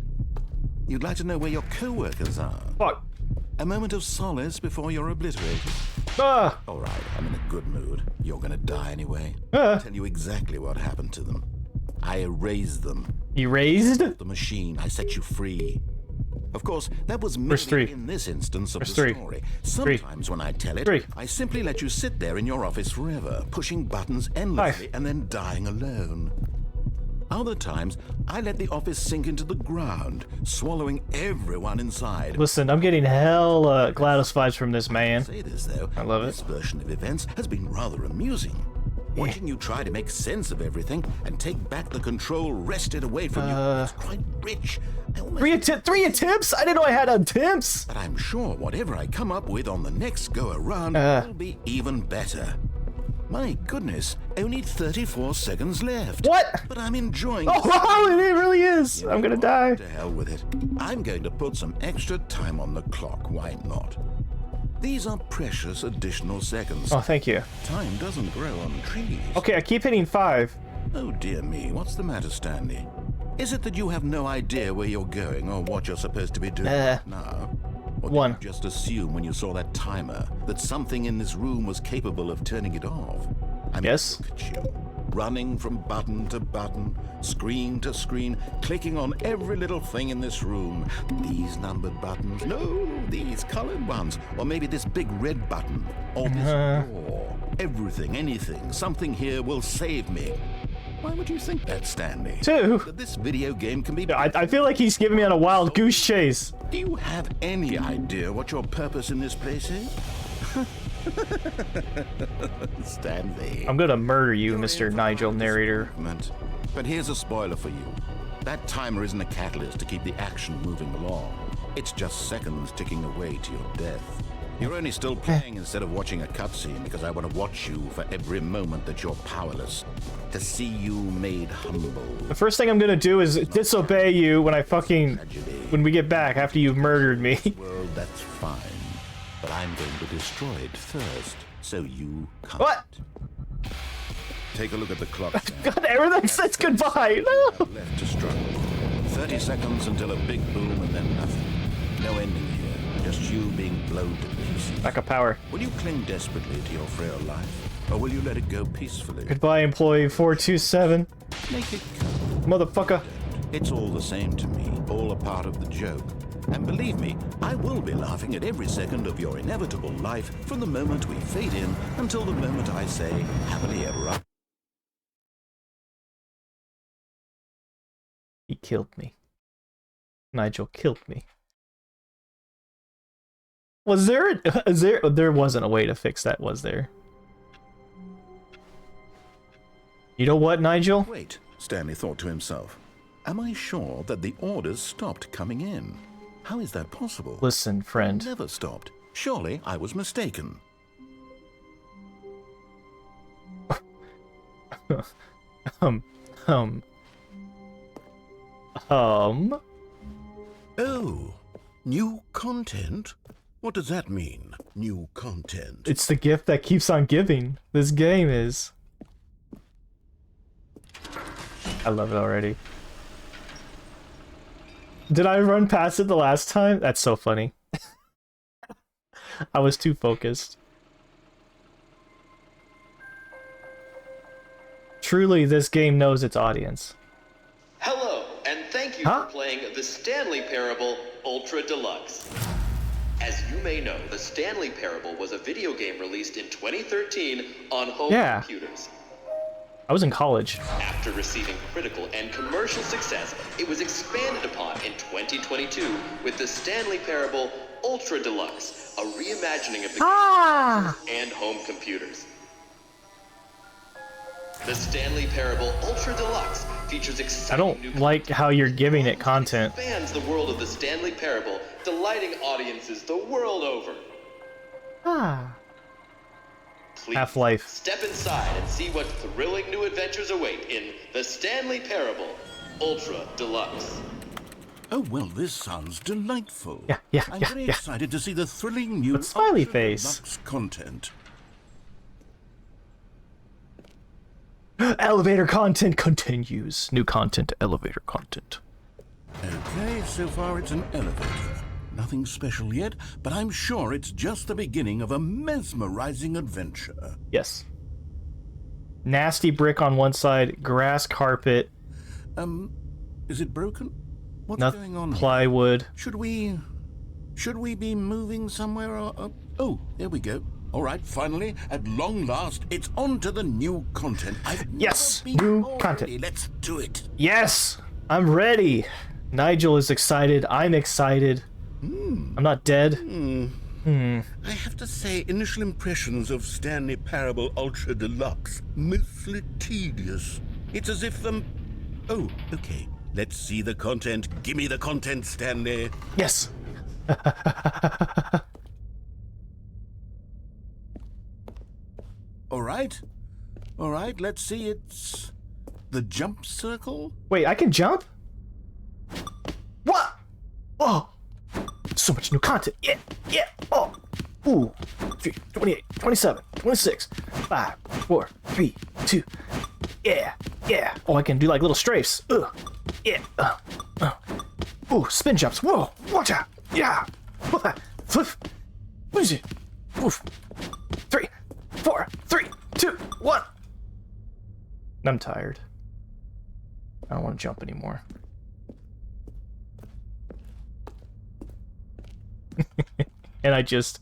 You'd like to know where your co-workers are? Fuck. A moment of solace before you're obliterated. All right, I'm in a good mood. You're gonna die anyway. I'll tell you exactly what happened to them. I erased them. Erased? The machine. I set you free. Of course, that was Verse 3. merely in this instance of the 3. story. Sometimes when I tell it, 3. I simply let you sit there in your office forever, pushing buttons endlessly 5. and then dying alone. Other times, I let the office sink into the ground, swallowing everyone inside. Listen, I'm getting hell GLaDOS vibes from this man. Say this though, I love it. This version of events has been rather amusing. Watching you try to make sense of everything and take back the control wrested away from you is quite rich. 3 attempts? I didn't know I had attempts! But I'm sure whatever I come up with on the next go-around will be even better. My goodness, only 34 seconds left. What? But I'm enjoying Oh, wow, it really is! I'm gonna die. To hell with it. I'm going to put some extra time on the clock, why not? These are precious additional seconds. Oh, thank you. Time doesn't grow on trees. Okay, I keep hitting 5. Oh dear me, what's the matter, Stanley? Is it that you have no idea where you're going or what you're supposed to be doing right now? Or did 1. you just assume when you saw that timer that something in this room was capable of turning it off? I mean, Yes. look at you, running from button to button, screen to screen, clicking on every little thing in this room. These numbered buttons, no, these colored ones, or maybe this big red button, or this door. Everything, anything, something here will save me. Why would you think that, Stanley? 2. That this video game can be... I feel like he's giving me on a wild goose chase. Do you have any idea what your purpose in this place is? Stanley. I'm gonna murder you, You're Mr. in for Nigel a Narrator. disappointment. But here's a spoiler for you. That timer isn't a catalyst to keep the action moving along. It's just seconds ticking away to your death. You're only still playing instead of watching a cutscene because I want to watch you for every moment that you're powerless. To see you made humble. The first thing I'm gonna do is disobey you when when we get back after you've murdered me. Well, that's fine. But I'm going to destroy it first, so you can't. What? Take a look at the clock. God, everything says goodbye. No. Left to struggle. 30 seconds until a big boom and then nothing. No ending here. Just you being blown to pieces. Backup power. Will you cling desperately to your frail life, or will you let it go peacefully? Goodbye, employee 427. Make it count. Motherfucker. It's all the same to me, all a part of the joke. And believe me, I will be laughing at every second of your inevitable life from the moment we fade in until the moment I say, happily ever after. He killed me. Nigel killed me. Was there there wasn't a way to fix that, was there? You know what, Nigel? Wait, Stanley thought to himself. Am I sure that the orders stopped coming in? How is that possible? Listen, friend. Never stopped. Surely I was mistaken. Oh, new content? What does that mean, new content? It's the gift that keeps on giving. This game is. I love it already. Did I run past it the last time? That's so funny. I was too focused. Truly, this game knows its audience. Hello, and thank you for playing the Stanley Parable Ultra Deluxe. As you may know, the Stanley Parable was a video game released in 2013 on home computers. I was in college. After receiving critical and commercial success, it was expanded upon in 2022 with the Stanley Parable Ultra Deluxe, a reimagining of the game and home computers. The Stanley Parable Ultra Deluxe features exciting I don't like how you're giving it content. Expands the world of the Stanley Parable, delighting audiences the world over. Please Half-Life. step inside and see what thrilling new adventures await in the Stanley Parable Ultra Deluxe. Oh, well, this sounds delightful. I'm very yeah. excited to see the thrilling new smiley Ultra face. Deluxe content. Elevator content continues. New content, elevator content. Okay, so far it's an elevator. Nothing special yet, but I'm sure it's just the beginning of a mesmerizing adventure. Yes. Nasty brick on one side, grass carpet. Is it broken? What's going on here? Plywood. Should we be moving somewhere? Oh, there we go. All right, finally, at long last, it's on to the new content. Yes, new content. Ready. Let's do it. Yes, I'm ready. Nigel is excited. I'm excited. I'm not dead. I have to say, initial impressions of Stanley Parable Ultra Deluxe, mostly tedious. It's as if Oh, okay. Let's see the content. Give me the content, Stanley. Yes. All right, let's see. It's the jump circle. Wait, I can jump? What? Oh, so much new content. Yeah. Oh, Ooh, 28, 27, 26, 5, 4, 3, 2. Yeah, yeah. Oh, I can do like little strafes. Yeah. Ooh, spin jumps. Whoa, watch out. Yeah. Flip. What is it? Oof. 3, 4, 3, 2, 1. I'm tired. I don't want to jump anymore. And I just...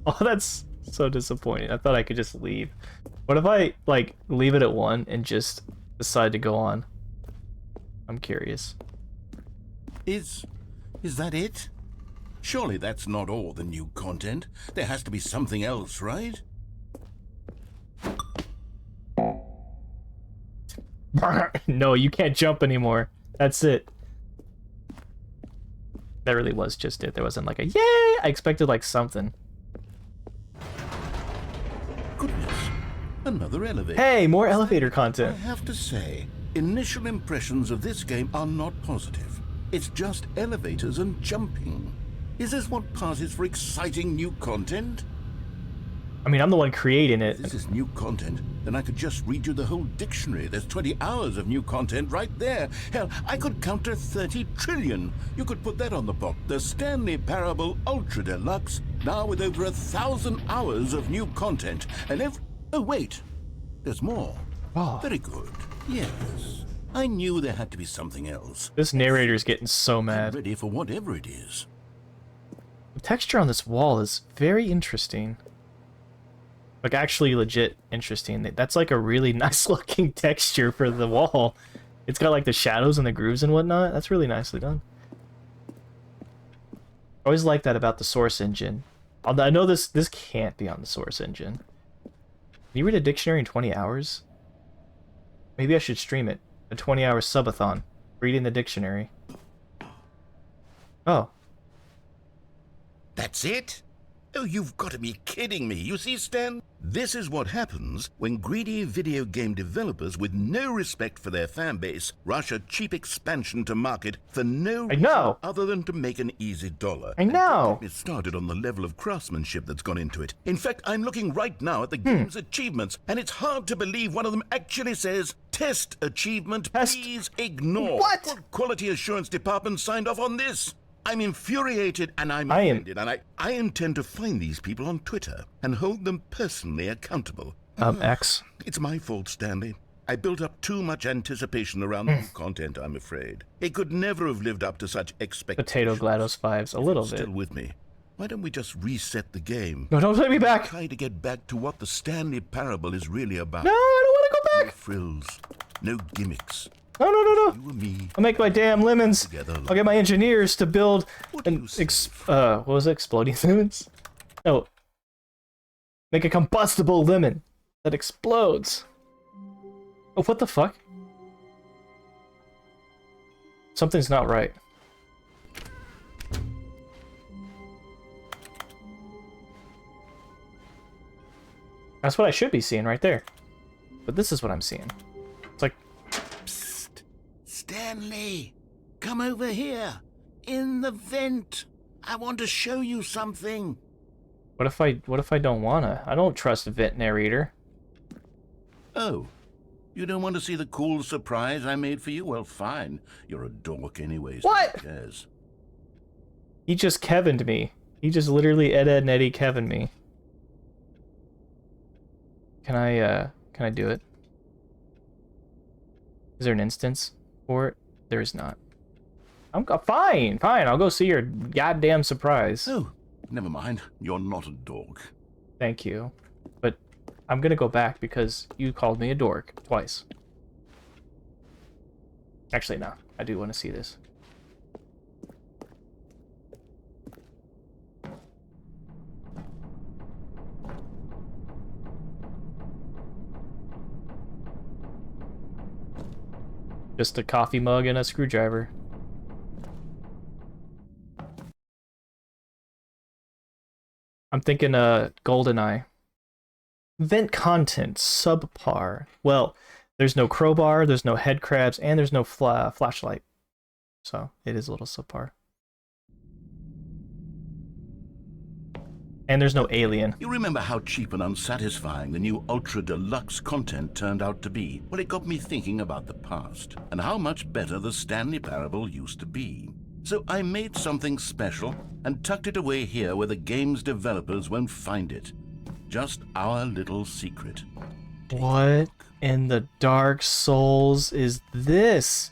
Oh, that's so disappointing. I thought I could just leave. What if I, like, leave it at 1 and just decide to go on? I'm curious. Is that it? Surely that's not all the new content. There has to be something else, right? No, you can't jump anymore. That's it. That really was just it. There wasn't like a yay! I expected like something. Goodness, another elevator. Hey, more elevator content. I have to say, initial impressions of this game are not positive. It's just elevators and jumping. Is this what passes for exciting new content? I mean, I'm the one creating it. If this is new content, then I could just read you the whole dictionary. There's 20 hours of new content right there. Hell, I could counter 30 trillion. You could put that on the box. The Stanley Parable Ultra Deluxe, now with over 1,000 hours of new content. And oh, wait. There's more. Oh. Very good. Yes. I knew there had to be something else. This narrator's getting so mad. I'm ready for whatever it is. The texture on this wall is very interesting. Like, actually legit interesting. That's like a really nice looking texture for the wall. It's got like the shadows and the grooves and whatnot. That's really nicely done. I always like that about the Source engine. Although I know this can't be on the Source engine. Can you read a dictionary in 20 hours? Maybe I should stream it. A 20-hour subathon. Reading the dictionary. Oh. That's it? Oh, you've got to be kidding me. You see, Stan? This is what happens when greedy video game developers with no respect for their fan base rush a cheap expansion to market for no reason other than to make an easy dollar. I know. Don't get me started on the level of craftsmanship that's gone into it. In fact, I'm looking right now at the game's achievements, and it's hard to believe one of them actually says, "Test achievement, please ignore." What quality assurance department signed off on this? I'm infuriated and I'm offended, and I intend to find these people on Twitter and hold them personally accountable. X. It's my fault, Stanley. I built up too much anticipation around the new content, I'm afraid. It could never have lived up to such expectations. Potato GLaDOS 5s, a little bit. Still with me. Why don't we just reset the game? No, don't let me back! Try to get back to what the Stanley Parable is really about. No, I don't want to go back! No frills, no gimmicks. No. You and me. I'll make my damn lemons. I'll get my engineers to build an what was it? Exploding lemons? No. Make a combustible lemon that explodes. Oh, what the fuck? Something's not right. That's what I should be seeing right there. But this is what I'm seeing. It's like, Stanley, come over here. In the vent. I want to show you something. what if I don't wanna? I don't trust Vent Narrator. Oh, you don't want to see the cool surprise I made for you? Well, fine. You're a dork anyways. What? Who cares? He just Kevin'd me. He just literally Ed and Eddie Kevin me. Can I do it? Is there an instance for it? There is not. Fine. I'll go see your goddamn surprise. Oh, never mind. You're not a dork. Thank you. But I'm gonna go back because you called me a dork twice. Actually, no. I do want to see this. Just a coffee mug and a screwdriver. I'm thinking GoldenEye. Vent content, subpar. Well, there's no crowbar, there's no head crabs, and there's no flashlight. So, it is a little subpar. And there's no alien. You remember how cheap and unsatisfying the new Ultra Deluxe content turned out to be? Well, it got me thinking about the past and how much better the Stanley Parable used to be. So I made something special and tucked it away here where the game's developers won't find it. Just our little secret. What in the Dark Souls is this?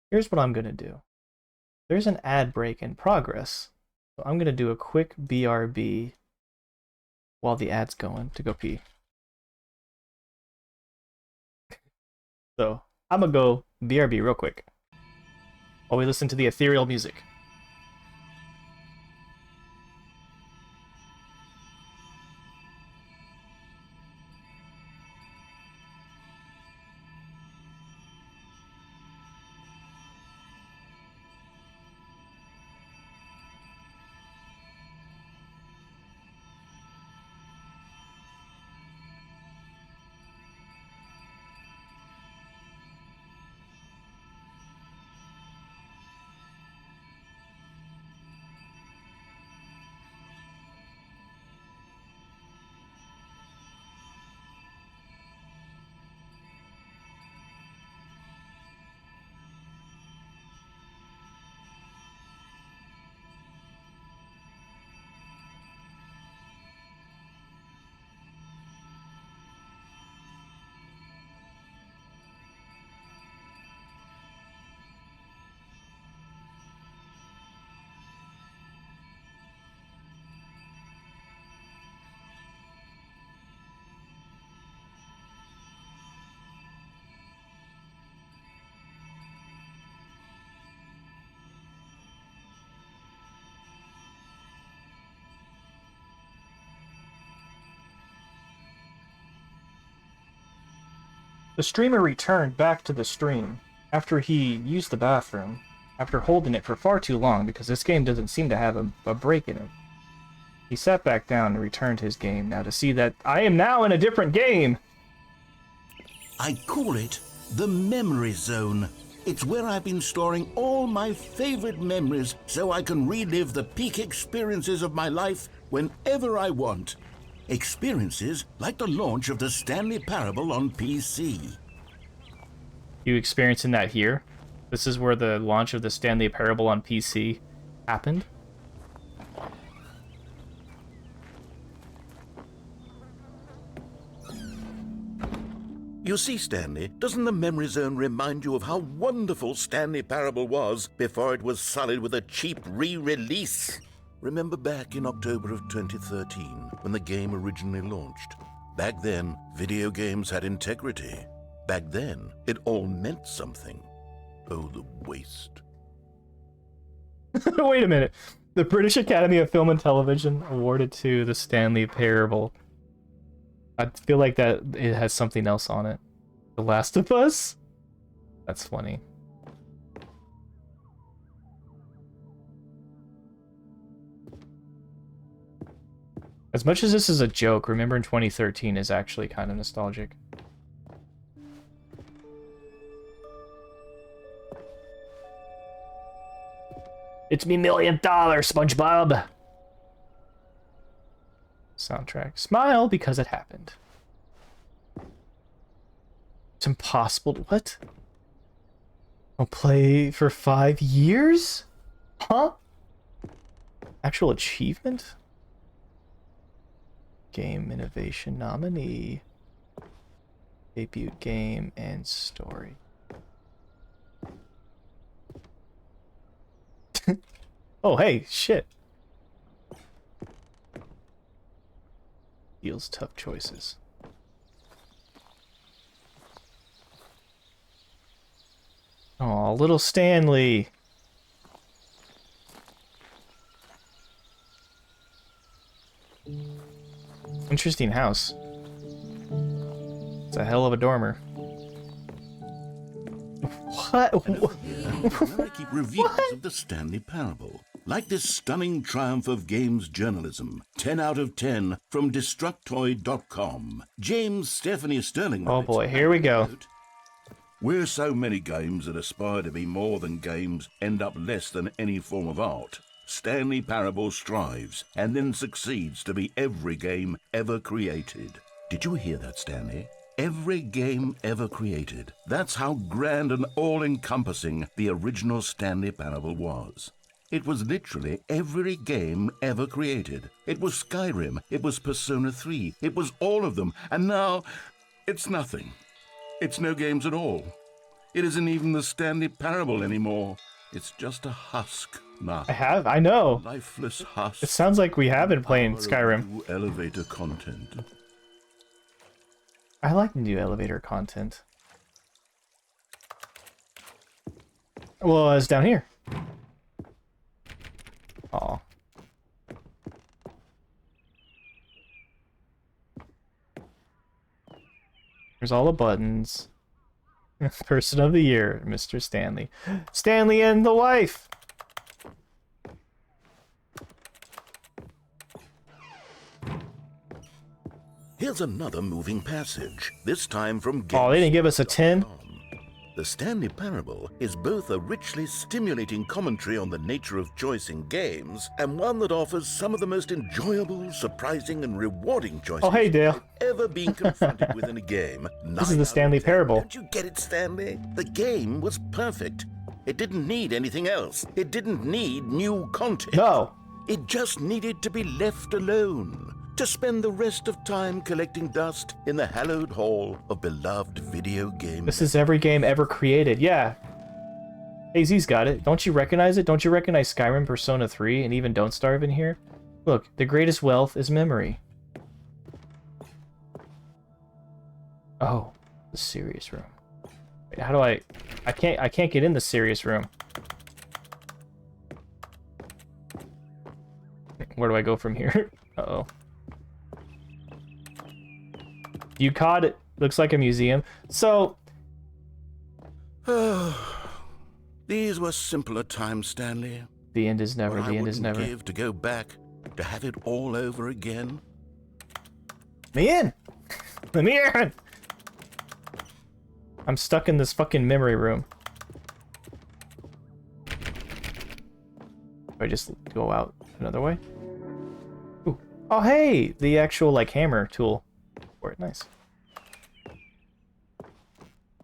Here's what I'm gonna do. There's an ad break in progress, so I'm gonna do a quick BRB while the ad's going to go pee. So I'm gonna go BRB real quick while we listen to the ethereal music. The streamer returned back to the stream after he used the bathroom, after holding it for far too long because this game doesn't seem to have a break in it. He sat back down and returned to his game now to see that I am now in a different game! I call it the Memory Zone. It's where I've been storing all my favorite memories so I can relive the peak experiences of my life whenever I want. Experiences like the launch of the Stanley Parable on PC. You experiencing that here? This is where the launch of the Stanley Parable on PC happened? You see, Stanley, doesn't the Memory Zone remind you of how wonderful Stanley Parable was before it was sullied with a cheap re-release? Remember back in October of 2013, when the game originally launched? Back then, video games had integrity. Back then, it all meant something. Oh, the waste. Wait a minute. The British Academy of Film and Television awarded to the Stanley Parable. I feel like that it has something else on it. The Last of Us? That's funny. As much as this is a joke, Remember in 2013 is actually kind of nostalgic. It's me $1 million, SpongeBob! Soundtrack. Smile because it happened. It's impossible to... What? I'll play for 5 years? Huh? Actual achievement? Game Innovation nominee. Debut game and story. Oh, hey, shit. Feels tough choices. Aw, little Stanley. Interesting house. It's a hell of a dormer. What? Hello here, where I keep reviews of the Stanley Parable. Like this stunning triumph of games journalism. 10 out of 10 from Destructoid.com. James Stephanie Sterling. Oh boy, here we go. Where so many games that aspire to be more than games end up less than any form of art, Stanley Parable strives and then succeeds to be every game ever created. Did you hear that, Stanley? Every game ever created. That's how grand and all-encompassing the original Stanley Parable was. It was literally every game ever created. It was Skyrim, it was Persona 3, it was all of them, and now it's nothing. It's no games at all. It isn't even the Stanley Parable anymore. It's just a husk now. I know. Lifeless husk. It sounds like we have been playing Skyrim. New elevator content. I like new elevator content. Well, it's down here. Aw. There's all the buttons. Person of the year, Mr. Stanley. Stanley and the wife! Here's another moving passage, this time from Oh, they didn't give us a 10? The Stanley Parable is both a richly stimulating commentary on the nature of choice in games and one that offers some of the most enjoyable, surprising, and rewarding choices Oh, hey, Dale. I've ever been confronted with in a game. This is the Stanley Parable. Don't you get it, Stanley? The game was perfect. It didn't need anything else. It didn't need new content. No. It just needed to be left alone, to spend the rest of time collecting dust in the hallowed hall of beloved video games. This is every game ever created. Yeah. AZ's got it. Don't you recognize it? Don't you recognize Skyrim, Persona 3, and even Don't Starve in here? Look, the greatest wealth is memory. Oh, the serious room. Wait, how do I can't get in the serious room. Where do I go from here? Uh-oh. You caught it. Looks like a museum. So... These were simpler times, Stanley. The end is never. What The end is never. I wouldn't give to go back, to have it all over again. Let me in! Let me in! I'm stuck in this fucking memory room. Do I just go out another way? Ooh. Oh, hey! The actual, like, hammer tool. For it. Nice.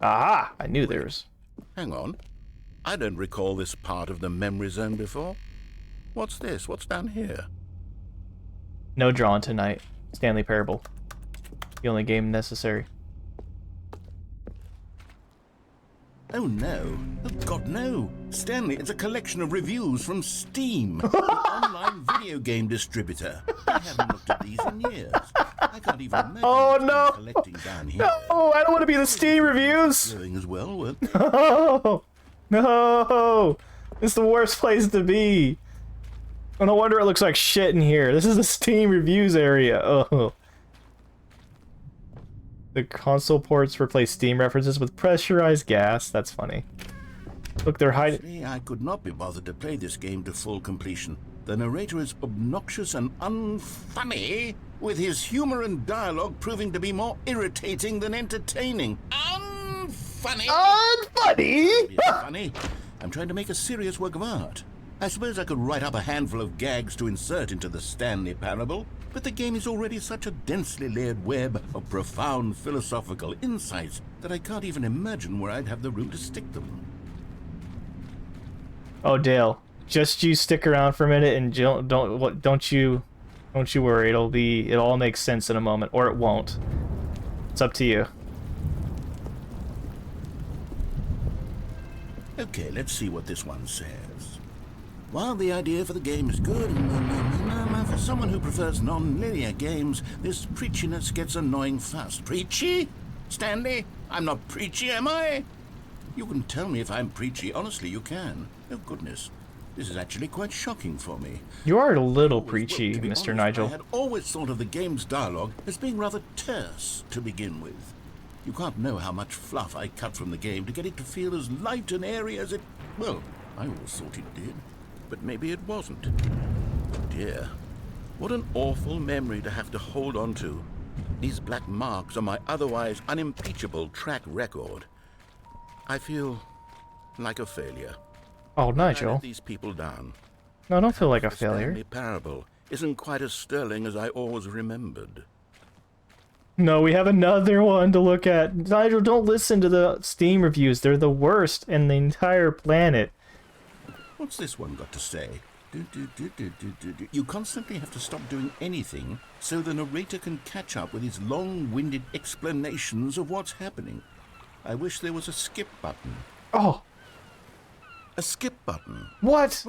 Aha! I knew there was... Hang on. I don't recall this part of the memory zone before. What's this? What's down here? No drawing tonight. Stanley Parable. The only game necessary. Oh no. Oh God, no. Stanley, it's a collection of reviews from Steam, the online video game distributor. I haven't looked at these in years. I can't even imagine Oh no! collecting down here. No! I don't want to be the Steam reviews! Doing as well, weren't they? No! No! It's the worst place to be. Oh, no wonder it looks like shit in here. This is the Steam reviews area. Oh. The console ports replace Steam references with pressurized gas. That's funny. Look, they're hiding. Actually, I could not be bothered to play this game to full completion. The narrator is obnoxious and unfunny, with his humor and dialogue proving to be more irritating than entertaining. Unfunny! Unfunny! Funny. I'm trying to make a serious work of art. I suppose I could write up a handful of gags to insert into the Stanley Parable, but the game is already such a densely layered web of profound philosophical insights that I can't even imagine where I'd have the room to stick them. Oh, Dale, just you stick around for a minute and don't you worry. It all makes sense in a moment, or it won't. It's up to you. Okay, let's see what this one says. While the idea for the game is good, for someone who prefers non-linear games, this preachiness gets annoying fast. Preachy? Stanley? I'm not preachy, am I? You can tell me if I'm preachy. Honestly, you can. Oh, goodness. This is actually quite shocking for me. You are a little preachy, Mr. Nigel. I had always thought of the game's dialogue as being rather terse to begin with. You can't know how much fluff I cut from the game to get it to feel as light and airy as it... Well, I always thought it did. But maybe it wasn't. Dear, what an awful memory to have to hold on to. These black marks are my otherwise unimpeachable track record. I feel like a failure. Oh, I Nigel. let these people down. No, don't feel like a The failure. Stanley Parable isn't quite as sterling as I always remembered. No, we have another one to look at. Nigel, don't listen to the Steam reviews. They're the worst in the entire planet. What's this one got to say? You constantly have to stop doing anything so the narrator can catch up with his long-winded explanations of what's happening. I wish there was a skip button. Oh. A skip button? What?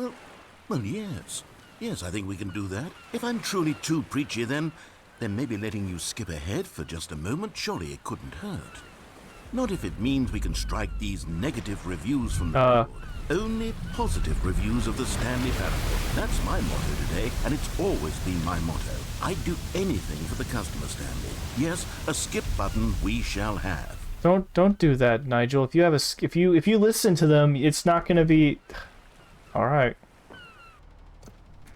Well, yes. Yes, I think we can do that. If I'm truly too preachy, then maybe letting you skip ahead for just a moment, surely it couldn't hurt. Not if it means we can strike these negative reviews from the board. Only positive reviews of the Stanley Parable. That's my motto today, and it's always been my motto. I'd do anything for the customer, Stanley. Yes, a skip button we shall have. Don't do that, Nigel. If you have if you listen to them, it's not gonna be. All right.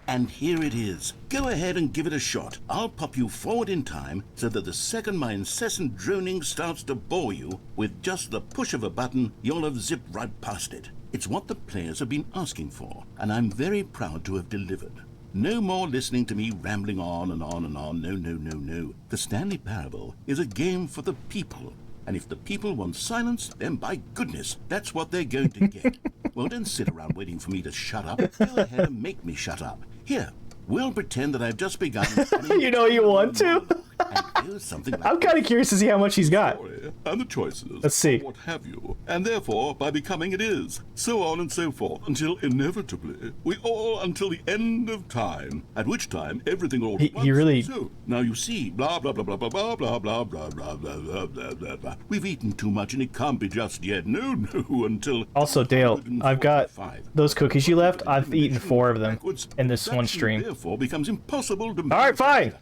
And here it is. Go ahead and give it a shot. I'll pop you forward in time so that the second my incessant droning starts to bore you, with just the push of a button, you'll have zipped right past it. It's what the players have been asking for, and I'm very proud to have delivered. No more listening to me rambling on and on and on. No, no, no, no. The Stanley Parable is a game for the people. And if the people want silence, then by goodness, that's what they're going to get. Well, don't sit around waiting for me to shut up. Go ahead and make me shut up. Here, we'll pretend that I've just begun. You know you want to. And do something like I'm kind of curious to see how much he's got. And the choices. Let's see. What have you. And therefore, by becoming it is. So on and so forth, until inevitably, we all until the end of time. At which time, everything all at once. He really... So, now you see, blah, blah, blah, blah, blah, blah, blah, blah, blah, blah, blah, blah, blah, blah, blah. We've eaten too much and it can't be just yet. No, no, until... Also, Dale, I've got those cookies you left. I've eaten 4 of them in this one stream. Therefore becomes impossible to... Alright, fine!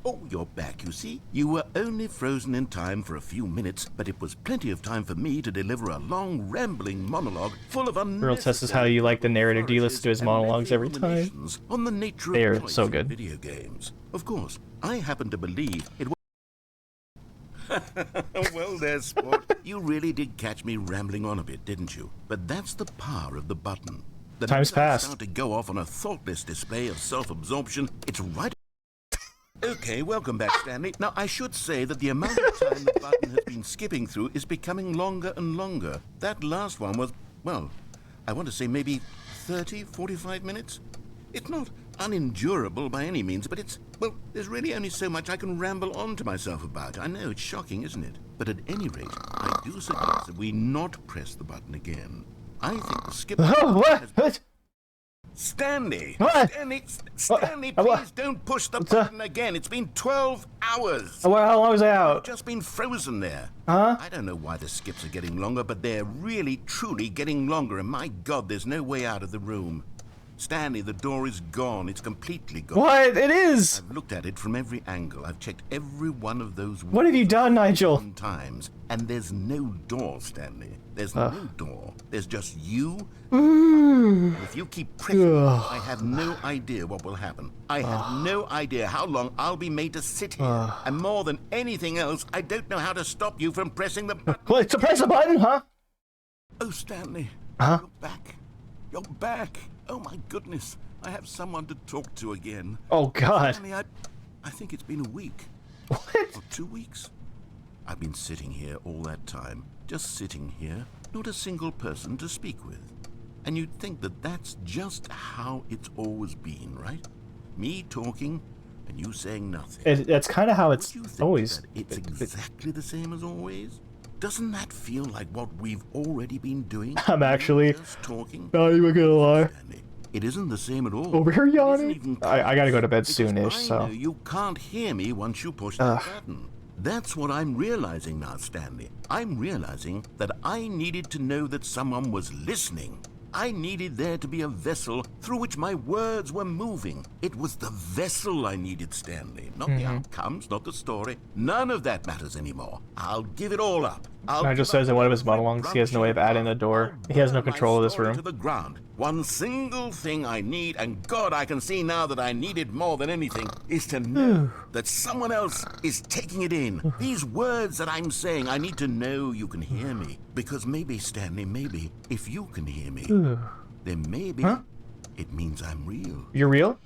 Oh, you're back, you see? You were only frozen in time for a few minutes, but it was plenty of time for me to deliver a long, rambling monologue full of Girl tests is how you like the narrative. Do you listen to his monologues every time? On the nature They of are life so in good. video games. Of course, I happen to believe it was... Well there, sport. You really did catch me rambling on a bit, didn't you? But that's the power of the button. The Time's passed. Start to go off on a thoughtless display of self-absorption. It's right. Okay, welcome back, Stanley. Now, I should say that the amount of time the button has been skipping through is becoming longer and longer. That last one was, well, I want to say maybe 30, 45 minutes. It's not unendurable by any means, but it's, well, there's really only so much I can ramble on to myself about. I know, it's shocking, isn't it? But at any rate, I do suggest that we not press the button again. I think the skip... Oh, what? Stanley! What? Stanley, please don't push the button again. It's been 12 hours. Oh, how long was I out? I've just been frozen there. Huh? I don't know why the skips are getting longer, but they're really, truly getting longer, and my God, there's no way out of the room. Stanley, the door is gone. It's completely gone. What? It is! I've looked at it from every angle. I've checked every one of those... What have you done, Nigel? ...times, and there's no door, Stanley. There's no door. There's just you. If you keep pressing, I have no idea what will happen. I have no idea how long I'll be made to sit here. And more than anything else, I don't know how to stop you from pressing the button. Wait, to press the button, huh? Oh, Stanley. Huh? You're back. You're back. Oh, my goodness. I have someone to talk to again. Oh, God. Stanley, I think it's been a week. What? Or 2 weeks. I've been sitting here all that time. Just sitting here. Not a single person to speak with. And you'd think that that's just how it's always been, right? Me talking and you saying nothing. That's kind of how it's Would you think always... that it's exactly the same as always? Doesn't that feel like what we've already been doing? I'm actually just talking. not even gonna lie. It isn't the same at all. Over here It isn't yawning? even I gotta go to bed because soonish, I so... know you can't hear me once you push that button. That's what I'm realizing now, Stanley. I'm realizing that I needed to know that someone was listening. I needed there to be a vessel through which my words were moving. It was the vessel I needed, Stanley. Not the outcomes, not the story. None of that matters anymore. I'll give it all up. Nigel says in one of his monologues he has no way of adding a door. He has no control of this room. To the ground. One single thing I need, and God, I can see now that I need it more than anything, is to know that someone else is taking it in. These words that I'm saying, I need to know you can hear me. Because maybe, Stanley, maybe, if you can hear me, then maybe it means I'm real. You're real?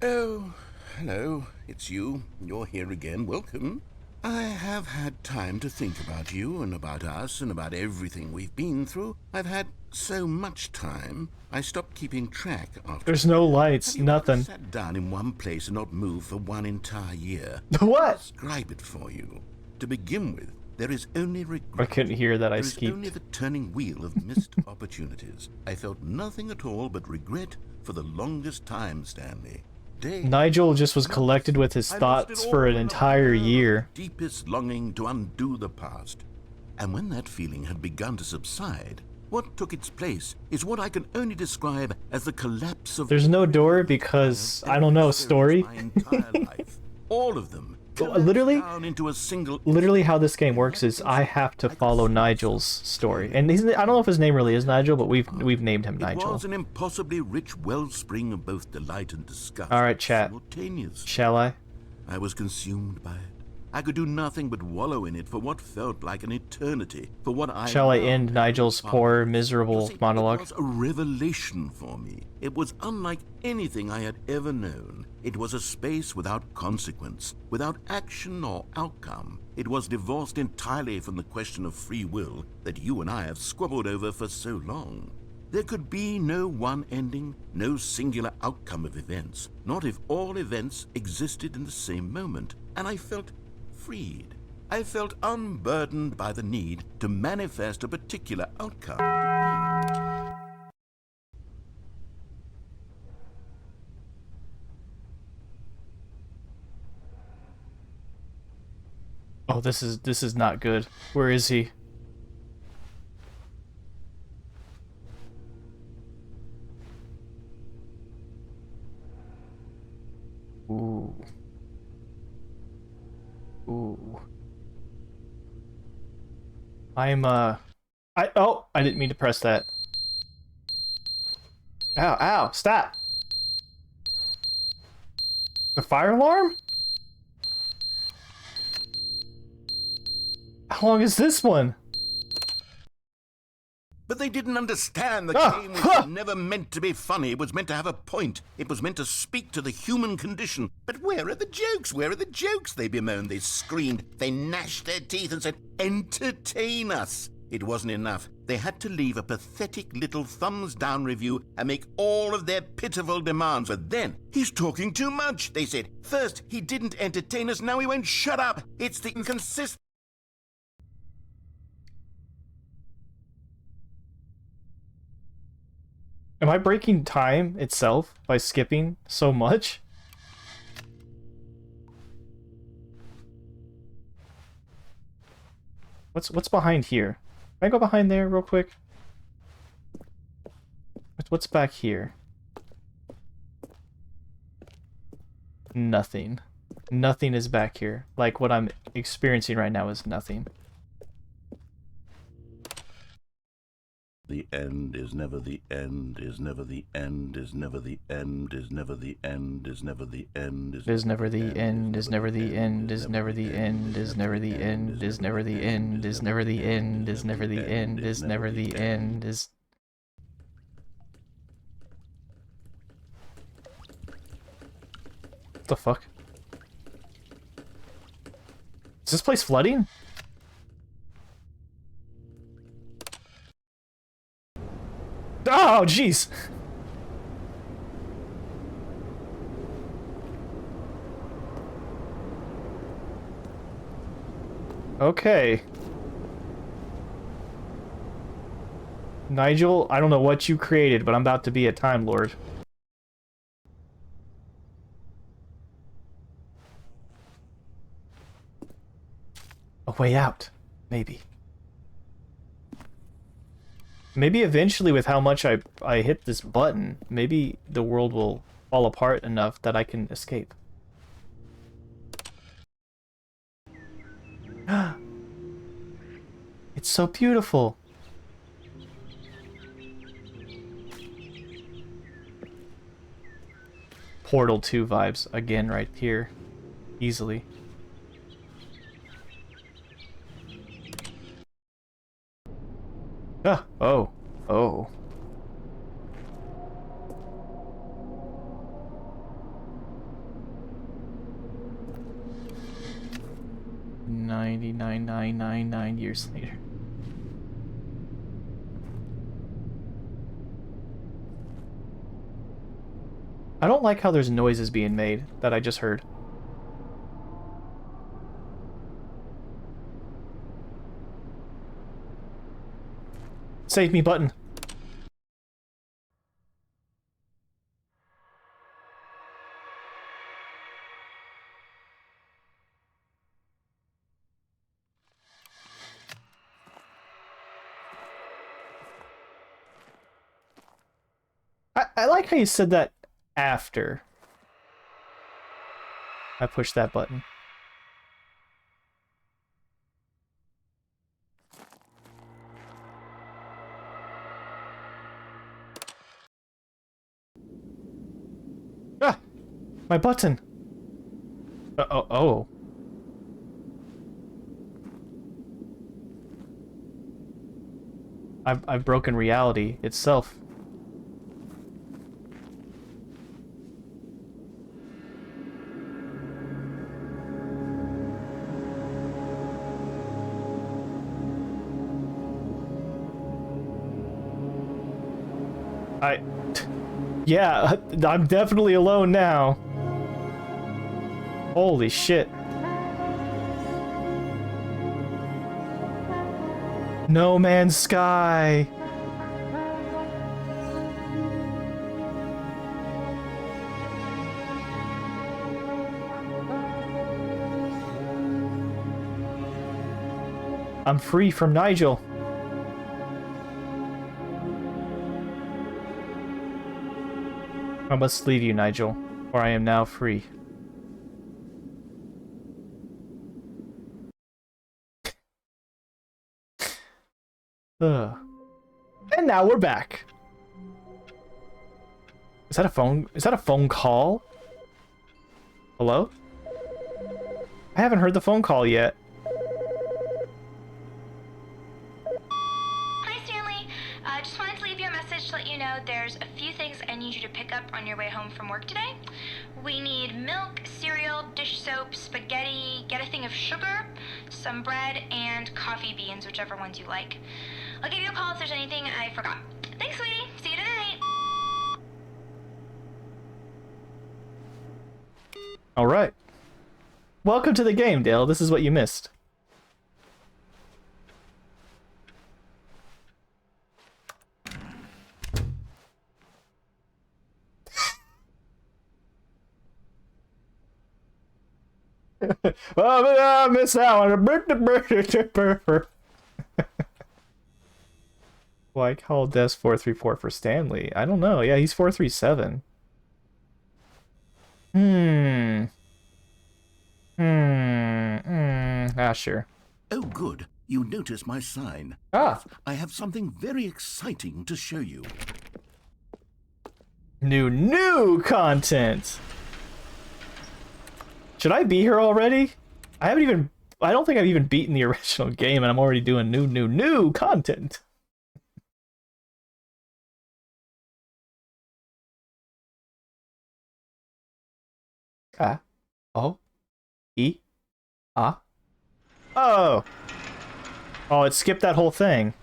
Oh, hello. It's you. You're here again. Welcome. I have had time to think about you and about us and about everything we've been through. I've had so much time, I stopped keeping track after. There's no lights, nothing. Sat down in one place and not moved for one entire year. What? Describe it for you. To begin with, there is only regret. I couldn't hear that. I There is skipped. only the turning wheel of missed opportunities. I felt nothing at all but regret for the longest time, Stanley. Nigel just was collected with his thoughts for an entire year. Deepest longing to undo the past. And when that feeling had begun to subside, what took its place is what I can only describe as the collapse of... There's no door because, I don't know, story? My entire life. All of them. Literally, Down into a single... literally how this game works is I have to follow Nigel's story. And I don't know if his name really is Nigel, but we've named him It Nigel. was an impossibly rich wellspring of both delight and disgust. Alright, chat. Simultaneously. Shall I? I was consumed by it. I could do nothing but wallow in it for what felt like an eternity. For what I Shall I loved end and Nigel's followed. poor, miserable You see, monologue? It was a revelation for me. It was unlike anything I had ever known. It was a space without consequence, without action or outcome. It was divorced entirely from the question of free will that you and I have squabbled over for so long. There could be no one ending, no singular outcome of events, not if all events existed in the same moment. And I felt freed. I felt unburdened by the need to manifest a particular outcome. Oh, this is not good. Where is he? Ooh. Ooh. I didn't mean to press that. Ow, ow, stop! The fire alarm? How long is this one? But they didn't understand the game was never meant to be funny. It was meant to have a point. It was meant to speak to the human condition. But where are the jokes? Where are the jokes? They bemoaned, they screamed, they gnashed their teeth and said, entertain us. It wasn't enough. They had to leave a pathetic little thumbs-down review and make all of their pitiful demands. But then, he's talking too much, they said. First, he didn't entertain us, now he won't shut up. It's the inconsistent... Am I breaking time itself by skipping so much? What's behind here? Can I go behind there real quick? What's back here? Nothing. Nothing is back here. Like what I'm experiencing right now is nothing. The end is never the end, is never the end, is never the end, is never the end, is never the end, is never the end, is never the end, is never the end, is never the end, is never the end, is never the end, is never the end, is never the end, is... What the fuck? Is this place flooding? Oh, jeez. Okay. Nigel, I don't know what you created, but I'm about to be a Time Lord. A way out. Maybe. Maybe eventually with how much I hit this button, maybe the world will fall apart enough that I can escape. It's so beautiful. Portal 2 vibes again right here. Easily. Ah, oh. Oh. $99,999 years later. I don't like how there's noises being made that I just heard. Save me button. I like how you said that after I pushed that button. Ah! My button! Oh. I've broken reality itself. Yeah, I'm definitely alone now. Holy shit. No Man's Sky. I'm free from Nigel. I must leave you, Nigel, for I am now free. Ugh. And now we're back. Is that a phone? Is that a phone call? Hello? I haven't heard the phone call yet. Hi, Stanley. Just wanted to leave you a message to let you know there's a few things I need you to pick up on your way home from work today. We need milk, cereal, dish soap, spaghetti, get a thing of sugar, some bread, and coffee beans, whichever ones you like. I'll give you a call if there's anything I forgot. Thanks, sweetie. See you tonight. Alright. Welcome to the game, Dale. This is what you missed. Oh, I missed that one. Why call Des 434 for Stanley? I don't know. Yeah, he's 437. Sure. Oh, good. You notice my sign. Ah. I have something very exciting to show you. New content. Should I be here already? I don't think I've even beaten the original game and I'm already doing new content. Ah. Oh. E. Ah. Oh. Oh, it skipped that whole thing.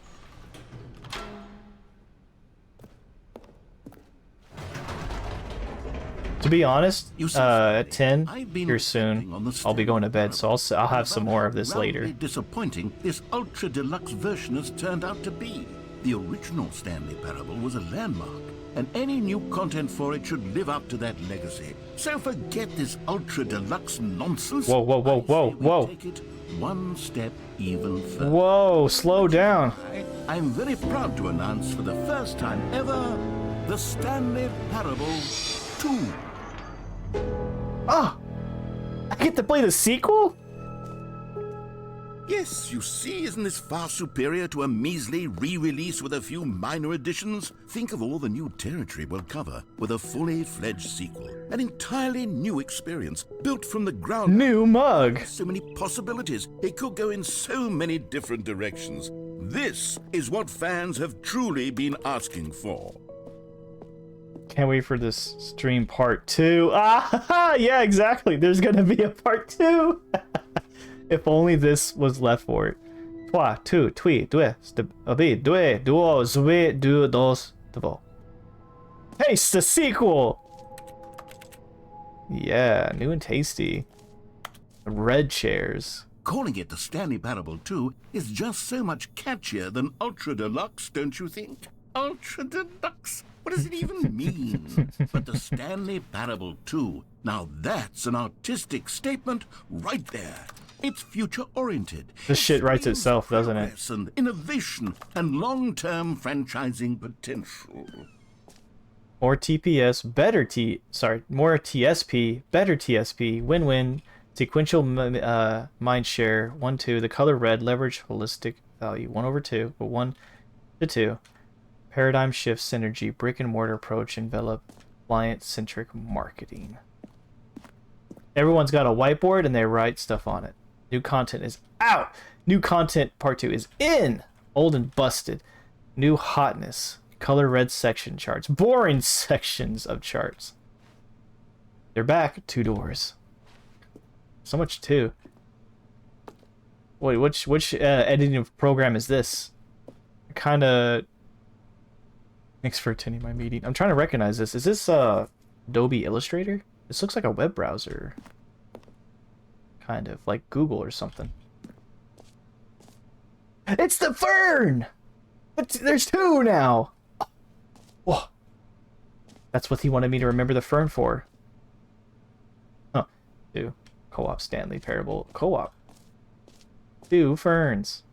To be honest, at 10 here soon, I'll be going to bed, so I'll have some more of this later. Disappointing this ultra deluxe version has turned out to be. The original Stanley Parable was a landmark, and any new content for it should live up to that legacy. So forget this ultra deluxe nonsense. Whoa. Take it one step even further. Whoa, slow down. I'm very proud to announce for the first time ever, the Stanley Parable 2. Ah! I get to play the sequel? Yes, you see, isn't this far superior to a measly re-release with a few minor additions? Think of all the new territory we'll cover with a fully fledged sequel. An entirely new experience, built from the ground. New mug! So many possibilities. It could go in so many different directions. This is what fans have truly been asking for. Can't wait for this stream part 2. Ah, yeah, exactly. There's gonna be a part 2. If only this was left for it. 3, 2, 3, 2, 1, 2, 2, 2, 2. Taste the sequel! Yeah, new and tasty. Red chairs. Calling it the Stanley Parable 2 is just so much catchier than Ultra Deluxe, don't you think? Ultra Deluxe? What does it even mean? But the Stanley Parable 2, now that's an artistic statement right there. It's future-oriented. This shit writes itself, doesn't it? Progress and innovation and long-term franchising potential. More TPS, more TSP, better TSP, win-win, sequential mind share, 1, 2, the color red, leverage, holistic value, 1/2, but 1 to 2. Paradigm shift synergy, brick and mortar approach, envelop, client-centric marketing. Everyone's got a whiteboard and they write stuff on it. New content is out. New content part 2 is in. Old and busted. New hotness. Color red section charts. Boring sections of charts. They're back. 2 doors. So much 2. Wait, which editing program is this? Kind of. Thanks for attending my meeting. I'm trying to recognize this. Is this Adobe Illustrator? This looks like a web browser. Kind of like Google or something. It's the fern! There's 2 now! Whoa. That's what he wanted me to remember the fern for. Huh. 2. Co-op Stanley Parable. Co-op. 2 ferns.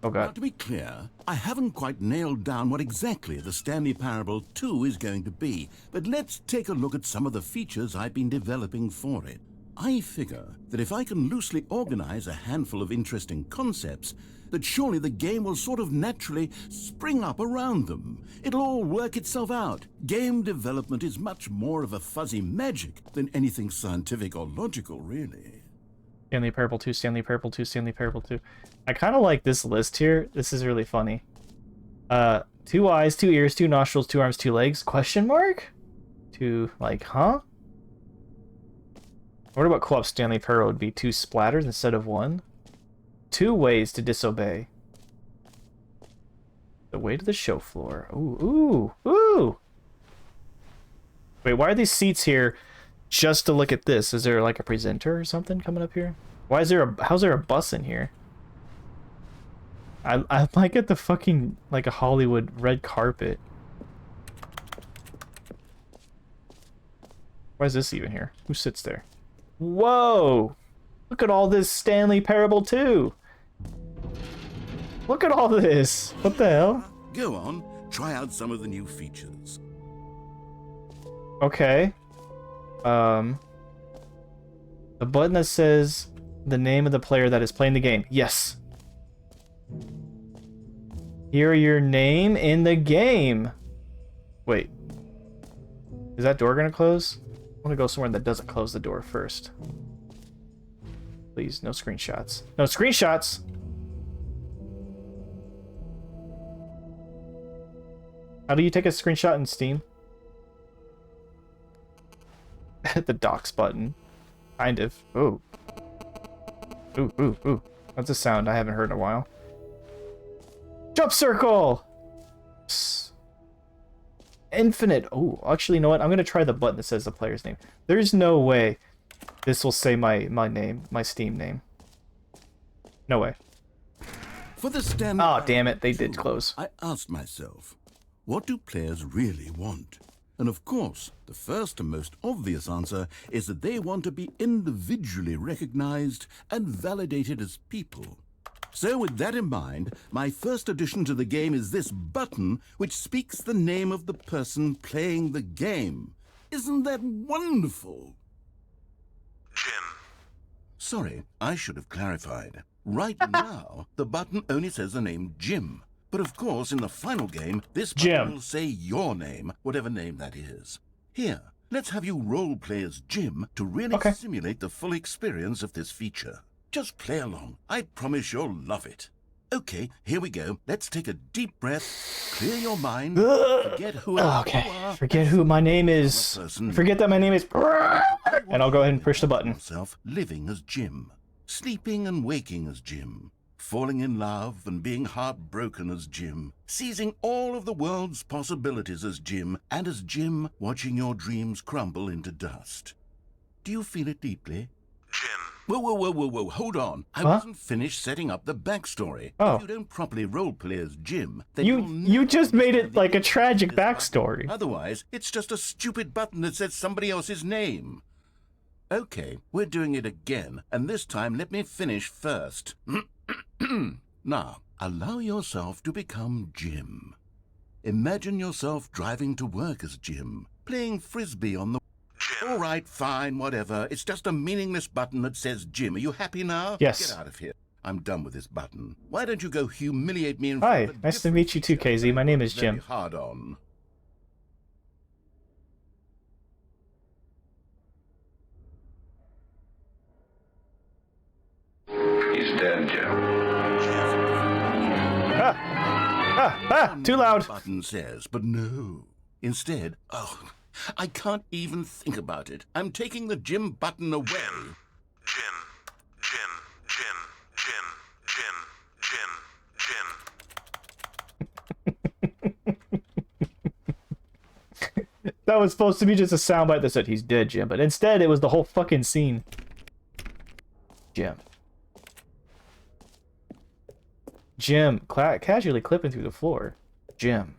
Oh god. Now, to be clear, I haven't quite nailed down what exactly the Stanley Parable 2 is going to be, but let's take a look at some of the features I've been developing for it. I figure that if I can loosely organize a handful of interesting concepts, that surely the game will sort of naturally spring up around them. It'll all work itself out. Game development is much more of a fuzzy magic than anything scientific or logical, really. Stanley Parable 2, Stanley Parable 2, Stanley Parable 2. I kind of like this list here. This is really funny. 2 eyes, 2 ears, 2 nostrils, 2 arms, 2 legs? Question mark? 2, like, huh? What about co-op Stanley Parable would be 2 splatters instead of 1? 2 ways to disobey. The way to the show floor. Ooh, ooh, ooh! Wait, why are these seats here just to look at this? Is there like a presenter or something coming up here? Why is there how's there a bus in here? I might get the fucking, like a Hollywood red carpet. Why is this even here? Who sits there? Whoa! Look at all this Stanley Parable 2! Look at all this! What the hell? Go on, try out some of the new features. Okay. The button that says the name of the player that is playing the game. Yes. Hear your name in the game. Wait. Is that door gonna close? I want to go somewhere that doesn't close the door first. Please, no screenshots. No screenshots! How do you take a screenshot in Steam? The docs button. Kind of. Ooh. Ooh, ooh, ooh. That's a sound I haven't heard in a while. Jump circle! Psst. Infinite. Oh, actually, you know what? I'm going to try the button that says the player's name. There's no way this will say my name, my Steam name. No way. For the Stanley Oh, damn it. They did close. I asked myself, what do players really want? And of course, the first and most obvious answer is that they want to be individually recognized and validated as people. So with that in mind, my first addition to the game is this button which speaks the name of the person playing the game. Isn't that wonderful? Jim. Sorry, I should have clarified. Right now, the button only says the name Jim. But of course, in the final game, this button Jim will say your name, whatever name that is. Here, let's have you role-play as Jim to really simulate the full experience of this feature. Just play along. I promise you'll love it. Okay, here we go. Let's take a deep breath, clear your mind, forget who you are. Forget who my name is. Forget that my name is... And I'll go ahead and push the button. Yourself living as Jim, sleeping and waking as Jim, falling in love and being heartbroken as Jim, seizing all of the world's possibilities as Jim, and as Jim watching your dreams crumble into dust. Do you feel it deeply? Jim. Whoa, hold on. I wasn't finished setting up the backstory. If you don't properly roleplay as Jim, then you just made it like a tragic backstory. Otherwise, it's just a stupid button that says somebody else's name. Okay, we're doing it again, and this time let me finish first. Now, allow yourself to become Jim. Imagine yourself driving to work as Jim, playing frisbee on the... Jim. All right, fine, whatever. It's just a meaningless button that says Jim. Are you happy now? Yes. Get out of here. I'm done with this button. Why don't you go humiliate me in front of Hi, nice to meet you too, KZ. My name is Jim. Hard on. He's dead, Jim. Too loud. Button says, but no. Instead, I can't even think about it. I'm taking the Jim button away. Jim. That was supposed to be just a soundbite that said he's dead, Jim, but instead it was the whole fucking scene. Jim. Jim, casually clipping through the floor. Jim.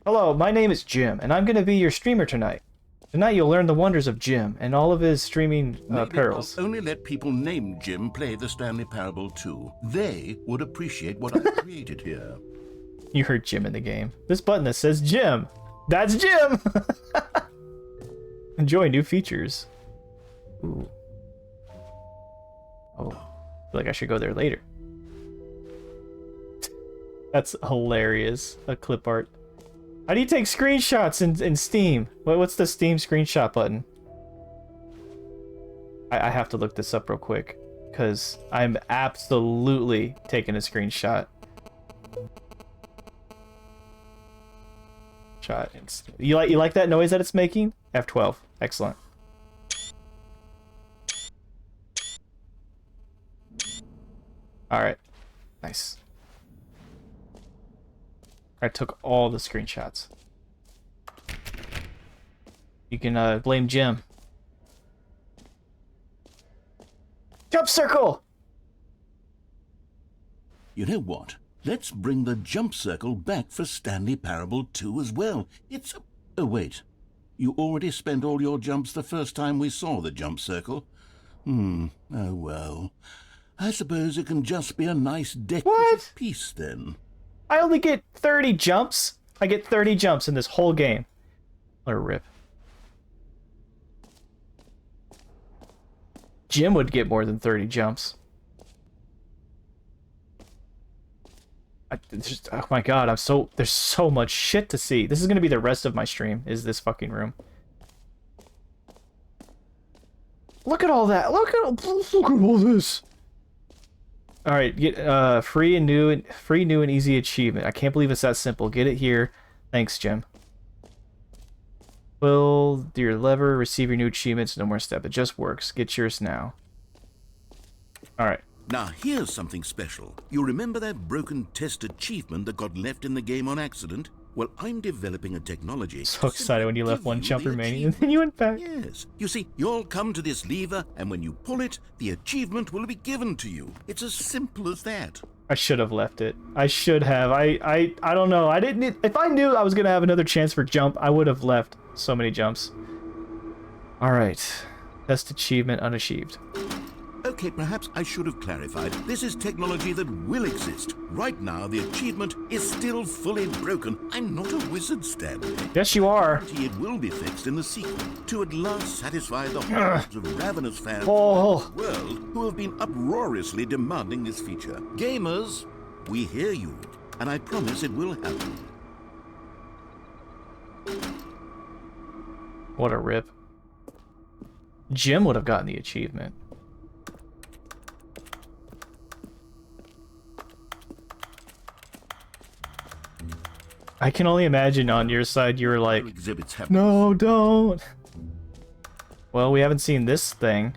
Hello, my name is Jim, and I'm going to be your streamer tonight. Tonight you'll learn the wonders of Jim and all of his streaming perils. I'll only let people named Jim play the Stanley Parable too. They would appreciate what I've created here. You heard Jim in the game. This button that says Jim. That's Jim! Enjoy new features. Ooh. Oh, I feel like I should go there later. That's hilarious. A clip art. How do you take screenshots in Steam? What's the Steam screenshot button? I have to look this up real quick, because I'm absolutely taking a screenshot. You like that noise that it's making? F12. Excellent. Alright. Nice. I took all the screenshots. You can blame Jim. Jump circle! You know what? Let's bring the jump circle back for Stanley Parable 2 as well. It's a... Oh, wait. You already spent all your jumps the first time we saw the jump circle? Oh, well. I suppose it can just be a nice decorative piece, then. I only get 30 jumps. I get 30 jumps in this whole game. What a rip. Jim would get more than 30 jumps. Oh my god, there's so much shit to see. This is gonna be the rest of my stream, is this fucking room. Look at all that. Look at all this. All right, get free, new and easy achievement. I can't believe it's that simple. Get it here. Thanks, Jim. Will do your lever, receive your new achievements. No more step. It just works. Get yours now. All right. Now here's something special. You remember that broken test achievement that got left in the game on accident? Well, I'm developing a technology. So excited when you left one jump remaining and then you went back. Yes. You see, you'll come to this lever, and when you pull it, the achievement will be given to you. It's as simple as that. I should have left it. I should have. I don't know. I didn't. If I knew I was gonna have another chance for jump, I would have left so many jumps. All right. Test achievement unachieved. Okay, perhaps I should have clarified. This is technology that will exist. Right now, the achievement is still fully broken. I'm not a wizard, Stanley. Yes, you are. It will be fixed in the sequel to at last satisfy the hordes of ravenous fans Oh. of the world who have been uproariously demanding this feature. Gamers, we hear you, and I promise it will happen. What a rip. Jim would have gotten the achievement. I can only imagine on your side you were like, no, don't. Well, we haven't seen this thing.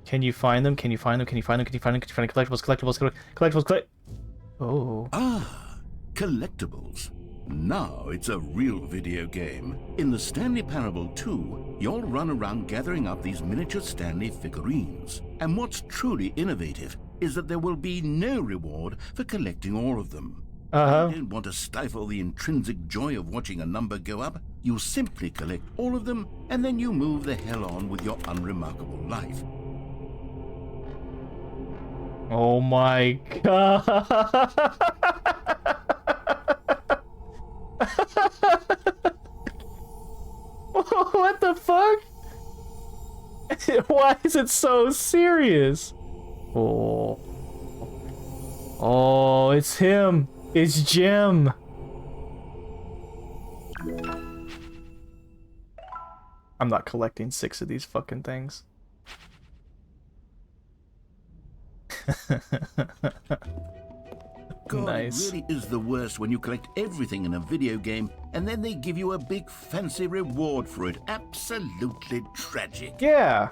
Can you find them? Can you find them? Can you find them? Can you find them? Can you find them? Collectibles. Oh. Ah, collectibles. Now it's a real video game. In the Stanley Parable 2, you'll run around gathering up these miniature Stanley figurines. And what's truly innovative is that there will be no reward for collecting all of them. You don't want to stifle the intrinsic joy of watching a number go up. You simply collect all of them, and then you move the hell on with your unremarkable life. Oh my god. What the fuck? Why is it so serious? Oh. Oh, it's him. It's Jim. I'm not collecting 6 of these fucking things. God, Nice. It really is the worst when you collect everything in a video game and then they give you a big fancy reward for it. Absolutely tragic. Yeah.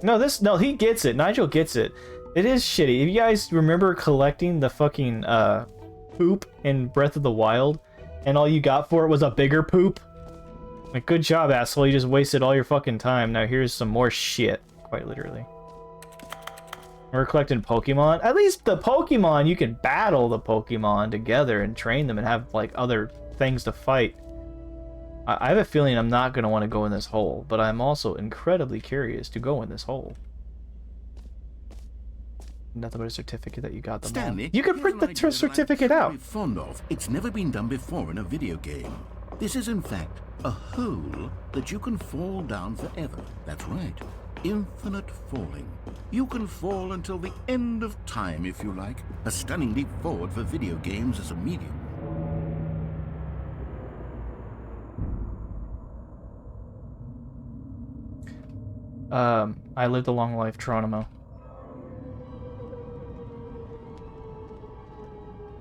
No, he gets it. Nigel gets it. It is shitty. If you guys remember collecting the fucking poop in Breath of the Wild and all you got for it was a bigger poop, like, good job, asshole. You just wasted all your fucking time. Now here's some more shit. Quite literally. We're collecting Pokemon. At least the Pokemon, you can battle the Pokemon together and train them and have, like, other things to fight. I have a feeling I'm not going to want to go in this hole, but I'm also incredibly curious to go in this hole. Nothing but a certificate that you got them Stanley, all. You can print the certificate out. I'm fond of. It's never been done before in a video game. This is, in fact, a hole that you can fall down forever. That's right. Infinite falling. You can fall until the end of time, if you like. A stunning leap forward for video games as a medium. I lived a long life, Geronimo.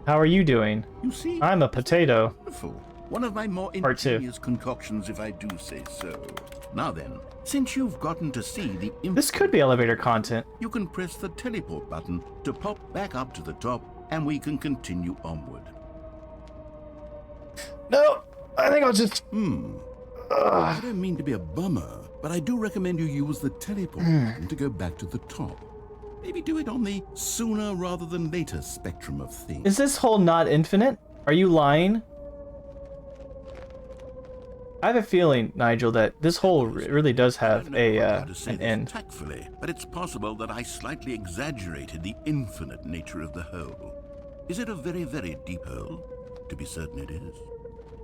How are you doing? You see, I'm a potato. Wonderful. One of my more Part 2. ingenious concoctions, if I do say so. Now then, since you've gotten to see the This could be elevator content. you can press the teleport button to pop back up to the top, and we can continue onward. No, I think I'll just... I don't mean to be a bummer, but I do recommend you use the teleport button to go back to the top. Maybe do it on the sooner rather than later spectrum of things. Is this hole not infinite? Are you lying? I have a feeling, Nigel, that this hole really does have an end. Tactfully, but it's possible that I slightly exaggerated the infinite nature of the hole. Is it a very, very deep hole? To be certain it is.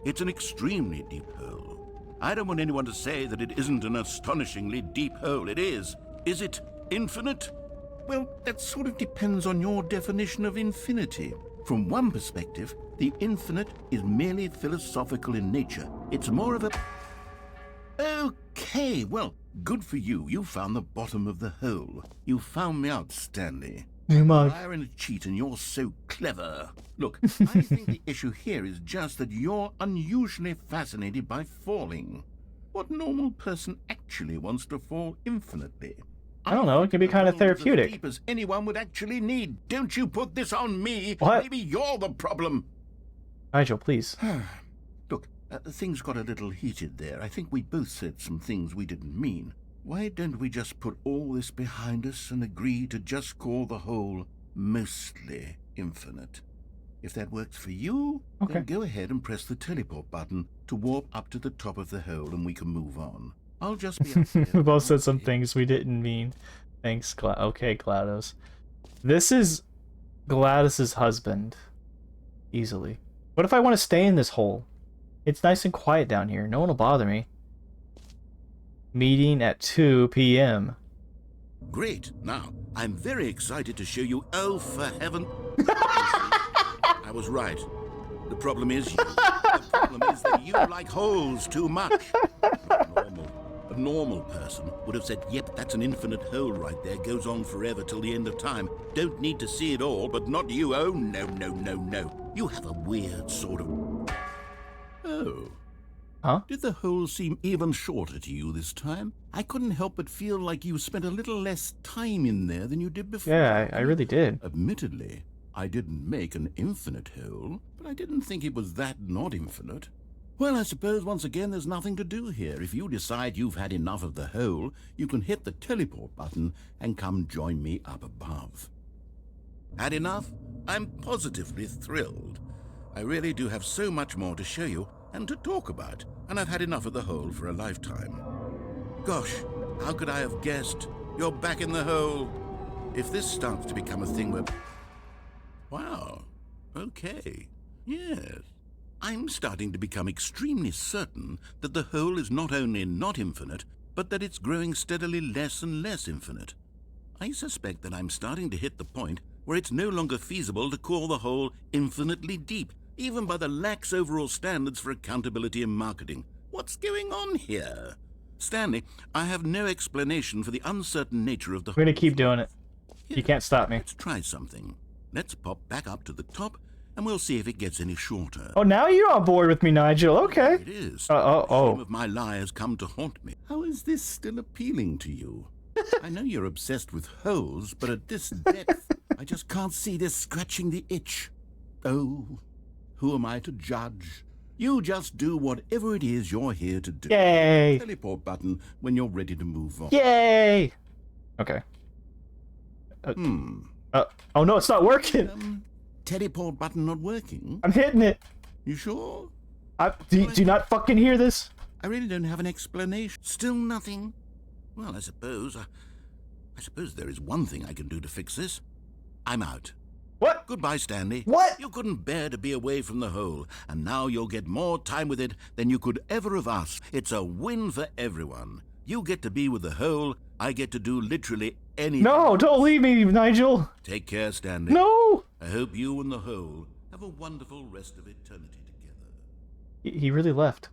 It's an extremely deep hole. I don't want anyone to say that it isn't an astonishingly deep hole. It is. Is it infinite? Well, that sort of depends on your definition of infinity. From one perspective, the infinite is merely philosophical in nature. It's more of a... Okay, well, good for you. You found the bottom of the hole. You found me out, Stanley. You mug. Liar and a cheat, and you're so clever. Look, I think the issue here is just that you're unusually fascinated by falling. What normal person actually wants to fall infinitely? I don't know, it can be kind of therapeutic. As deep as anyone would actually need. Don't you put this on me. What? Maybe you're the problem. Nigel, please. Look, things got a little heated there. I think we both said some things we didn't mean. Why don't we just put all this behind us and agree to just call the whole mostly infinite? If that works for you, then go ahead and press the teleport button to warp up to the top of the hole and we can move on. I'll just be up here. We both said some things we didn't mean. Thanks, okay, GLaDOS. This is Gladys's husband. Easily. What if I want to stay in this hole? It's nice and quiet down here. No one will bother me. Meeting at 2 p.m. Great. Now, I'm very excited to show you. Oh, for heaven. I was right. The problem is you. The problem is that you like holes too much. A normal person would have said, yep, that's an infinite hole right there. Goes on forever till the end of time. Don't need to see it all, but not you. Oh, no, no, no, no. You have a weird sort of... Oh. Huh? Did the hole seem even shorter to you this time? I couldn't help but feel like you spent a little less time in there than you did before. Yeah, I really did. Admittedly, I didn't make an infinite hole, but I didn't think it was that not infinite. Well, I suppose once again there's nothing to do here. If you decide you've had enough of the hole, you can hit the teleport button and come join me up above. Had enough? I'm positively thrilled. I really do have so much more to show you and to talk about, and I've had enough of the hole for a lifetime. Gosh, how could I have guessed? You're back in the hole. If this starts to become a thing where... Wow, okay, yes. I'm starting to become extremely certain that the hole is not only not infinite, but that it's growing steadily less and less infinite. I suspect that I'm starting to hit the point where it's no longer feasible to call the hole infinitely deep, even by the lax overall standards for accountability and marketing. What's going on here? Stanley, I have no explanation for the uncertain nature of the... We're gonna keep doing it. You can't stop me. Let's try something. Let's pop back up to the top, and we'll see if it gets any shorter. Oh, now you're on board with me, Nigel. Okay. It is. Oh. The shame of my lie has come to haunt me. How is this still appealing to you? I know you're obsessed with holes, but at this depth, I just can't see this scratching the itch. Oh... Who am I to judge? You just do whatever it is you're here to do. Yay! Teleport button when you're ready to move on. Yay! Okay. Oh no, it's not working! Teleport button not working? I'm hitting it! You sure? Do you not fucking hear this? I really don't have an explanation. Still nothing? Well, I suppose there is one thing I can do to fix this. I'm out. What? Goodbye, Stanley. What? You couldn't bear to be away from the hole, and now you'll get more time with it than you could ever have asked. It's a win for everyone. You get to be with the hole, I get to do literally anything. No, don't leave me, Nigel! Take care, Stanley. No! I hope you and the hole have a wonderful rest of eternity together. He really left.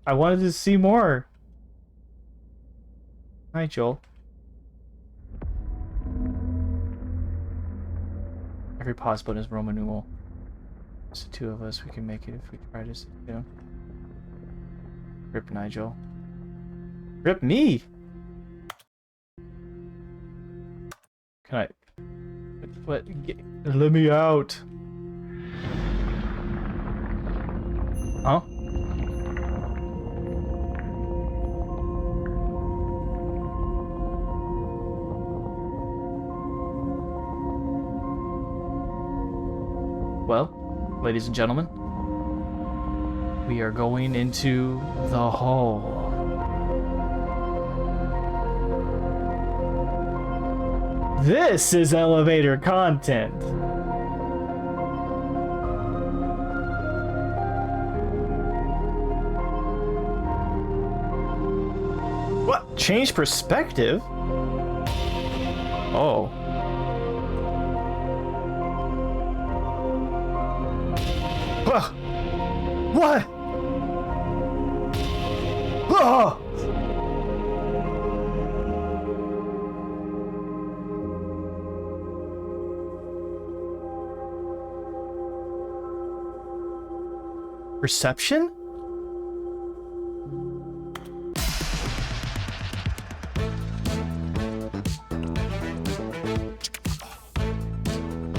I wanted to see more. Nigel. Every pause button is Roman numeral. It's the two of us. We can make it if we try to sit down. Rip Nigel. Rip me! Can I... What? Let me out. Huh? Well, ladies and gentlemen, we are going into the hall. This is elevator content. What? Change perspective? Oh. What? Oh! Reception?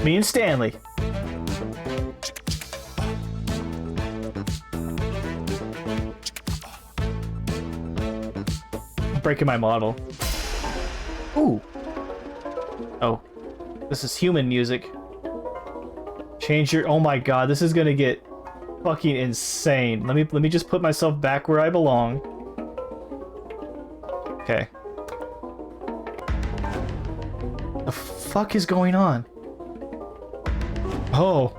Me and Stanley. Breaking my model. Ooh. Oh. This is human music. Change your... Oh my god, this is gonna get fucking insane. Let me just put myself back where I belong. Okay. The fuck is going on? Oh.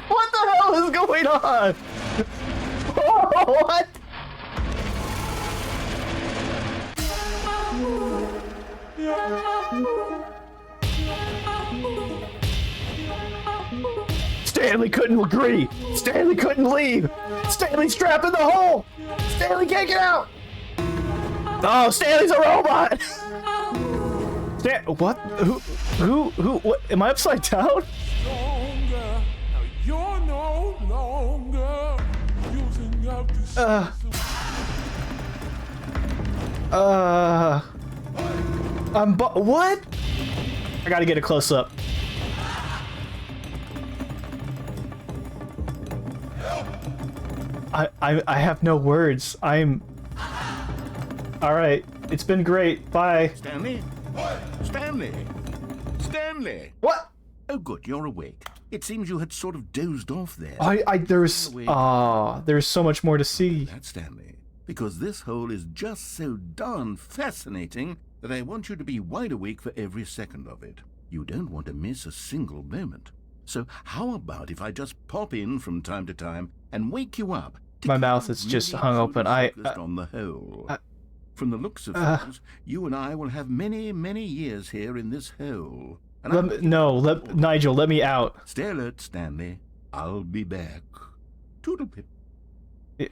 What the hell is going on? Oh, what? Stanley couldn't agree. Stanley couldn't leave. Stanley's trapped in the hole. Stanley can't get out. Oh, Stanley's a robot. What? Who? What? Am I upside down? Now you're no longer using up the What? I gotta get a close up. I have no words. I'm... Alright, it's been great. Bye. Stanley? Stanley? Stanley? What? Oh, good, you're awake. It seems you had sort of dozed off there. There's so much more to see. That's Stanley. Because this hole is just so darn fascinating that I want you to be wide awake for every second of it. You don't want to miss a single moment. So how about if I just pop in from time to time and wake you up? My mouth is just hung open. On the hole. From the looks of things, you and I will have many, many years here in this hole. And Nigel, let me out. Stay alert, Stanley. I'll be back. Toodlepip.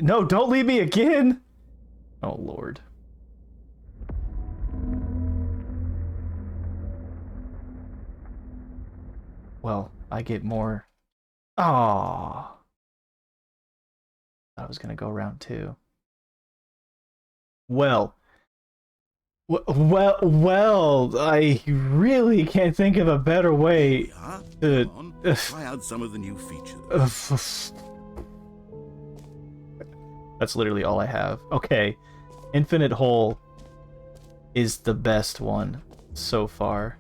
No, don't leave me again. Oh, Lord. Well, I get more. Aww. I was gonna go round 2. Well, I really can't think of a better way to try out some of the new features. That's literally all I have. Okay, Infinite Hole is the best one so far.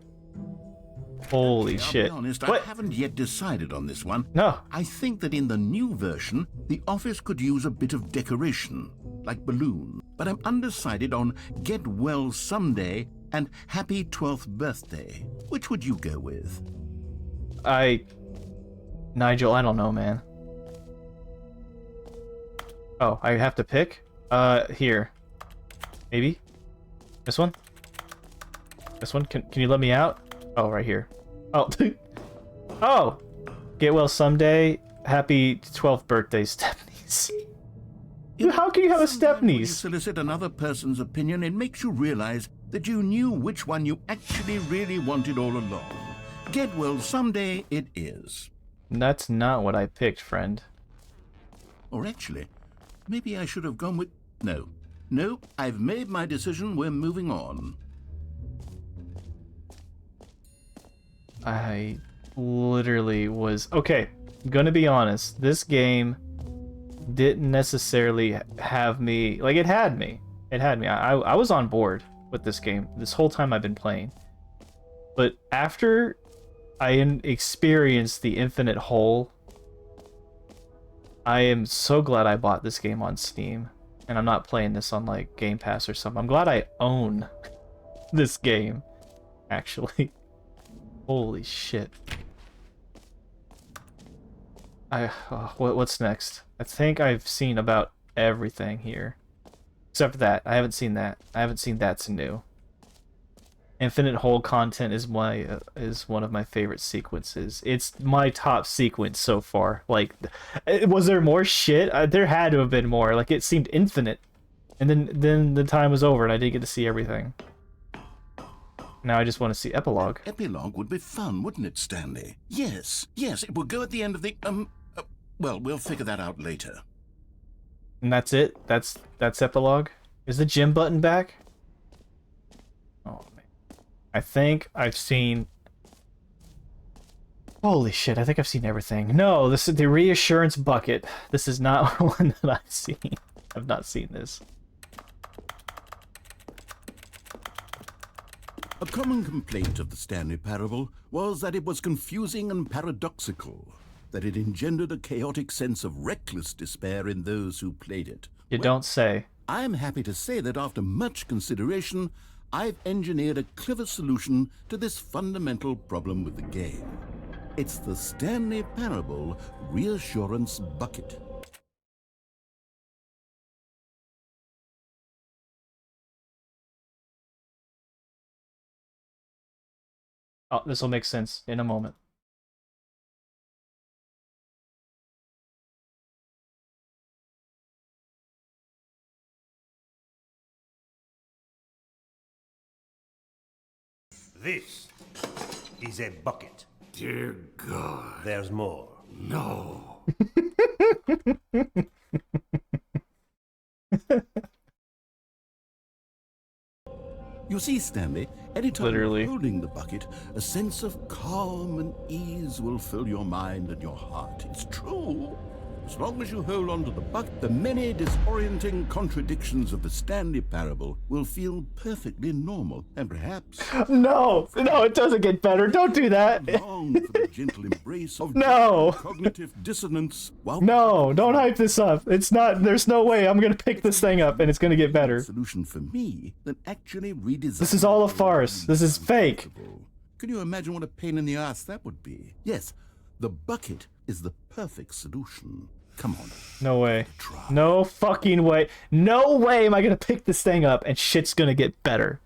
Holy shit. I'll be honest, what? I haven't yet decided on this one. No. I think that in the new version, the office could use a bit of decoration, like balloons. But I'm undecided on Get Well Someday and Happy 12th Birthday. Which would you go with? Nigel, I don't know, man. Oh, I have to pick? Here. Maybe? This one? This one? Can you let me out? Oh, right here. Oh. Oh! Get well someday. Happy 12th birthday, Stepney's. How can you have a Stepney's? When you solicit another person's opinion, it makes you realize that you knew which one you actually really wanted all along. Get well someday it is. That's not what I picked, friend. Or actually, maybe I should have gone with... No, I've made my decision. We're moving on. I literally was... Okay, I'm gonna be honest. This game didn't necessarily have me... Like, it had me. It had me. I was on board with this game this whole time I've been playing. But after I experienced the Infinite Hole, I am so glad I bought this game on Steam. And I'm not playing this on, like, Game Pass or something. I'm glad I own this game, actually. Holy shit. What's next? I think I've seen about everything here. Except for that. I haven't seen that. I haven't seen That's New. Infinite Hole content is one of my favorite sequences. It's my top sequence so far. Like, was there more shit? There had to have been more. Like, it seemed infinite. And then the time was over and I didn't get to see everything. Now I just want to see epilogue. Epilogue would be fun, wouldn't it, Stanley? Yes, it will go at the end of the, well, we'll figure that out later. And that's it? That's epilogue? Is the gym button back? Oh, man. I think I've seen... Holy shit, I think I've seen everything. No, this is the reassurance bucket. This is not one that I've seen. I've not seen this. A common complaint of the Stanley Parable was that it was confusing and paradoxical, that it engendered a chaotic sense of reckless despair in those who played it. You don't say. I'm happy to say that after much consideration, I've engineered a clever solution to this fundamental problem with the game. It's the Stanley Parable Reassurance Bucket. Oh, this will make sense in a moment. This is a bucket. Dear God. There's more. No. You see, Stanley, anytime Literally. you're holding the bucket, a sense of calm and ease will fill your mind and your heart. It's true. As long as you hold on to the bucket, the many disorienting contradictions of the Stanley Parable will feel perfectly normal, and perhaps No, it doesn't get better. Don't do that. long for the gentle embrace of No. cognitive dissonance. While No, don't hype this up. It's not. There's no way I'm gonna pick this thing up and it's gonna get better. solution for me than actually redesign. This is all a farce. This is fake. Can you imagine what a pain in the ass that would be? Yes, the bucket is the perfect solution. Come on. No way. No fucking way. No way am I gonna pick this thing up and shit's gonna get better.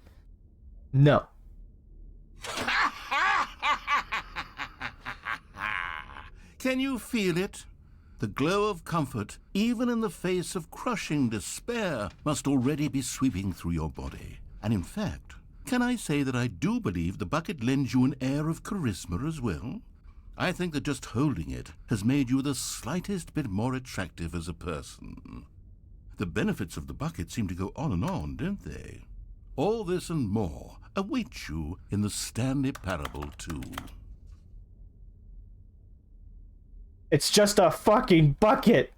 No. Can you feel it? The glow of comfort, even in the face of crushing despair, must already be sweeping through your body. And in fact, can I say that I do believe the bucket lends you an air of charisma as well? I think that just holding it has made you the slightest bit more attractive as a person. The benefits of the bucket seem to go on, don't they? All this and more await you in the Stanley Parable 2. It's just a fucking bucket.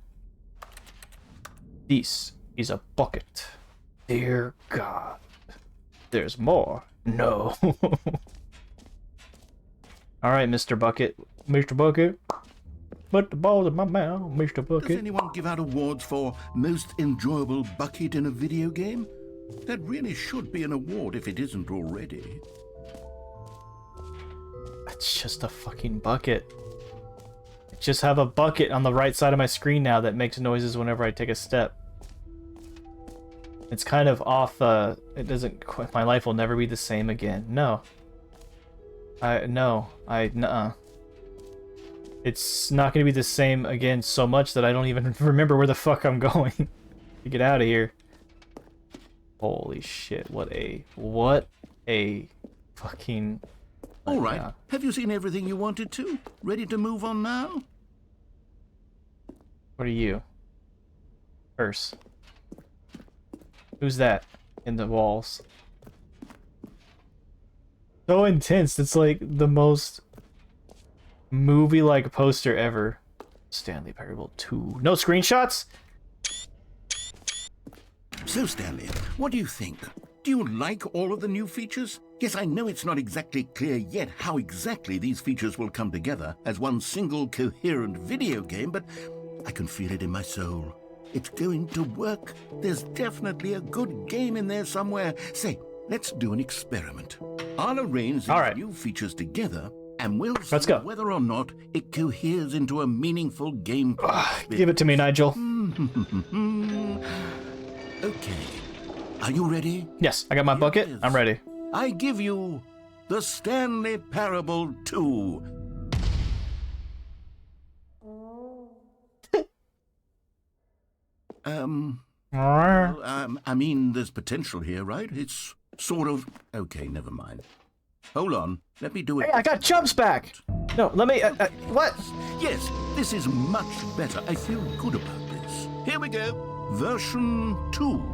This is a bucket. Dear God. There's more. No. Alright, Mr. Bucket. Mr. Bucket. Put the balls in my mouth, Mr. Bucket. Does anyone give out awards for most enjoyable bucket in a video game? That really should be an award if it isn't already. It's just a fucking bucket. I just have a bucket on the right side of my screen now that makes noises whenever I take a step. It's kind of off, it doesn't quite, my life will never be the same again. No. Nuh-uh. It's not gonna be the same again so much that I don't even remember where the fuck I'm going. To get out of here. Holy shit, what a fucking... All right, have you seen everything you wanted to? Ready to move on now? What are you? Curse. Who's that in the walls? So intense. It's like the most movie-like poster ever. Stanley Parable 2. No screenshots? So, Stanley, what do you think? Do you like all of the new features? Yes, I know it's not exactly clear yet how exactly these features will come together as one single coherent video game, but I can feel it in my soul. It's going to work. There's definitely a good game in there somewhere. Say, let's do an experiment. I'll arrange these new features together, and we'll see whether or not it coheres into a meaningful game. Give it to me, Nigel. Okay. Are you ready? Yes, I got my bucket. I'm ready. I give you the Stanley Parable 2. I mean, there's potential here, right? It's sort of... Okay, never mind. Hold on. Let me do it. Hey, I got jumps back! No, let me... what? Yes, this is much better. I feel good about this. Here we go. Version 2.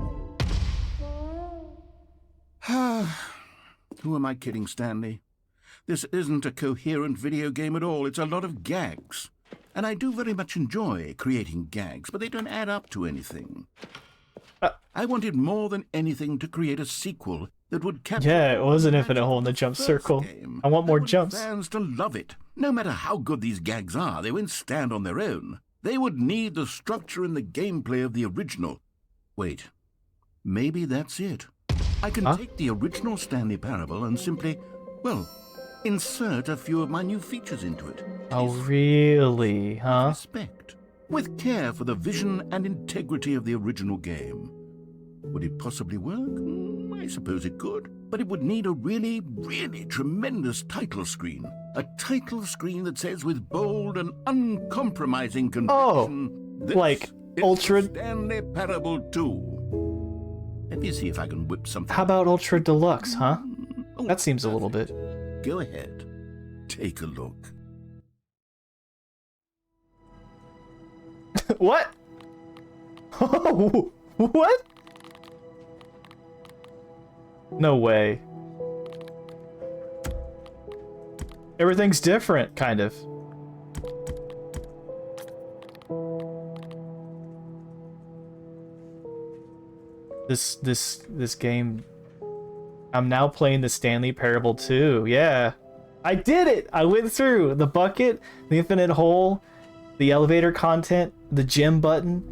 Who am I kidding, Stanley? This isn't a coherent video game at all. It's a lot of gags. And I do very much enjoy creating gags, but they don't add up to anything. I wanted more than anything to create a sequel that would capture Yeah, it was an the infinite magic hole in of the jump first circle. game. I want more I want jumps. fans to love it. No matter how good these gags are, they won't stand on their own. They would need the structure and the gameplay of the original. Wait, maybe that's it. I can take the original Stanley Parable and simply, well, insert a few of my new features into it. Oh, really? Huh? Respect, with care for the vision and integrity of the original game. Would it possibly work? I suppose it could. But it would need a really, really tremendous title screen. A title screen that says with bold and uncompromising conviction, this like is Ultra... Stanley Parable 2. Let me see if I can whip something. How about Ultra Deluxe, huh? Oh, That seems a little bit... Go ahead. Take a look. What? What? No way. Everything's different, kind of. This game... I'm now playing the Stanley Parable 2. Yeah. I did it! I went through the bucket, the infinite hole, the elevator content, the gym button,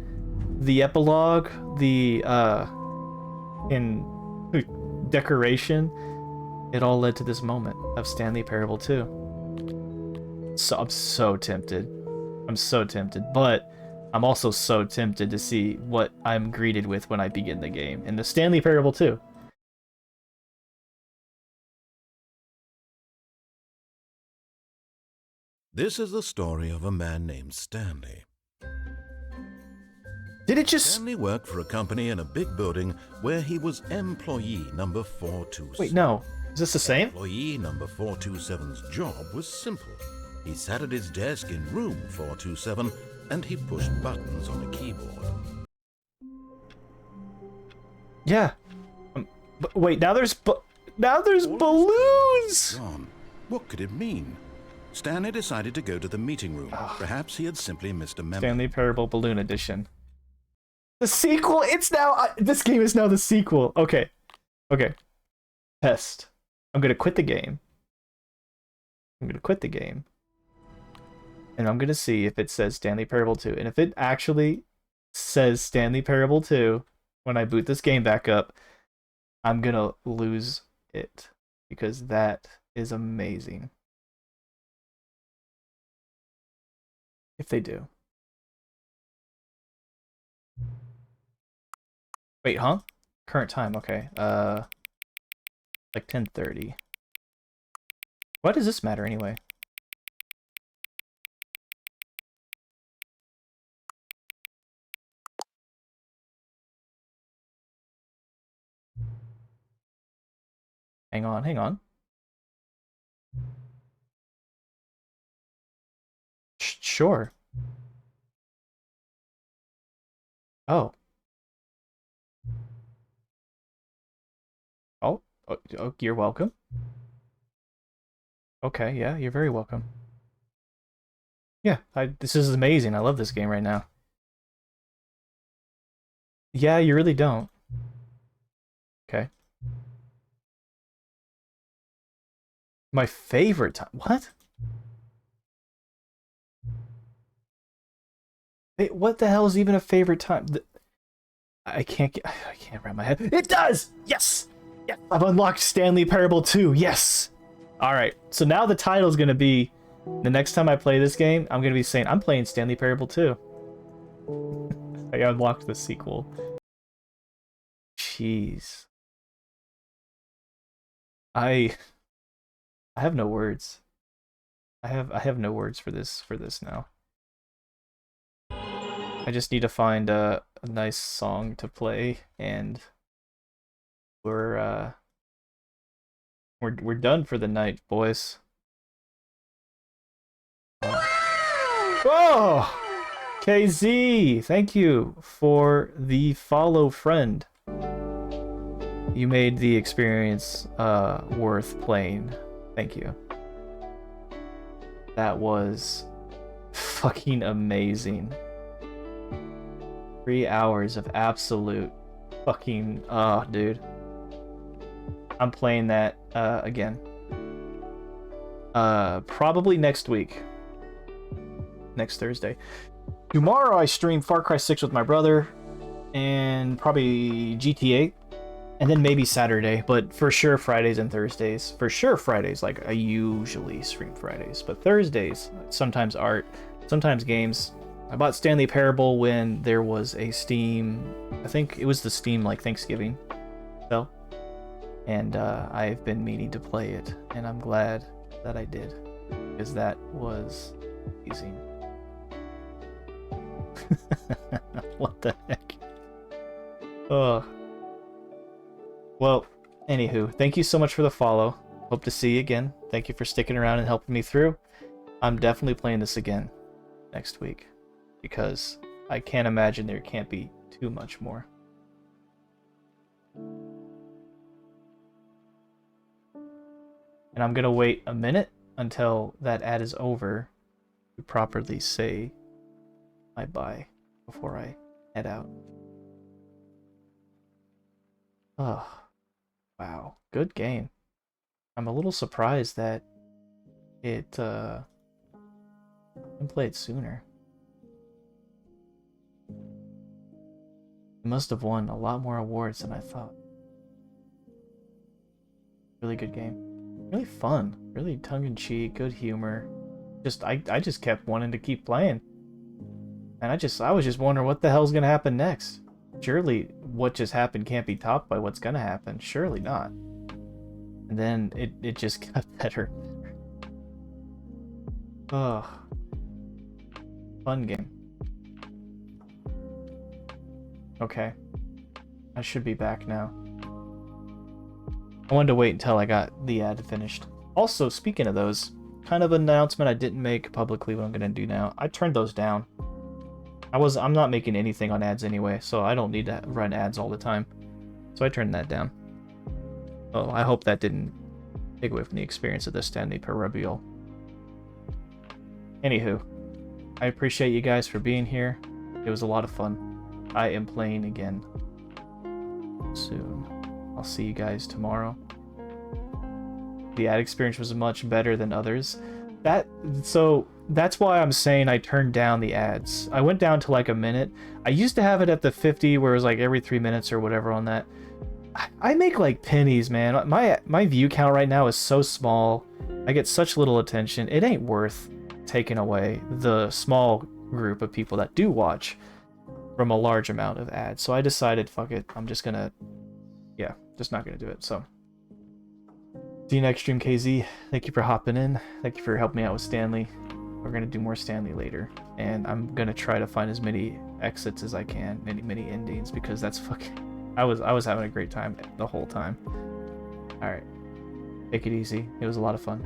the epilogue, the decoration. It all led to this moment of Stanley Parable 2. So I'm so tempted. I'm so tempted, but I'm also so tempted to see what I'm greeted with when I begin the game in the Stanley Parable 2. This is the story of a man named Stanley. Did it just... Stanley worked for a company in a big building where he was employee number 427. Wait, no. Is this the same? Employee number 427's job was simple. He sat at his desk in room 427 and he pushed buttons on a keyboard. Yeah. But wait, now there's balloons! Gone. What could it mean? Stanley decided to go to the meeting room. Perhaps he had simply missed a memo. Stanley Parable Balloon Edition. The sequel? It's now... this game is now the sequel. Okay. Okay. Test. I'm gonna quit the game. I'm gonna quit the game. And I'm gonna see if it says Stanley Parable 2. And if it actually says Stanley Parable 2 when I boot this game back up, I'm gonna lose it. Because that is amazing. If they do. Wait, huh? Current time, okay. Like 10:30. Why does this matter anyway? Hang on, hang on. Sure. Oh. Oh, you're welcome. Okay, yeah, you're very welcome. Yeah, this is amazing. I love this game right now. Yeah, you really don't. Okay. My favorite time. What? Wait, what the hell is even a favorite time? I can't wrap my head. It does! Yes! Yes! I've unlocked Stanley Parable 2. Yes! Alright, so now the title is going to be, the next time I play this game, I'm going to be saying, I'm playing Stanley Parable 2. I unlocked the sequel. Jeez. I have no words. I have no words for this now. I just need to find a nice song to play, and we're done for the night, boys. Oh, KZ, thank you for the follow, friend. You made the experience worth playing. Thank you. That was fucking amazing. 3 hours of absolute fucking dude. I'm playing that again. Probably next week. Next Thursday. Tomorrow I stream Far Cry 6 with my brother, and probably GTA, and then maybe Saturday, but for sure Fridays and Thursdays. For sure Fridays, like I usually stream Fridays, but Thursdays, sometimes art, sometimes games. I bought Stanley Parable when there was a Steam, I think it was the Steam like Thanksgiving sale, and I've been meaning to play it, and I'm glad that I did, because that was amazing. What the heck? Oh. Well, anywho, thank you so much for the follow. Hope to see you again. Thank you for sticking around and helping me through. I'm definitely playing this again next week, because I can't imagine there can't be too much more. And I'm gonna wait a minute until that ad is over to properly say my bye before I head out. Oh, wow, good game. I'm a little surprised that it didn't play it sooner. It must have won a lot more awards than I thought. Really good game. Really fun. Really tongue-in-cheek, good humor. I just kept wanting to keep playing. And I was just wondering what the hell's gonna happen next. Surely what just happened can't be topped by what's gonna happen. Surely not. And then it just got better. Oh. Fun game. Okay. I should be back now. I wanted to wait until I got the ad finished. Also, speaking of those, kind of an announcement I didn't make publicly, what I'm gonna do now. I turned those down. I'm not making anything on ads anyway, so I don't need to run ads all the time. So I turned that down. Oh, I hope that didn't take away from the experience of the Stanley Parable. Anywho, I appreciate you guys for being here. It was a lot of fun. I am playing again soon. I'll see you guys tomorrow. The ad experience was much better than others. So that's why I'm saying I turned down the ads. I went down to like a minute. I used to have it at the 50 where it was like every 3 minutes or whatever on that. I make like pennies, man. My view count right now is so small. I get such little attention. It ain't worth taking away the small group of people that do watch from a large amount of ads. So I decided, fuck it. I'm just gonna, yeah, just not gonna do it. So see you next stream, KZ. Thank you for hopping in. Thank you for helping me out with Stanley. We're gonna do more Stanley later, and I'm gonna try to find as many exits as I can, many endings, because that's fucking. I was having a great time the whole time. All right, take it easy. It was a lot of fun.